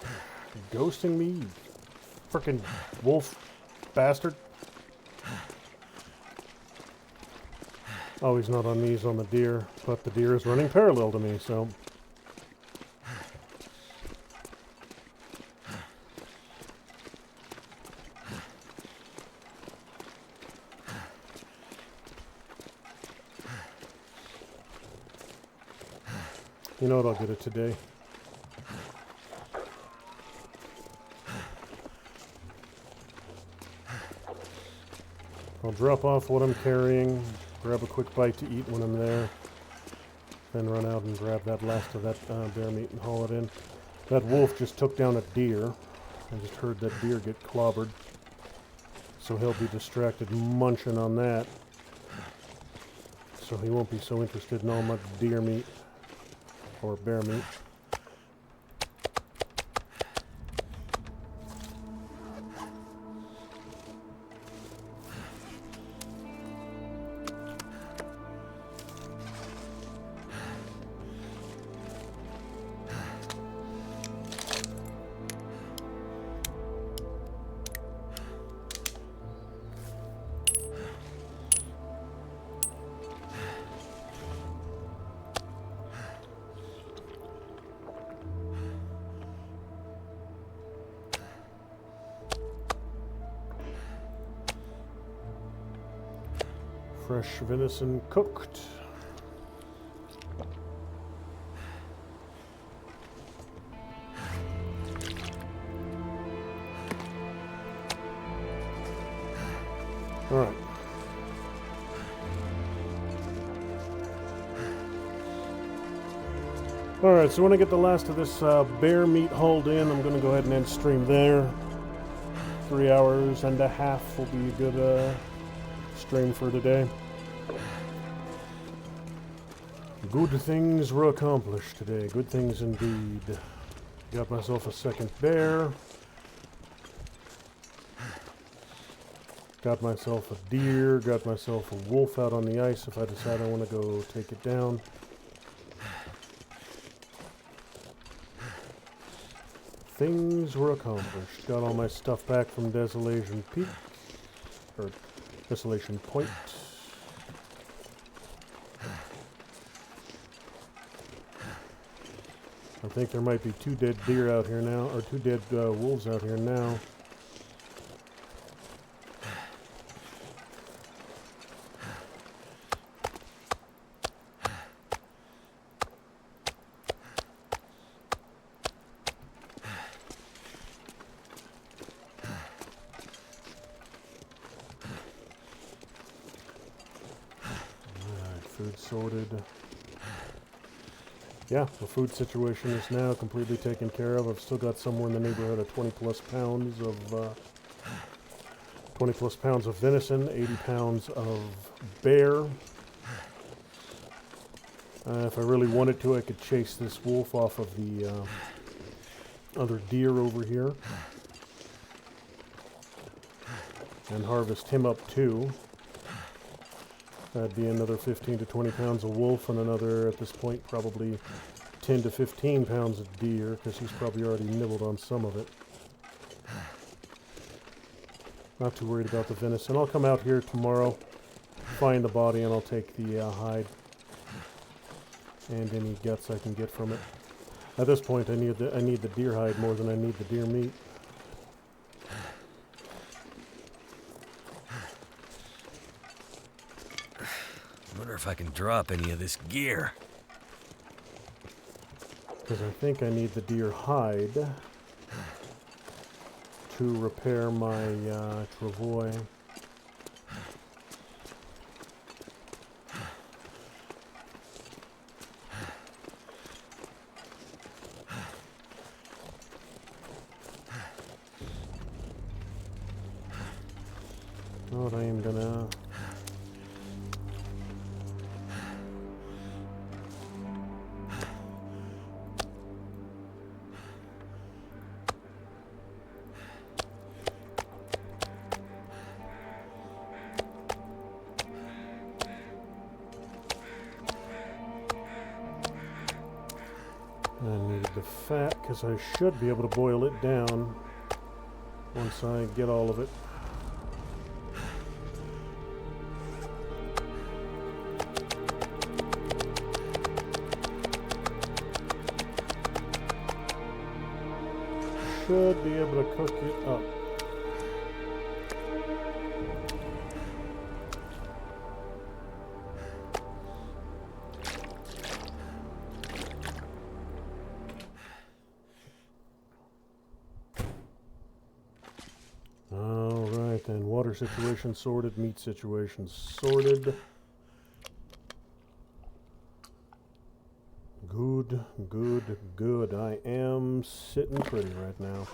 ghosting me, you frickin' wolf bastard? Oh, he's not on me, he's on the deer, but the deer is running parallel to me, so... You know what, I'll get it today. I'll drop off what I'm carrying, grab a quick bite to eat when I'm there, then run out and grab that last of that bear meat and haul it in. That wolf just took down a deer. I just heard that deer get clobbered. So he'll be distracted munching on that. So he won't be so interested in all my deer meat or bear meat. Fresh venison cooked. All right. All right, so when I get the last of this bear meat hauled in, I'm going to go ahead and end stream there. 3 hours and a half will be a good stream for today. Good things were accomplished today. Good things indeed. Got myself a second bear. Got myself a deer. Got myself a wolf out on the ice if I decide I want to go take it down. Things were accomplished. Got all my stuff back from Desolation Peak. Or Desolation Point. I think there might be 2 dead deer out here now, or 2 dead wolves out here now. Alright, food sorted. Yeah, the food situation is now completely taken care of. I've still got somewhere in the neighborhood of 20 plus pounds of venison, 80 pounds of bear. If I really wanted to, I could chase this wolf off of the other deer over here and harvest him up too. That'd be another 15 to 20 pounds of wolf and another, at this point, probably 10 to 15 pounds of deer, because he's probably already nibbled on some of it. Not too worried about the venison. I'll come out here tomorrow, find the body, and I'll take the hide and any guts I can get from it. At this point, I need the deer hide more than I need the deer meat. I wonder if I can drop any of this gear. Because I think I need the deer hide. to repair my travois. What I am gonna... I needed the fat because I should be able to boil it down once I get all of it. Should be able to cook it up. Alright then, water situation sorted, meat situation sorted. Good, good, good. I am sitting pretty right now.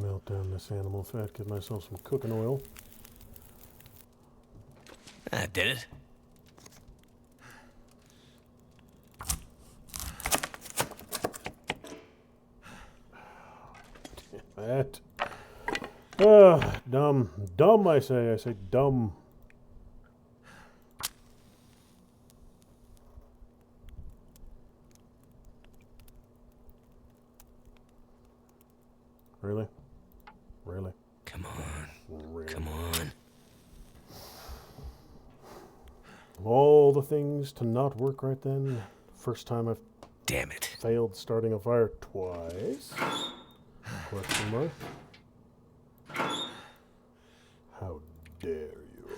Melt down this animal fat, get myself some cooking oil. That did it. That. Dumb. Dumb, I say. I say dumb. Really? Really? Come on. Really? Come on. Of all the things to not work right then, first time I've Damn it. failed starting a fire twice. Question mark. How dare you?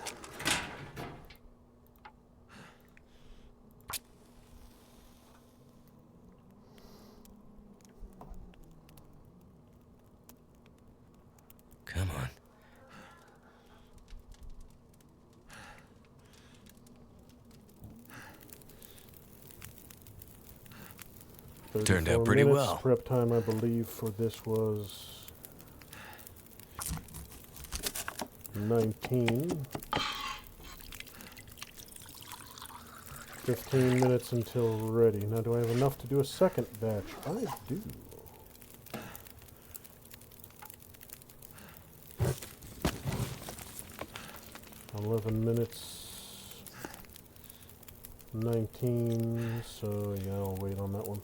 Come on. Turned out 34 pretty minutes. well. Prep time, I believe, for this was 19. 15 minutes until ready. Now, do I have enough to do a second batch? I do. $11 minutes. 19. So, yeah, I'll wait on that one.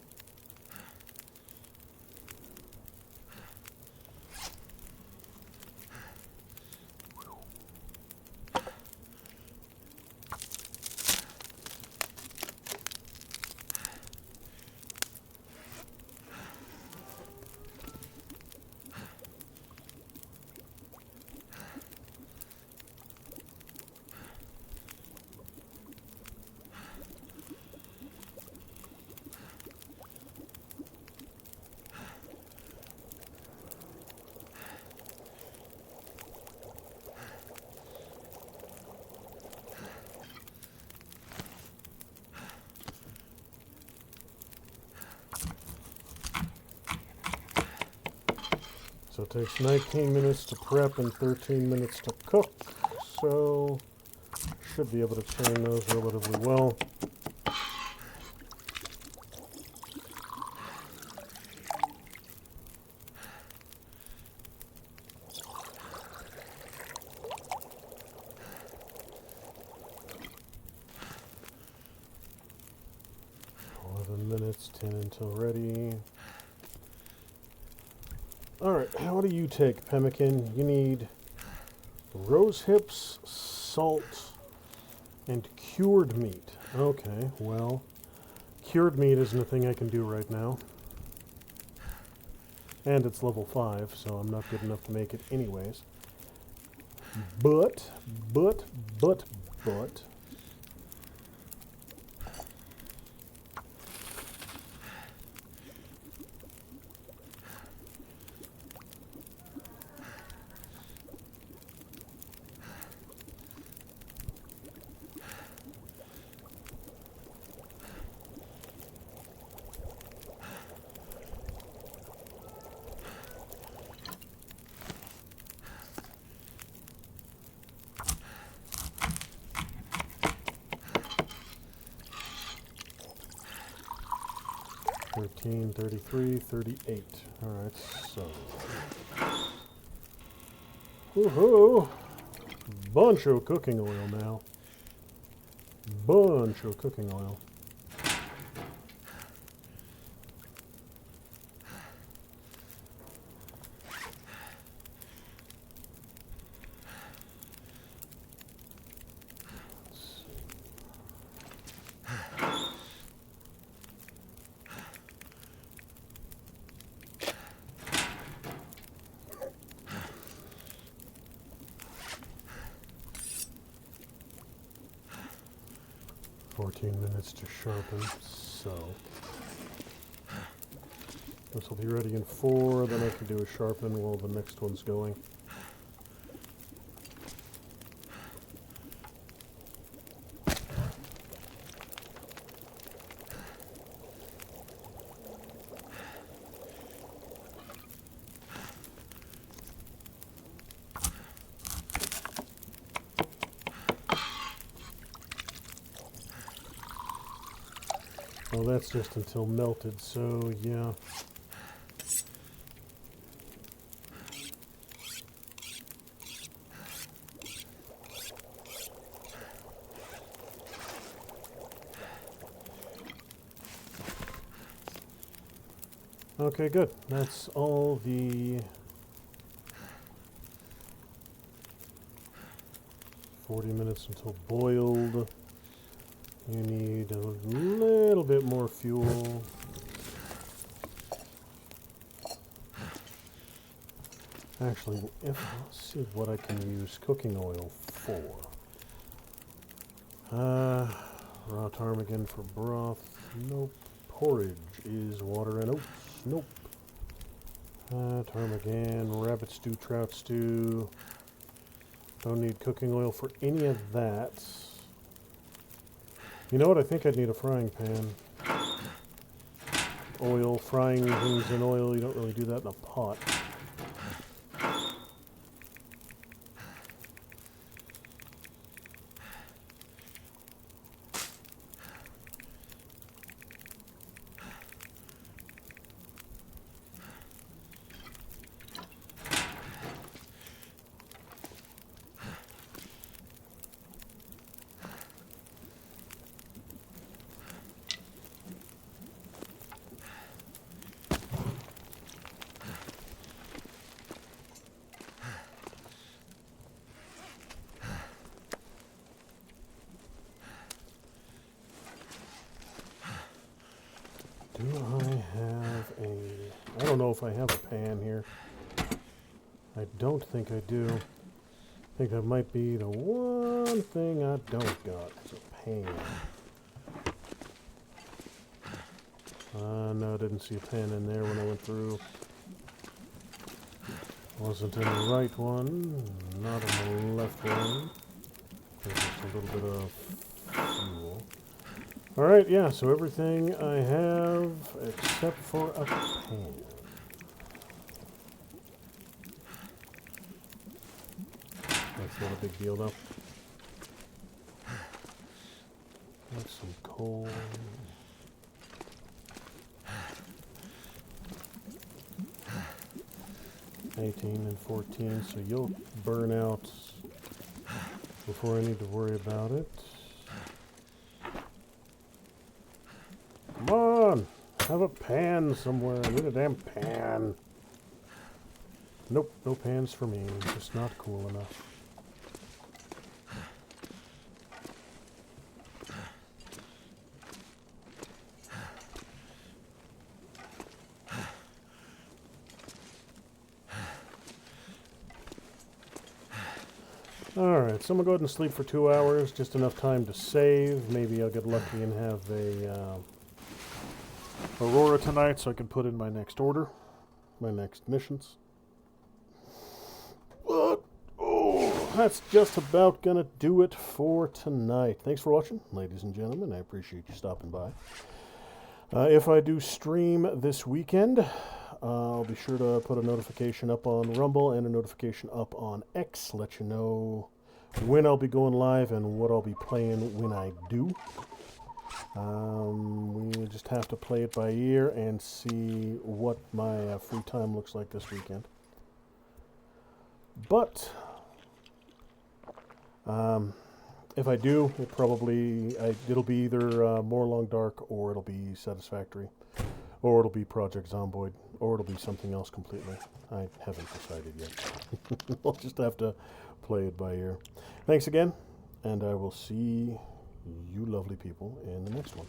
So it takes 19 minutes to prep and 13 minutes to cook. So should be able to turn those relatively well. Minutes, 10 until ready. Alright, how do you take, Pemmican? You need rose hips, salt, and cured meat. Okay, well, cured meat isn't a thing I can do right now. And it's level 5, so I'm not good enough to make it anyways. But... 13, 33, 38. Alright, so... Woohoo! Bunch of cooking oil now. Bunch of cooking oil. Minutes to sharpen, so this will be ready in 4, then I can do a sharpen while the next one's going. Well, that's just until melted, so yeah. Okay, good. That's all the 40 minutes until boiled. You need a little bit more fuel. Actually, let's see what I can use cooking oil for. Raw ptarmigan for broth. Nope. Porridge is water and oats. Nope. Ptarmigan, rabbit stew, trout stew. Don't need cooking oil for any of that. You know what? I think I'd need a frying pan. Oil, frying things in oil, you don't really do that in a pot. Do I have a... I don't know if I have a pan here. I don't think I do. I think that might be the one thing I don't got, is a pan. No, I didn't see a pan in there when I went through. Wasn't in the right one, not in the left one. There's just a little bit of fuel. Alright, yeah, so everything I have except for a pan. That's not a big deal though. That's some coal. $18 and $14, so you'll burn out before I need to worry about it. Come on! Have a pan somewhere. I need a damn pan. Nope, no pans for me. Just not cool enough. Alright, so I'm going to go ahead and sleep for 2 hours, just enough time to save. Maybe I'll get lucky and have a Aurora tonight so I can put in my next order, my next missions. But, oh, that's just about going to do it for tonight. Thanks for watching, ladies and gentlemen. I appreciate you stopping by. If I do stream this weekend, I'll be sure to put a notification up on Rumble and a notification up on X, let you know when I'll be going live and what I'll be playing when I do. We just have to play it by ear and see what my free time looks like this weekend. But if I do, it'll be either More Long Dark, or it'll be Satisfactory, or it'll be Project Zomboid, or it'll be something else completely. I haven't decided yet. We'll just have to play it by ear. Thanks again, and I will see you lovely people in the next one.